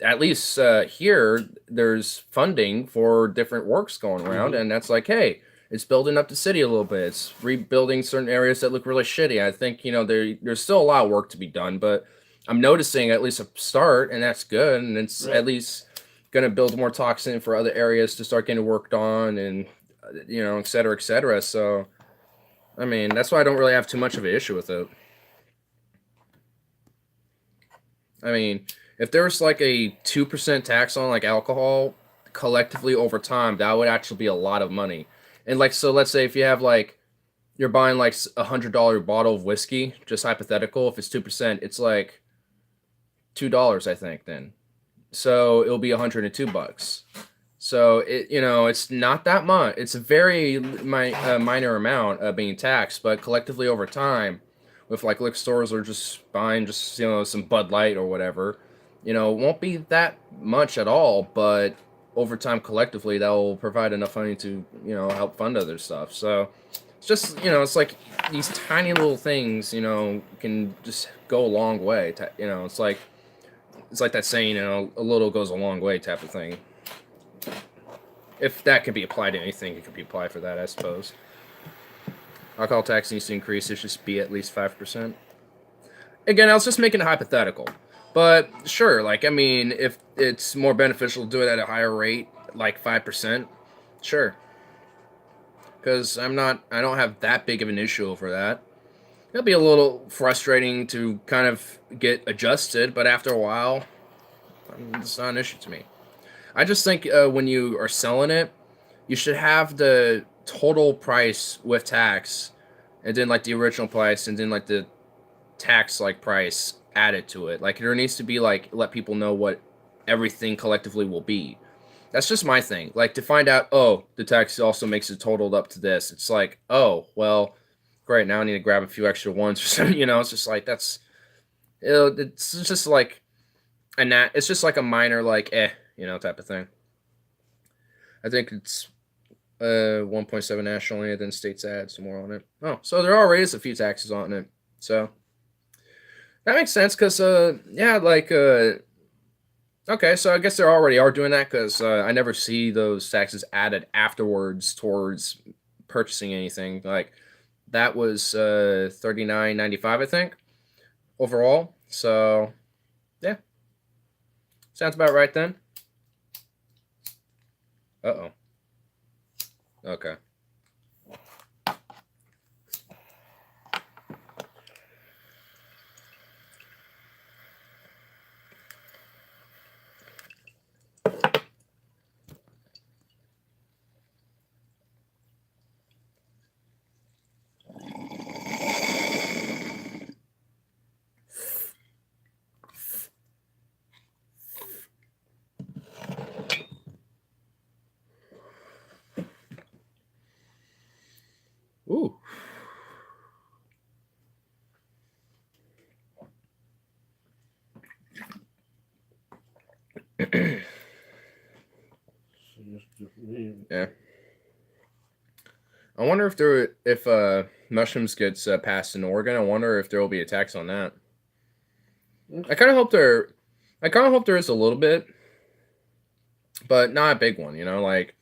at least here there's funding for different works going around, mm-hmm. and that's like, hey, it's building up the city a little bit. It's rebuilding certain areas that look really shitty. I think there's still a lot of work to be done, but I'm noticing at least a start, and that's good, and it's right. At least going to build more toxin for other areas to start getting worked on, and et cetera, et cetera. So, I mean, that's why I don't really have too much of an issue with it. I mean, if there's like a 2% tax on like alcohol collectively over time, that would actually be a lot of money. And like, so let's say if you have like, you're buying like $100 bottle of whiskey, just hypothetical, if it's 2%, it's like $2, I think then. So it'll be $102. So it's not that much. It's a very minor amount of being taxed, but collectively over time, with like liquor stores or just buying just some Bud Light or whatever, it won't be that much at all. But over time, collectively, that will provide enough money to help fund other stuff. So it's just it's like these tiny little things can just go a long way. It's like that saying a little goes a long way type of thing. If that could be applied to anything, it could be applied for that, I suppose. Alcohol tax needs to increase. It should just be at least 5%. Again, I was just making it hypothetical. But sure, like, I mean, if it's more beneficial to do it at a higher rate, like 5%, sure. Because I don't have that big of an issue over that. It'll be a little frustrating to kind of get adjusted, but after a while, it's not an issue to me. I just think when you are selling it, you should have the total price with tax, and then like the original price, and then like the tax like price added to it. Like there needs to be like let people know what everything collectively will be. That's just my thing. Like to find out, oh, the tax also makes it totaled up to this. It's like, oh, well, great. Now I need to grab a few extra ones or something. It's just like that's, it's just like it's just like a minor like type of thing. I think it's 1.7 nationally, and then states add some more on it. Oh, so there already is a few taxes on it. So that makes sense because okay, so I guess they already are doing that because I never see those taxes added afterwards towards purchasing anything. Like that was $39.95, I think, overall. So yeah, sounds about right then. Uh-oh. Okay. Ooh. Yeah. I wonder if mushrooms gets passed in Oregon. I wonder if there will be a tax on that. I kind of hope there is a little bit, but not a big one. Like,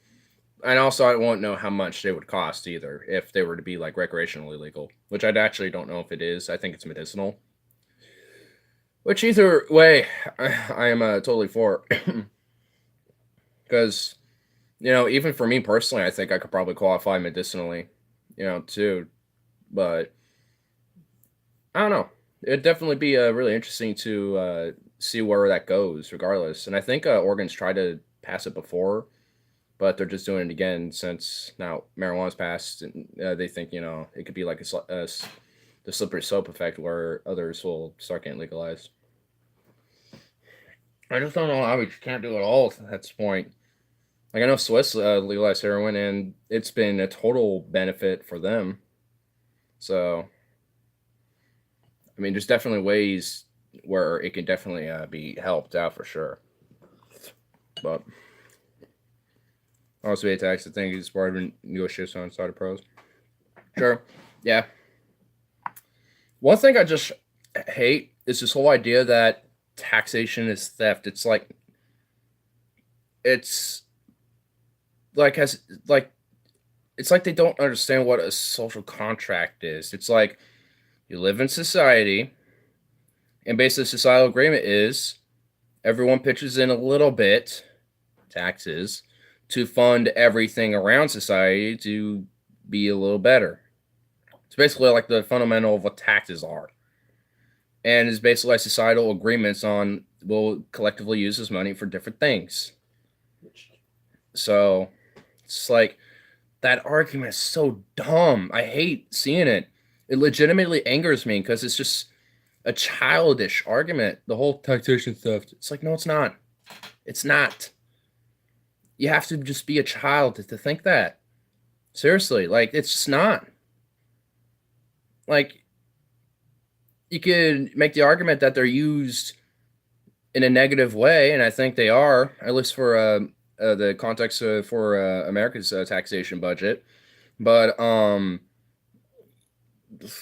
and also I won't know how much they would cost either if they were to be like recreationally legal, which I actually don't know if it is. I think it's medicinal. Which either way, I am totally for, because even for me personally, I think I could probably qualify medicinally, too. But I don't know. It'd definitely be really interesting to see where that goes, regardless. And I think Oregon's tried to pass it before, but they're just doing it again since now marijuana's passed, and they think it could be like the slippery slope effect where others will start getting legalized. I just don't know how we can't do it all at this point. Like I know Swiss legalized heroin, and it's been a total benefit for them. So, I mean, there's definitely ways where it can definitely be helped out for sure. But also, a tax, I think, is part of negotiations on side of pros. Sure, yeah. One thing I just hate is this whole idea that taxation is theft. It's like has like it's like they don't understand what a social contract is. It's like you live in society, and basically, societal agreement is everyone pitches in a little bit, taxes, to fund everything around society to be a little better. It's basically like the fundamental of what taxes are. And it's basically like societal agreements on we'll collectively use this money for different things. So it's like that argument is so dumb. I hate seeing it. It legitimately angers me because it's just a childish argument. The whole taxation theft. It's like, no, it's not. It's not. You have to just be a child to think that. Seriously, like it's just not. Like you could make the argument that they're used in a negative way, and I think they are, at least for the context for America's taxation budget. But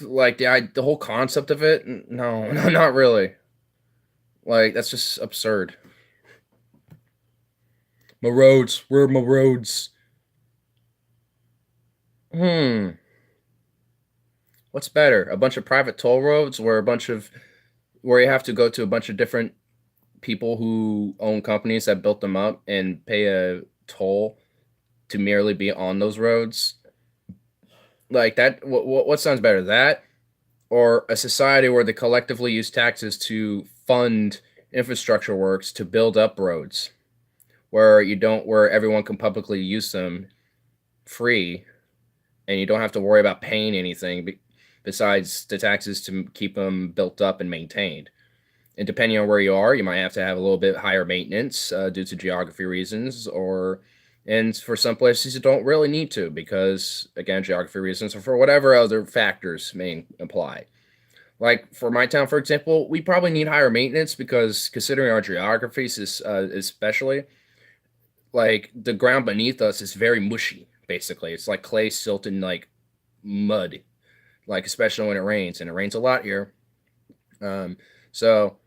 like the whole concept of it, no, not really. Like that's just absurd. My roads, where are my roads? What's better? A bunch of private toll roads or where you have to go to a bunch of different people who own companies that built them up and pay a toll to merely be on those roads? Like that, what sounds better, that or a society where they collectively use taxes to fund infrastructure works to build up roads? where everyone can publicly use them free, and you don't have to worry about paying anything besides the taxes to keep them built up and maintained. And depending on where you are, you might have to have a little bit higher maintenance due to geography reasons, and for some places you don't really need to because, again, geography reasons or for whatever other factors may apply. Like for my town, for example, we probably need higher maintenance because considering our geographies is especially like the ground beneath us is very mushy. Basically, it's like clay, silt, and like mud. Like especially when it rains, and it rains a lot here. So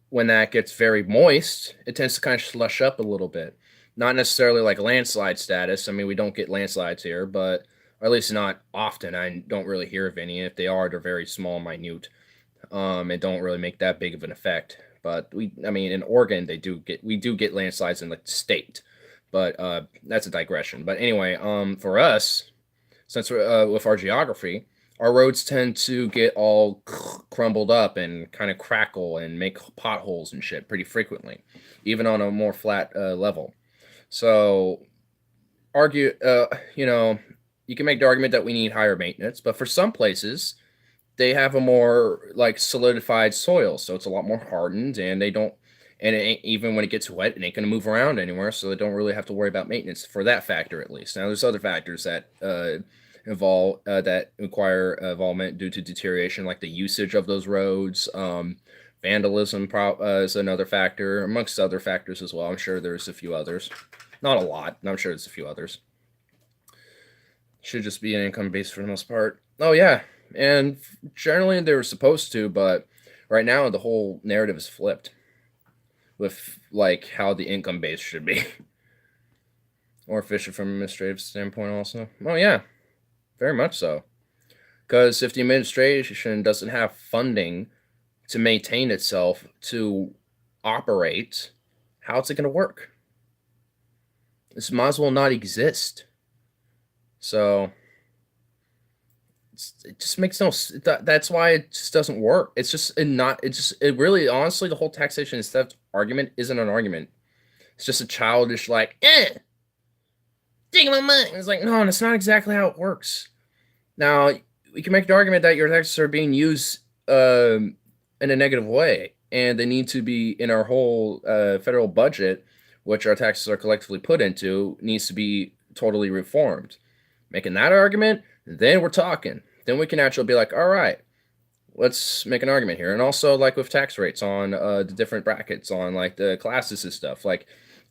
when that gets very moist, it tends to kind of slush up a little bit. Not necessarily like landslide status. I mean, we don't get landslides here, but or at least not often. I don't really hear of any. If they are, they're very small, minute, and don't really make that big of an effect. But I mean, in Oregon, we do get landslides in the state, but that's a digression. But anyway, for us, since we're with our geography, our roads tend to get all crumbled up and kind of crackle and make potholes and shit pretty frequently, even on a more flat level. So, argue, you can make the argument that we need higher maintenance, but for some places, they have a more like solidified soil, so it's a lot more hardened, and they don't, and even when it gets wet, it ain't gonna move around anywhere, so they don't really have to worry about maintenance for that factor at least. Now, there's other factors that that require involvement due to deterioration, like the usage of those roads. Vandalism is another factor, amongst other factors as well. I'm sure there's a few others, not a lot. I'm sure there's a few others. Should just be an income base for the most part. Oh yeah, and generally they were supposed to, but right now the whole narrative is flipped with like how the income base should be. Or efficient from an administrative standpoint also. Oh yeah, very much so. Because if the administration doesn't have funding to maintain itself to operate, how's it going to work? This might as well not exist. So it just makes no. That's why it just doesn't work. It's just not. It really honestly the whole taxation and theft argument isn't an argument. It's just a childish like take my money. It's like no, that's not exactly how it works. Now we can make the argument that your taxes are being used in a negative way, and they need to be in our whole federal budget, which our taxes are collectively put into, needs to be totally reformed. Making that argument, then we're talking. Then we can actually be like, all right, let's make an argument here. And also, like with tax rates on the different brackets on like the classes and stuff, like,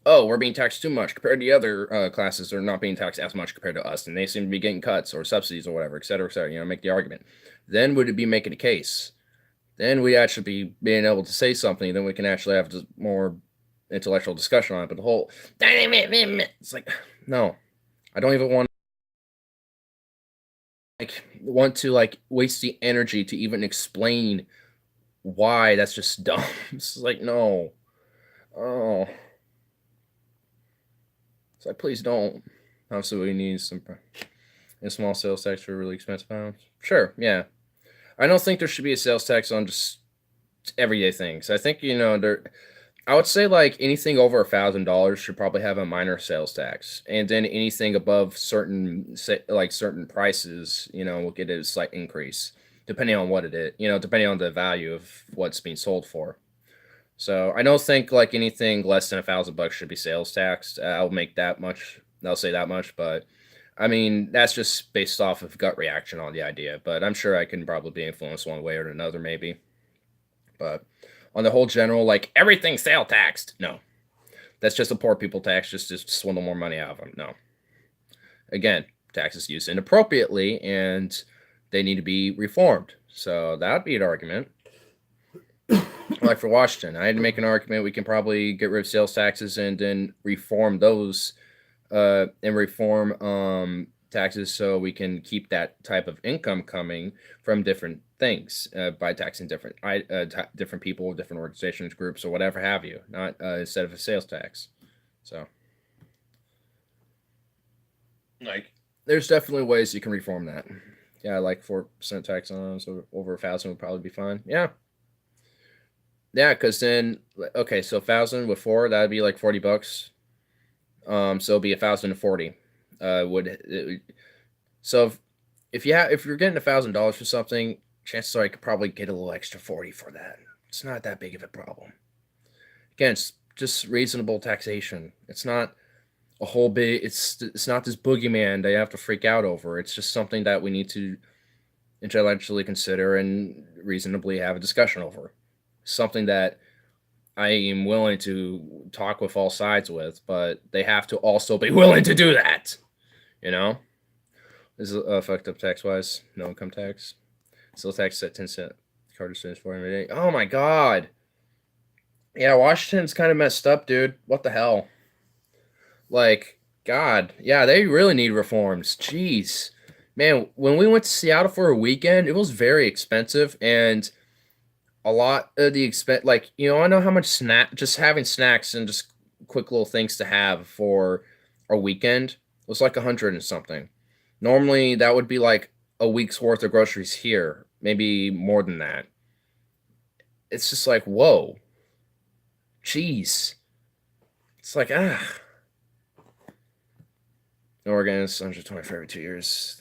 oh, we're being taxed too much compared to the other classes are not being taxed as much compared to us, and they seem to be getting cuts or subsidies or whatever, et cetera, et cetera. Make the argument. Then would it be making a case? Then we actually be being able to say something. Then we can actually have more intellectual discussion on it. But the whole it's like, no, I don't even want to waste the energy to even explain why. That's just dumb. It's like no, oh, it's like please don't. Obviously, we need some small sales tax for really expensive items. Sure, yeah. I don't think there should be a sales tax on just everyday things. I think I would say like anything over $1,000 should probably have a minor sales tax, and then anything above certain prices, will get a slight increase depending on what it is, depending on the value of what's being sold for. So I don't think like anything less than $1,000 should be sales taxed. I'll say that much, but I mean that's just based off of gut reaction on the idea. But I'm sure I can probably be influenced one way or another, maybe. But on the whole general, like everything sale taxed. No, that's just a poor people tax, just to swindle more money out of them. No, again, taxes used inappropriately, and they need to be reformed. So that would be an argument. Like for Washington, I had to make an argument. We can probably get rid of sales taxes and then reform those, and reform taxes so we can keep that type of income coming from different things by taxing different people, different organizations, groups, or whatever have you, not instead of a sales tax. So, like, there's definitely ways you can reform that. Yeah, like 4% tax on so over 1,000 would probably be fine. Yeah, because then okay, so 1,000 with 4, that'd be like $40. So it'll be 1,040. So if you're getting $1,000 for something, chances are I could probably get a little extra 40 for that. It's not that big of a problem. Again, it's just reasonable taxation. It's not a whole big. It's not this boogeyman that you have to freak out over. It's just something that we need to intellectually consider and reasonably have a discussion over. Something that I am willing to talk with all sides with, but they have to also be willing to do that. You know, this is fucked up tax wise. No income tax. Still tax at 10 cent. Carter students for every day. Oh my god. Yeah, Washington's kind of messed up, dude. What the hell? Like, God, yeah, they really need reforms. Jeez, man, when we went to Seattle for a weekend, it was very expensive, and a lot of the expense, like, I know how much just having snacks and just quick little things to have for a weekend was like 100 and something. Normally, that would be like a week's worth of groceries here, maybe more than that. It's just like, whoa, jeez. It's like, Oregon is 120 for every 2 years.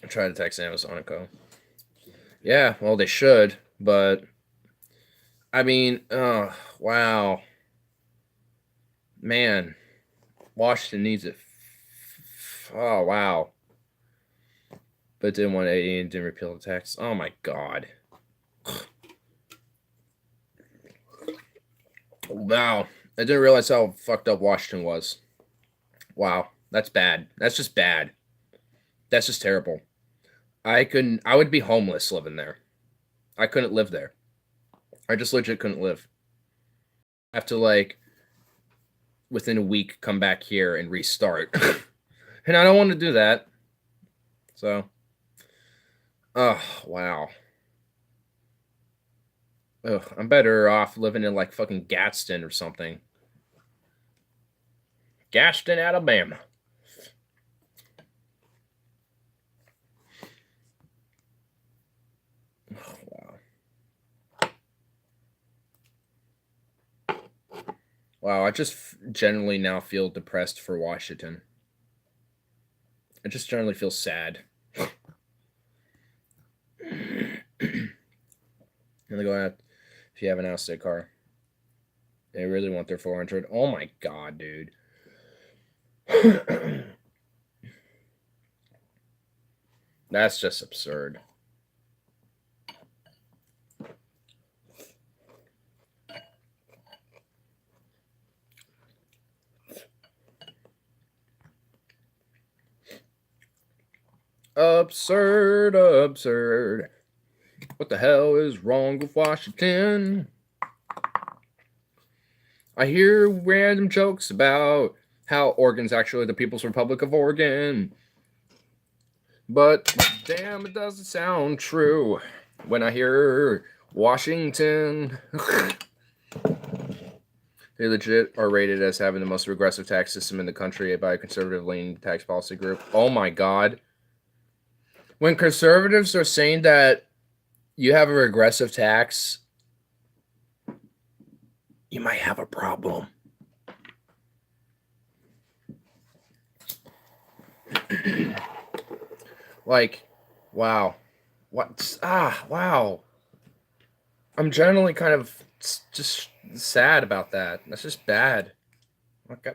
I tried to text Amazon and Co. Yeah, well, they should, but I mean, oh, wow. Man, Washington needs it. Oh, wow. But didn't want 80 and didn't repeal the tax. Oh, my God. Wow. I didn't realize how fucked up Washington was. Wow. That's bad. That's just bad. That's just terrible. I would be homeless living there. I couldn't live there. I just legit couldn't live. I have to, like, within a week, come back here and restart. And I don't want to do that. So, oh, wow. Ugh, I'm better off living in, like, fucking Gadsden or something. Gadsden, Alabama. Oh, wow. Wow, I just generally now feel depressed for Washington. I just generally feel sad. And they go out if you have an out-of-state car. They really want their 400. Oh my god, dude. That's just absurd. Absurd, absurd. What the hell is wrong with Washington? I hear random jokes about how Oregon's actually the People's Republic of Oregon. But damn, it doesn't sound true when I hear Washington. They legit are rated as having the most regressive tax system in the country by a conservative-leaning tax policy group. Oh my god. When conservatives are saying that you have a regressive tax, you might have a problem. Like, wow. What? Wow. I'm generally kind of just sad about that. That's just bad. Okay.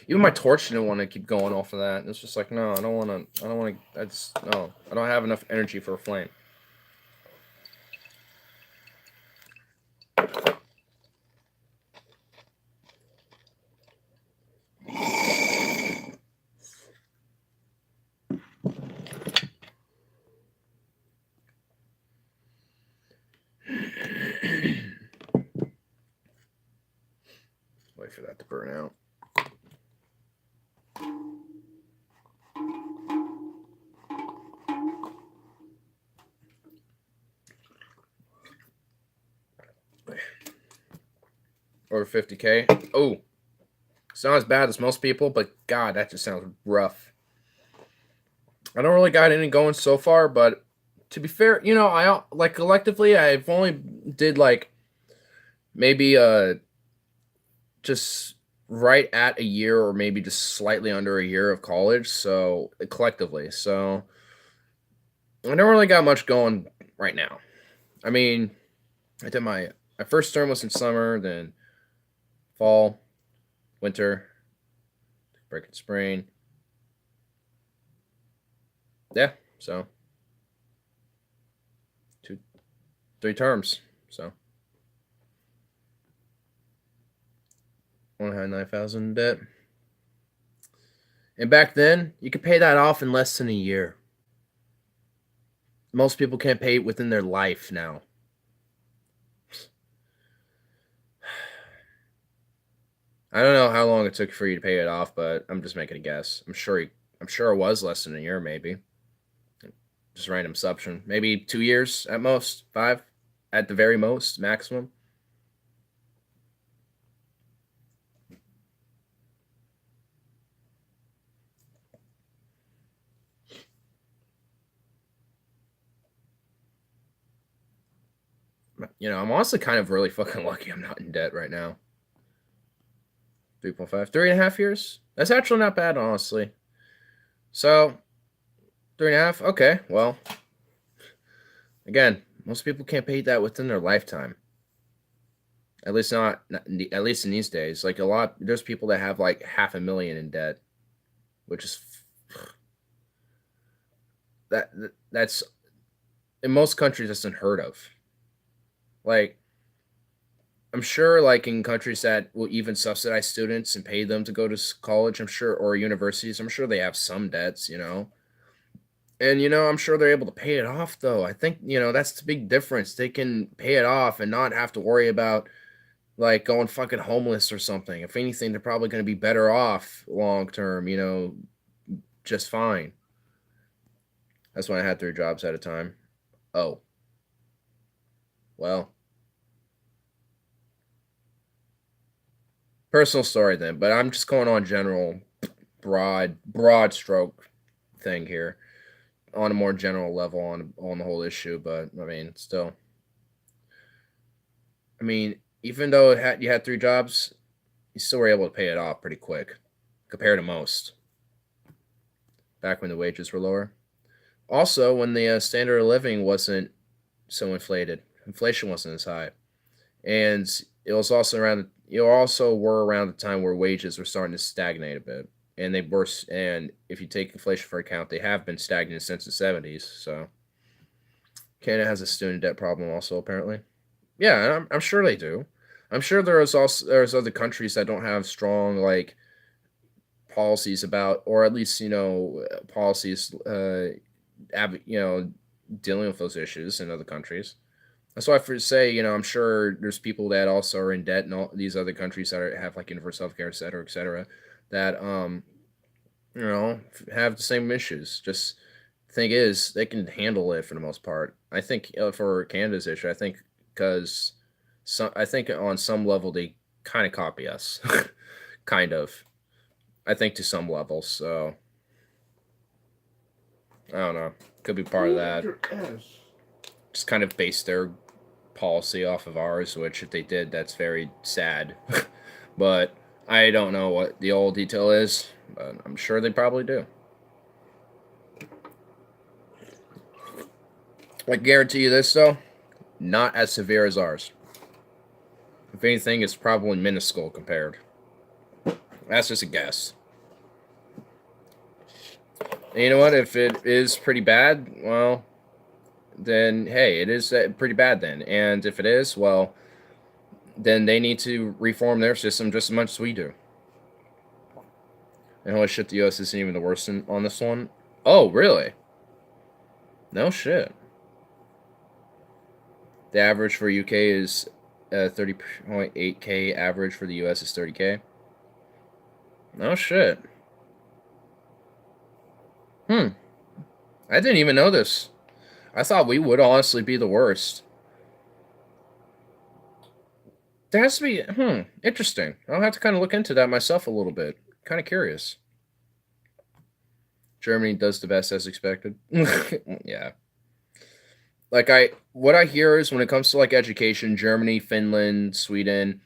Even my torch didn't want to keep going off of that. It's just like, no, I don't want to, no, I don't have enough energy for a flame. Wait for that to burn out. Over 50K. Oh, it's not as bad as most people, but God, that just sounds rough. I don't really got any going so far, but to be fair, I like collectively, I've only did like maybe just right at a year or maybe just slightly under a year of college. So collectively, so I don't really got much going right now. I mean, I did my first term was in summer, then fall, winter, break in spring. Yeah, so 3 terms. So 109,000 in debt. And back then, you could pay that off in less than a year. Most people can't pay it within their life now. I don't know how long it took for you to pay it off, but I'm just making a guess. I'm sure it was less than a year, maybe. Just random assumption. Maybe 2 years at most, 5 at the very most, maximum. I'm honestly kind of really fucking lucky I'm not in debt right now. 3.5, 3.5 years. That's actually not bad, honestly. So 3.5. Okay, well, again, most people can't pay that within their lifetime. At least not at least in these days. Like there's people that have like $500,000 in debt, which is that's in most countries that's unheard of. Like, I'm sure, like in countries that will even subsidize students and pay them to go to college, I'm sure, or universities, I'm sure they have some debts, And I'm sure they're able to pay it off though. I think, that's the big difference. They can pay it off and not have to worry about like going fucking homeless or something. If anything, they're probably going to be better off long term, just fine. That's when I had 3 jobs at a time. Oh. Well. Personal story then, but I'm just going on general broad stroke thing here on a more general level on the whole issue, but I mean, still. I mean, even though you had 3 jobs, you still were able to pay it off pretty quick compared to most. Back when the wages were lower. Also, when the standard of living wasn't so inflated, inflation wasn't as high, and it was also around. You also were around the time where wages were starting to stagnate a bit, and they were. And if you take inflation for account, they have been stagnant since the 70s. So Canada has a student debt problem, also apparently. Yeah, I'm sure they do. I'm sure there's other countries that don't have strong like policies about, or at least policies dealing with those issues in other countries. That's why I say, I'm sure there's people that also are in debt in all these other countries that have like universal healthcare, et cetera, that have the same issues. Just thing is, they can handle it for the most part. I think for Canada's issue, I think because I think on some level they kind of copy us, kind of. I think to some level, so I don't know. Could be part of that. Just kind of base their policy off of ours, which if they did, that's very sad. But I don't know what the old detail is, but I'm sure they probably do. I guarantee you this, though, not as severe as ours. If anything, it's probably minuscule compared. That's just a guess. And you know what? If it is pretty bad, well, then hey, it is pretty bad then. And if it is, well, then they need to reform their system just as much as we do. And holy shit, the U.S. isn't even the worst on this one. Oh, really? No shit. The average for UK is 30.8K. Average for the US is 30K. No shit. I didn't even know this. I thought we would honestly be the worst. There has to be, interesting. I'll have to kind of look into that myself a little bit. Kind of curious. Germany does the best as expected. Yeah. Like what I hear is when it comes to like education, Germany, Finland, Sweden,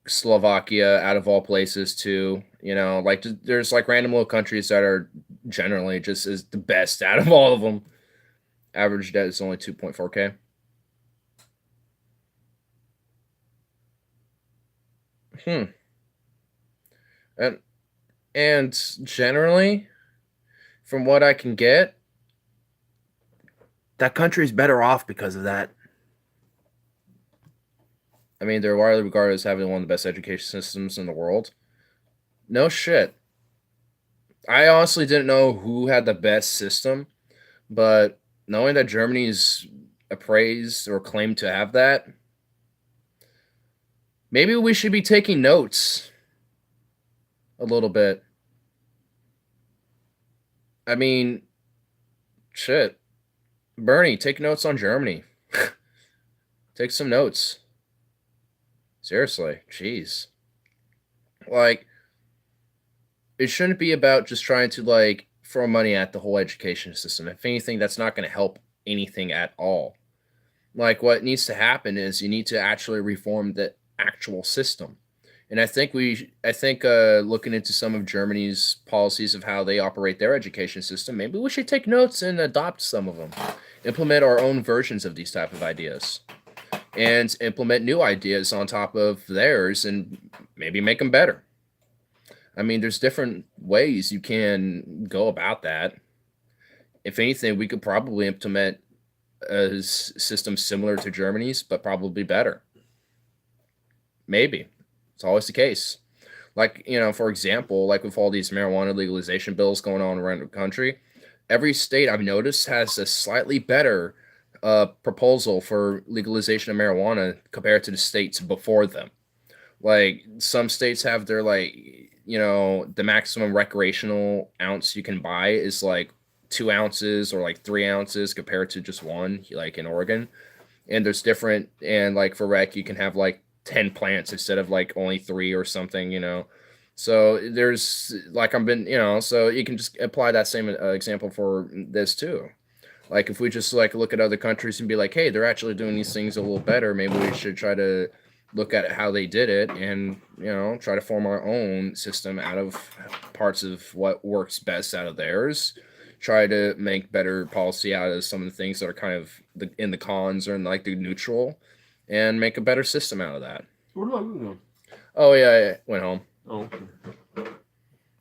Slovakia out of all places too. You know, like there's like random little countries that are generally just is the best out of all of them. Average debt is only 2.4K. And generally, from what I can get, that country's better off because of that. I mean, they're widely regarded as having one of the best education systems in the world. No shit. I honestly didn't know who had the best system, but knowing that Germany's appraised or claimed to have that, maybe we should be taking notes a little bit. I mean, shit. Bernie, take notes on Germany. Take some notes. Seriously, jeez. Like, it shouldn't be about just trying to, like, throw money at the whole education system. If anything, that's not going to help anything at all. Like, what needs to happen is you need to actually reform the actual system. And I think looking into some of Germany's policies of how they operate their education system, maybe we should take notes and adopt some of them. Implement our own versions of these type of ideas. And implement new ideas on top of theirs and maybe make them better. I mean, there's different ways you can go about that. If anything, we could probably implement a system similar to Germany's, but probably better. Maybe. It's always the case. Like, you know, for example, like with all these marijuana legalization bills going on around the country, every state I've noticed has a slightly better proposal for legalization of marijuana compared to the states before them. Like, some states have their, like, you know, the maximum recreational ounce you can buy is like 2 ounces or like 3 ounces compared to just 1, like in Oregon. And there's different, and like for rec, you can have like 10 plants instead of like only 3 or something, you know. So there's like so you can just apply that same example for this too. Like, if we just like look at other countries and be like, hey, they're actually doing these things a little better, maybe we should try to look at how they did it and, you know, try to form our own system out of parts of what works best out of theirs. Try to make better policy out of some of the things that are kind of in the cons or in like the neutral, and make a better system out of that. Where did Logan go? Oh yeah, I went home. Oh, okay.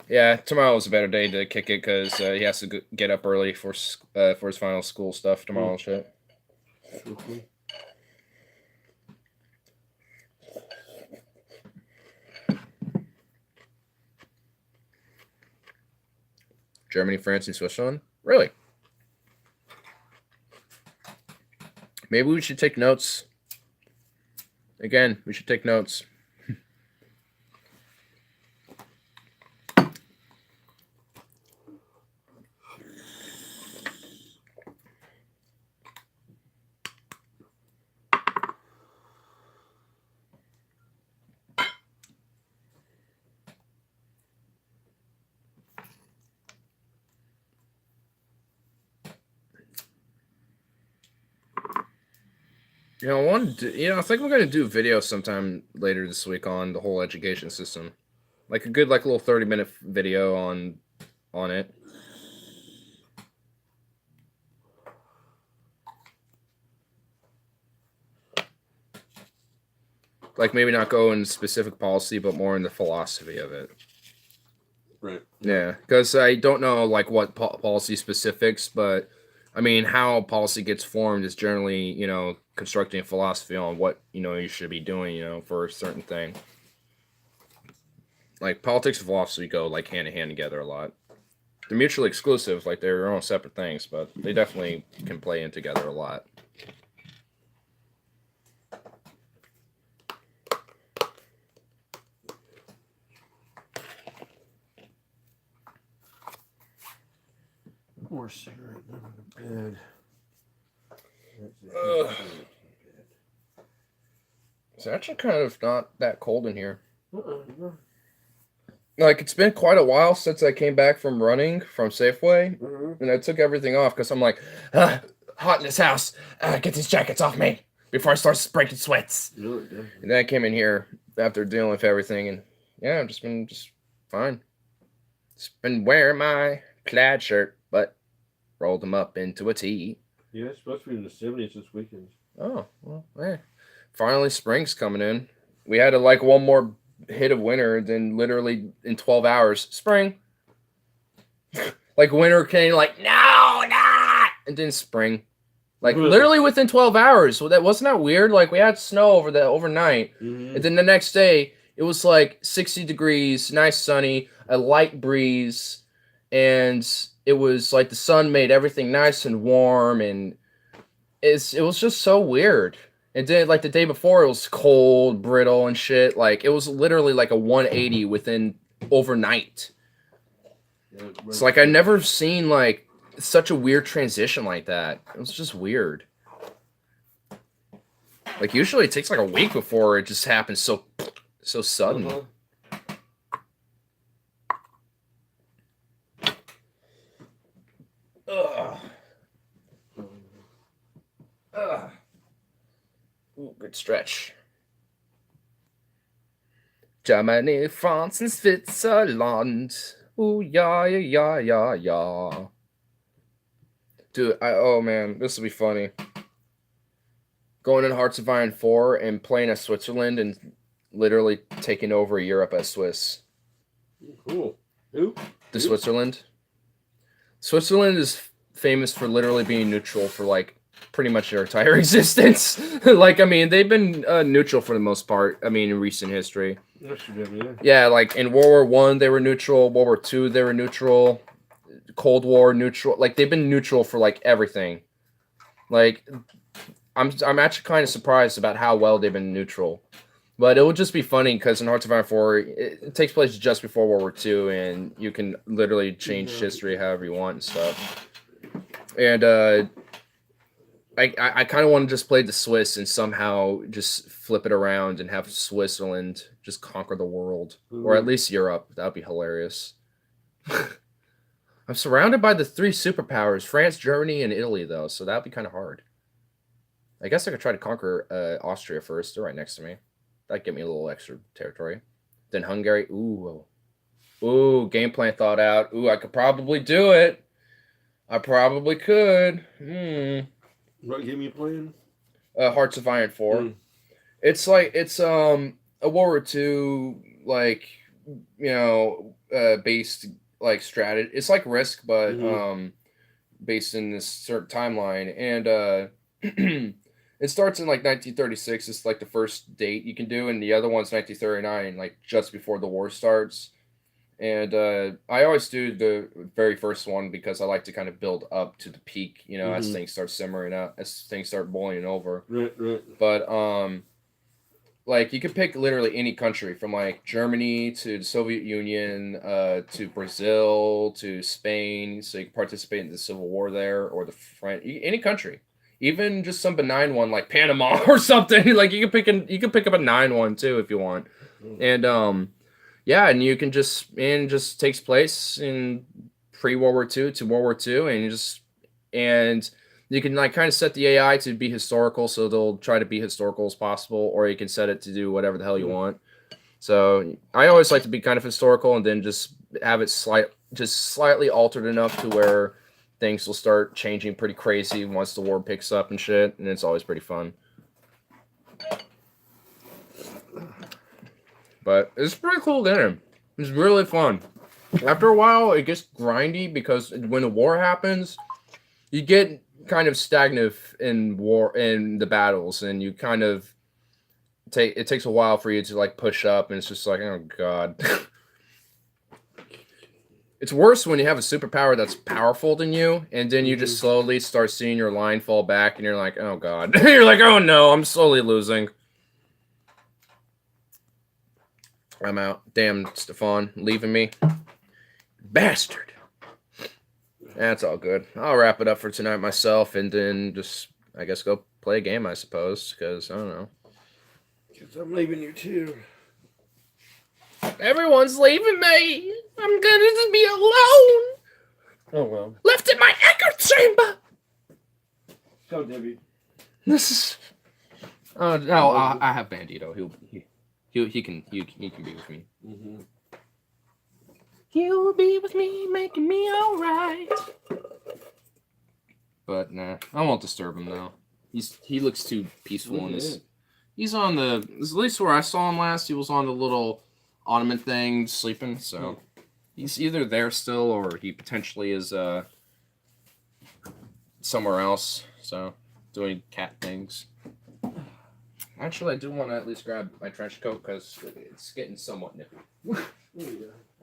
Yeah, tomorrow's a better day to kick it because he has to get up early for his final school stuff tomorrow and shit. Okay. Germany, France, and Switzerland? Really? Maybe we should take notes. Again, we should take notes. You know, I think we're gonna do a video sometime later this week on the whole education system, like a good, like, little 30-minute video on it. Like, maybe not go in specific policy, but more in the philosophy of it. Right. Yeah, because I don't know like what policy specifics, but I mean, how policy gets formed is generally, you know, constructing a philosophy on what, you know, you should be doing, you know, for a certain thing. Like, politics and philosophy go like hand in hand together a lot. They're mutually exclusive, like they're their own separate things, but they definitely can play in together a lot. More cigarette in the bed. It's actually kind of not that cold in here. No. Like, it's been quite a while since I came back from running from Safeway, Mm-hmm. and I took everything off because I'm like, hot in this house. Get these jackets off me before I start breaking sweats. Really, yeah. And then I came in here after dealing with everything, and yeah, I've just been just fine. Just been wearing my plaid shirt, but rolled them up into a tee. Yeah, it's supposed to be in the 70s this weekend. Oh, well, finally spring's coming in. We had like one more hit of winter, then literally in 12 hours, spring. Like winter came, like no, not, and then spring. Like Really? literally within 12 hours. So that wasn't that weird. Like we had snow overnight, and then the next day it was like 60 degrees, nice sunny, a light breeze, and it was like the sun made everything nice and warm, and it was just so weird. And then like the day before it was cold, brittle, and shit. Like it was literally like a 180 within overnight. It's like I never seen like such a weird transition like that. It was just weird. Like usually it takes like a week before it just happens so sudden. Ugh. Ugh. Ooh, good stretch. Germany, France, and Switzerland. Ooh, yeah. Dude, oh man, this will be funny. Going in Hearts of Iron 4 and playing as Switzerland and literally taking over Europe as Swiss. Cool. Who? The Switzerland. Switzerland is famous for literally being neutral for like pretty much their entire existence. Like, I mean, they've been neutral for the most part. I mean, in recent history. Yeah, like in World War One, they were neutral. World War Two, they were neutral. Cold War, neutral. Like they've been neutral for like everything. Like, I'm actually kind of surprised about how well they've been neutral. But it would just be funny because in Hearts of Iron 4, it takes place just before World War II, and you can literally change history however you want and stuff. And I kind of want to just play the Swiss and somehow just flip it around and have Switzerland just conquer the world. Or at least Europe. That would be hilarious. I'm surrounded by the 3 superpowers, France, Germany, and Italy, though, so that would be kind of hard. I guess I could try to conquer Austria first. They're right next to me. That'd give me a little extra territory. Then Hungary. Ooh, game plan thought out. Ooh, I could probably do it. I probably could. What game you playing? Hearts of Iron 4. It's like a World War II based like strategy. It's like Risk, but based in this certain timeline, and it starts in like 1936. It's like the first date you can do, and the other one's 1939, like just before the war starts. And I always do the very first one because I like to kind of build up to the peak, as things start simmering up, as things start boiling over. Right. But like you could pick literally any country from like Germany to the Soviet Union to Brazil to Spain, so you can participate in the Civil War there, or the French, any country. Even just some benign one like Panama or something. Like you can pick up a 9-1 too if you want. And yeah, and you can just takes place in pre-World War II to World War II, and you can like kind of set the AI to be historical, so they'll try to be historical as possible, or you can set it to do whatever the hell you want. So I always like to be kind of historical, and then just have it slightly altered enough to where things will start changing pretty crazy once the war picks up and shit, and it's always pretty fun. But it's a pretty cool game. It's really fun. After a while, it gets grindy because when the war happens, you get kind of stagnant in the battles, and you kind of it takes a while for you to like push up, and it's just like, oh god. It's worse when you have a superpower that's powerful than you, and then you just slowly start seeing your line fall back, and you're like, oh god. You're like, oh no, I'm slowly losing. I'm out. Damn, Stefan, leaving me. Bastard. That's all good. I'll wrap it up for tonight myself, and then just, I guess, go play a game, I suppose, because, I don't know. Because I'm leaving you too. Everyone's leaving me. I'm gonna just be alone. Oh, well. Left in my echo chamber. Go, Debbie. This is... Oh, no, I have Bandito. He can be with me. Mm-hmm. You'll be with me, making me alright. But nah, I won't disturb him now. He looks too peaceful in this. He's on the, at least where I saw him last, he was on the little ottoman thing sleeping, so he's either there still or he potentially is somewhere else, so doing cat things. Actually, I do want to at least grab my trench coat because it's getting somewhat nippy.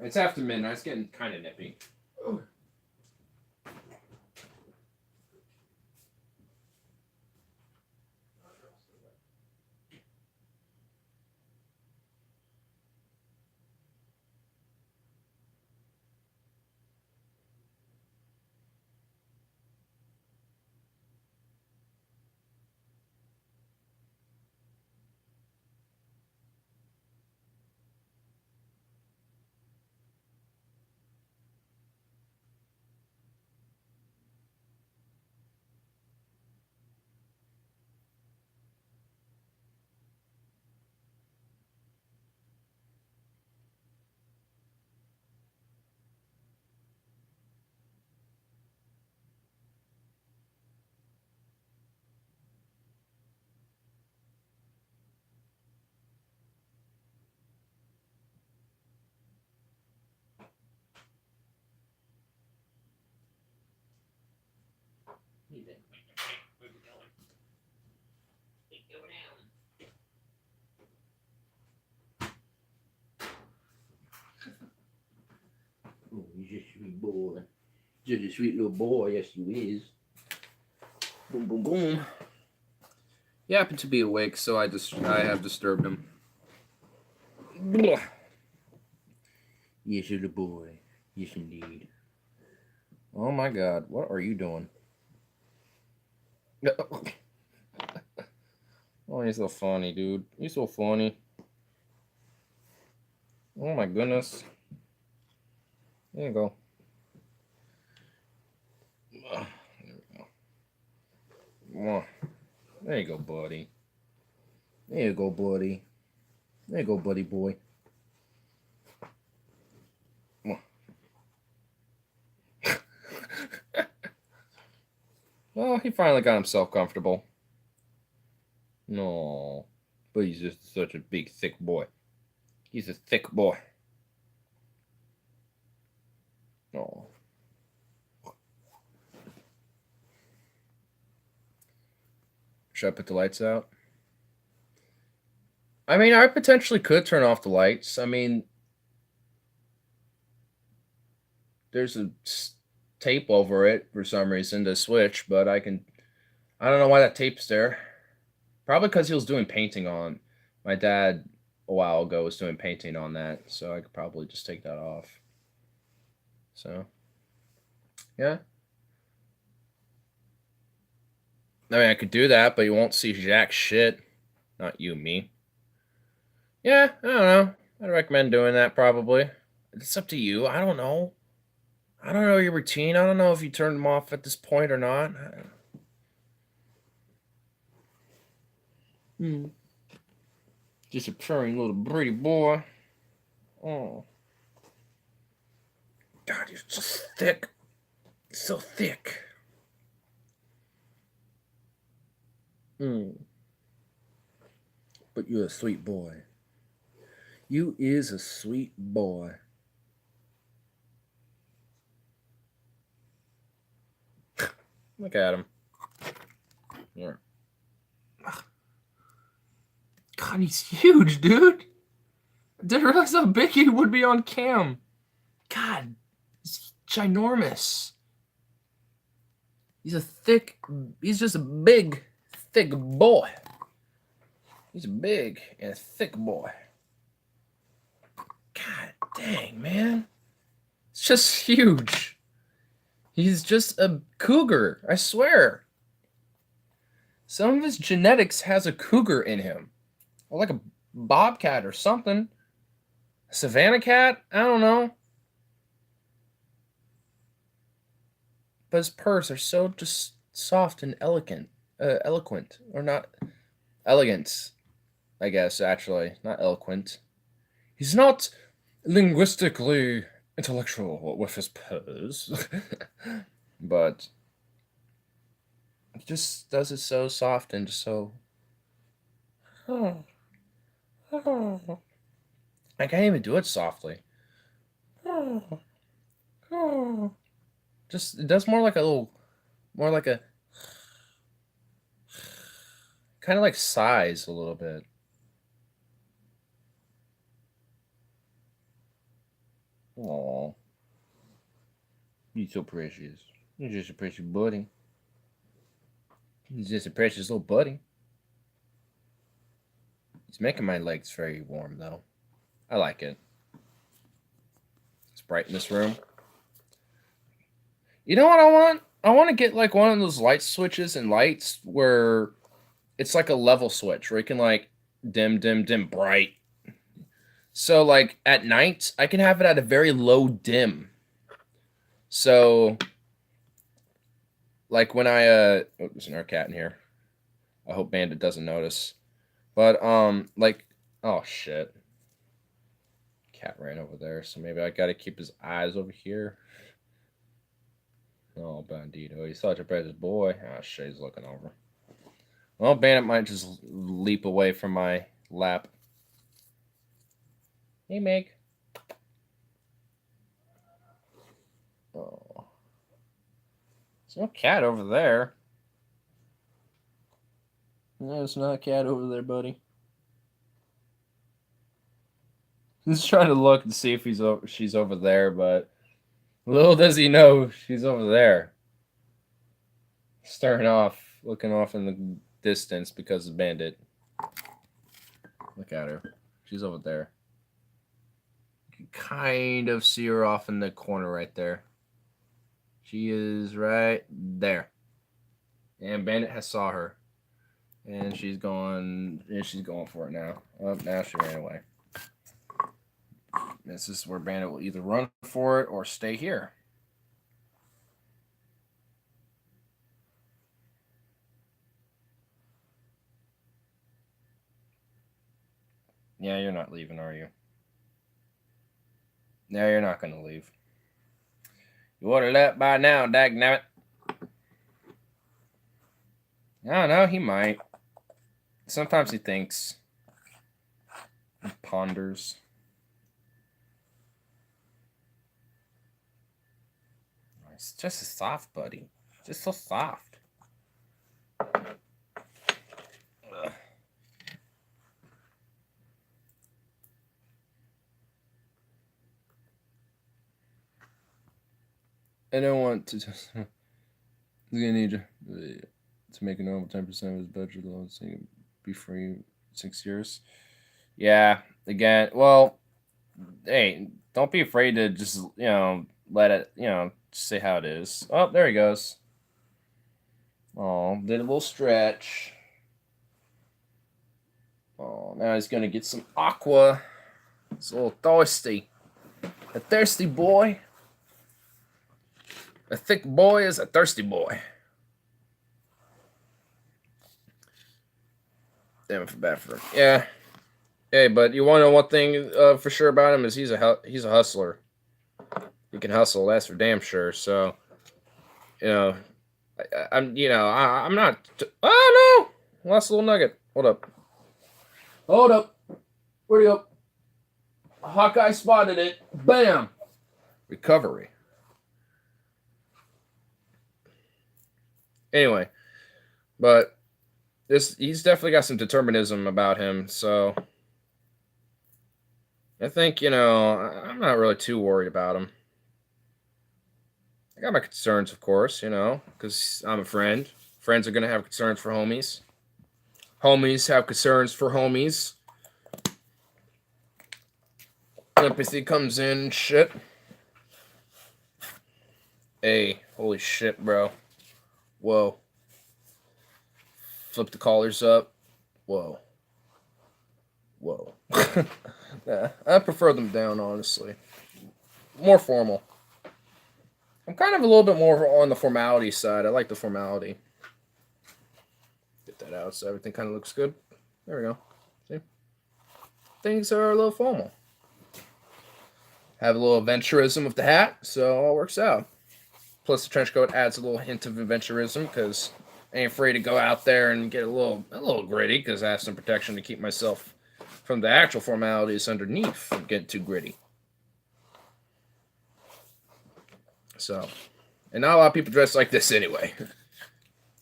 It's after midnight, it's getting kind of nippy. Oh, he's just a sweet boy. Just a sweet little boy, yes he is. Boom, boom, boom. He happened to be awake, so I have disturbed him. Yes, little boy. Yes, indeed. Oh my God, what are you doing? Oh, he's so funny, dude. He's so funny. Oh my goodness. There you go. There we go. There you go, buddy. There you go, buddy. There you go, buddy boy. Well, he finally got himself comfortable. No, but he's just such a big, thick boy. He's a thick boy. Oh. Should I put the lights out? I mean, I potentially could turn off the lights. I mean, there's a tape over it for some reason to switch, but I don't know why that tape's there. Probably because he was doing painting on. My dad, a while ago, was doing painting on that, so I could probably just take that off. So, yeah. I mean, I could do that, but you won't see jack shit. Not you, me. Yeah, I don't know. I'd recommend doing that, probably. It's up to you. I don't know. I don't know your routine. I don't know if you turned them off at this point or not. Just a purring little pretty boy. Oh. God, you're just thick. So thick. But you're a sweet boy. You is a sweet boy. Look at him. Yeah. God, he's huge, dude. I didn't realize how big he would be on cam. God, he's ginormous. He's just a big, thick boy. He's big and a thick boy. God dang, man. It's just huge. He's just a cougar, I swear. Some of his genetics has a cougar in him. Or like a bobcat or something. A savannah cat? I don't know. But his purrs are so just soft and eloquent. Or not elegant. I guess, actually. Not eloquent. He's not linguistically intellectual with his purrs. But he just does it so soft and just so... I can't even do it softly. Just, it does more like a little... More like a... Kind of like sighs a little bit. Aww. You're so precious. You're just a precious buddy. He's just a precious little buddy. He's making my legs very warm, though. I like it. It's bright in this room. You know what I want? I want to get like one of those light switches and lights where it's like a level switch where you can like dim, dim, dim, bright. So like at night, I can have it at a very low dim. So like when I oh, there's another cat in here. I hope Bandit doesn't notice. But like, oh shit. Cat ran over there, so maybe I gotta keep his eyes over here. Oh, Bandito, he's such a precious boy. Oh shit, he's looking over. Well, Bandit might just leap away from my lap. Hey, Meg. Oh. There's no cat over there. No, there's not a cat over there, buddy. He's trying to look and see if she's over there, but little does he know she's over there. Staring off, looking off in the distance because of Bandit. Look at her. She's over there. You can kind of see her off in the corner right there. She is right there. And Bandit has saw her. And she's going for it now. Oh, now she ran away. This is where Bandit will either run for it or stay here. Yeah, you're not leaving, are you? No, you're not going to leave. You would have left by now, dagnabbit. I don't know, he might. Sometimes he thinks. He ponders. It's just a soft, buddy. Just so soft. Ugh. I don't want to just... He's gonna need you to make a normal 10% of his budget loan so he can be free 6 years. Yeah, again, well, hey, don't be afraid to just, let it, say how it is. Oh, there he goes. Oh, did a little stretch. Oh, now he's gonna get some aqua. He's a little thirsty. A thirsty boy. A thick boy is a thirsty boy. Damn, I feel bad for him. Yeah. Hey, but you want to know one thing for sure about him is he's a hustler. He can hustle. That's for damn sure. So, I'm not. Oh no! Lost a little nugget. Hold up. Hold up. Where'd he go? Hawkeye spotted it. Bam. Recovery. Anyway, but he's definitely got some determinism about him, so I think, I'm not really too worried about him. I got my concerns, of course, because I'm a friend. Friends are going to have concerns for homies. Homies have concerns for homies. Empathy comes in and shit. Hey, holy shit, bro. Whoa. Flip the collars up. Whoa. Whoa. Yeah, I prefer them down, honestly. More formal. I'm kind of a little bit more on the formality side. I like the formality. Get that out so everything kind of looks good. There we go. See? Things are a little formal. Have a little adventurism with the hat, so it all works out. Plus, the trench coat adds a little hint of adventurism because I ain't afraid to go out there and get a little gritty because I have some protection to keep myself from the actual formalities underneath from getting too gritty. So, and not a lot of people dress like this anyway.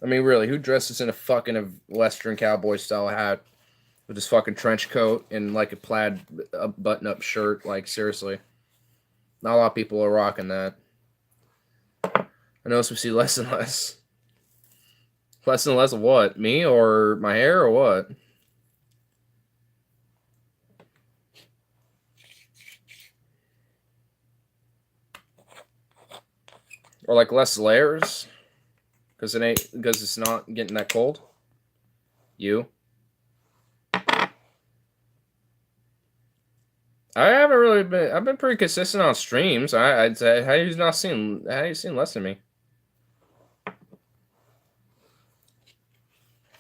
I mean, really, who dresses in a fucking Western cowboy style hat with this fucking trench coat and like a plaid button-up shirt? Like, seriously. Not a lot of people are rocking that. I notice we see less and less. Less and less of what? Me or my hair or what? Or like less layers? Because it's not getting that cold? You? I haven't really been. I've been pretty consistent on streams. I'd say. How you seen less than me?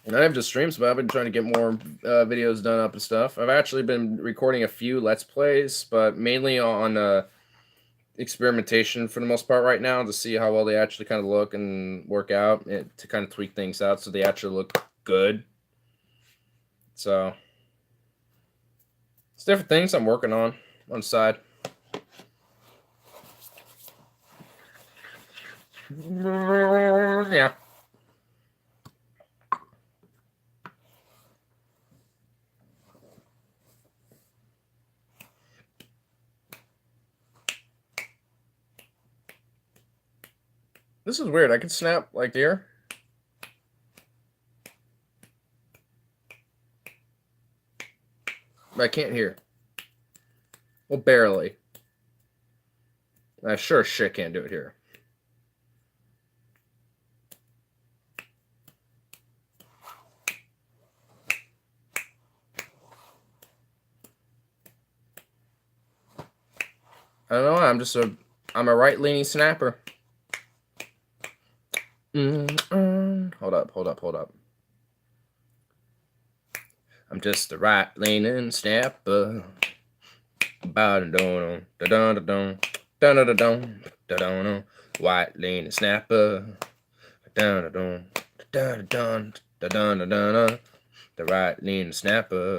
And I have just streams, but I've been trying to get more videos done up and stuff. I've actually been recording a few Let's Plays, but mainly on experimentation for the most part right now to see how well they actually kind of look and work out, to kind of tweak things out so they actually look good. So it's different things I'm working on the side. Yeah. This is weird. I can snap like here. But I can't hear. Well, barely. I sure as shit can't do it here. I don't know. I'm a right-leaning snapper. Hold up. I'm just a right-leaning snapper. White-leaning snapper. The right-leaning snapper.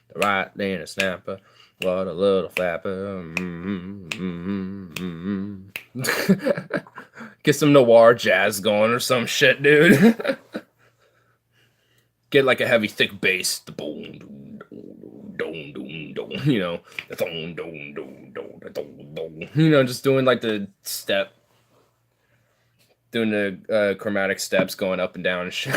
The right-leaning snapper. What a little flapper. Get some noir jazz going or some shit, dude. Get like a heavy, thick bass. The boom, you know, just doing like the step, doing the chromatic steps going up and down and shit.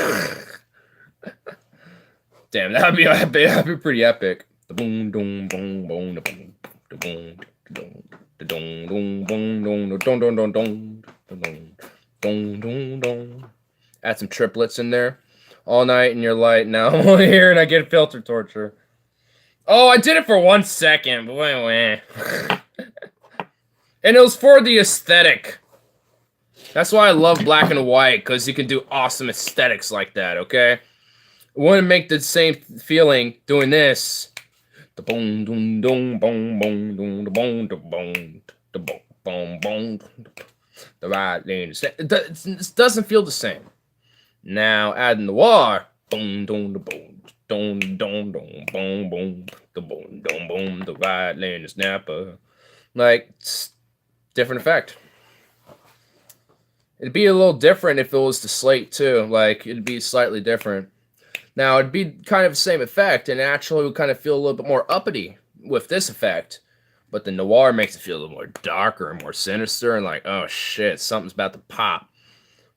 Damn, that'd be pretty epic. The boom, boom, boom, boom, the boom, the boom, the dong, dong, dong, dong, the dong, dong, dong, dong, the dong, dong, dong. Add some triplets in there. All night in your light. Now I'm only here and I get filter torture. Oh, I did it for 1 second, but wait. And it was for the aesthetic. That's why I love black and white, because you can do awesome aesthetics like that, okay? It wouldn't make the same feeling doing this. The boom, boom, boom, boom, boom, boom, the boom, the boom, the boom, boom, boom, the right lane. It doesn't feel the same. Now adding the war, boom, boom, the boom, boom, boom, boom, boom, boom, the boom, boom, boom, the right lane, the snapper. Like, it's different effect. It'd be a little different if it was the slate too. Like, it'd be slightly different. Now, it'd be kind of the same effect, and actually would kind of feel a little bit more uppity with this effect. But the noir makes it feel a little more darker and more sinister, and like, oh shit, something's about to pop.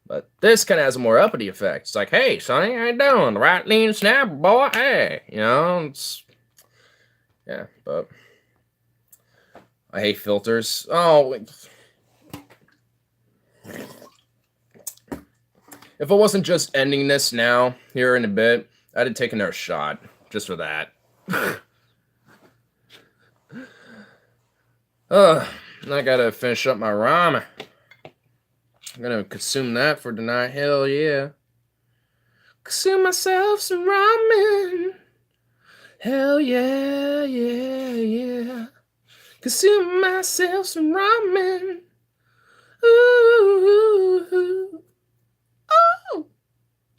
But this kind of has a more uppity effect. It's like, hey, Sonny, how you doing? Right lean snap, boy, hey. You know, it's... Yeah, but... I hate filters. Oh... If I wasn't just ending this now, here in a bit, I'd have taken another shot. Just for that. I gotta finish up my ramen. I'm gonna consume that for tonight. Hell yeah. Consume myself some ramen. Hell yeah, yeah, yeah. Consume myself some ramen. Ooh, oh.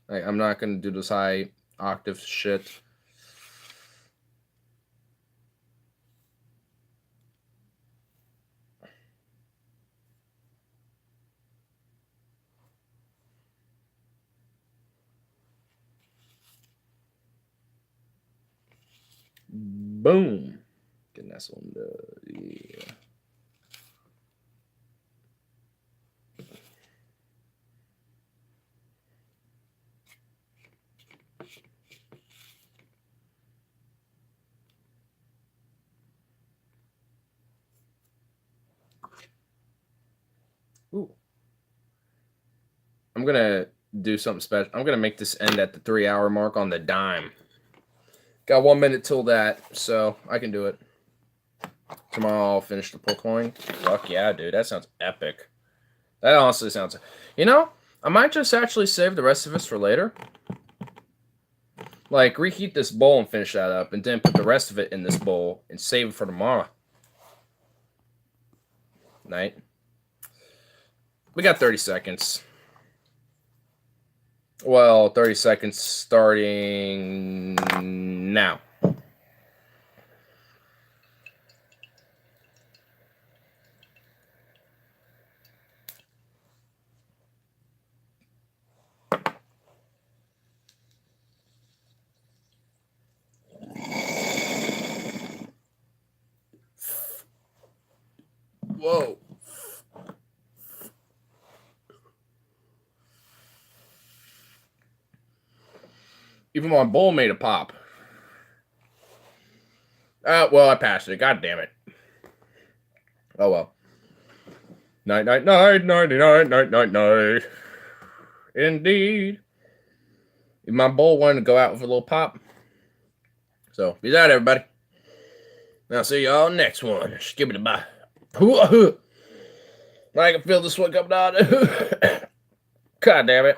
I'm not gonna do this high octave shit. Boom. Getting that one. Yeah. Ooh. I'm gonna do something special. I'm gonna make this end at the 3-hour mark on the dime. Got 1 minute till that, so I can do it. Tomorrow I'll finish the pull coin. Fuck yeah, dude. That sounds epic. That honestly sounds... You know, I might just actually save the rest of this for later. Like, reheat this bowl and finish that up, and then put the rest of it in this bowl and save it for tomorrow night. We got 30 seconds. Well, 30 seconds starting now. Whoa. Even my bowl made a pop. Well, I passed it. God damn it. Oh, well. Night, night, night, nighty, night, night, night, night. Indeed. My bowl wanted to go out with a little pop. So, peace out, everybody. I'll see y'all next one. Skip it bye. I can feel the sweat coming out. God damn it.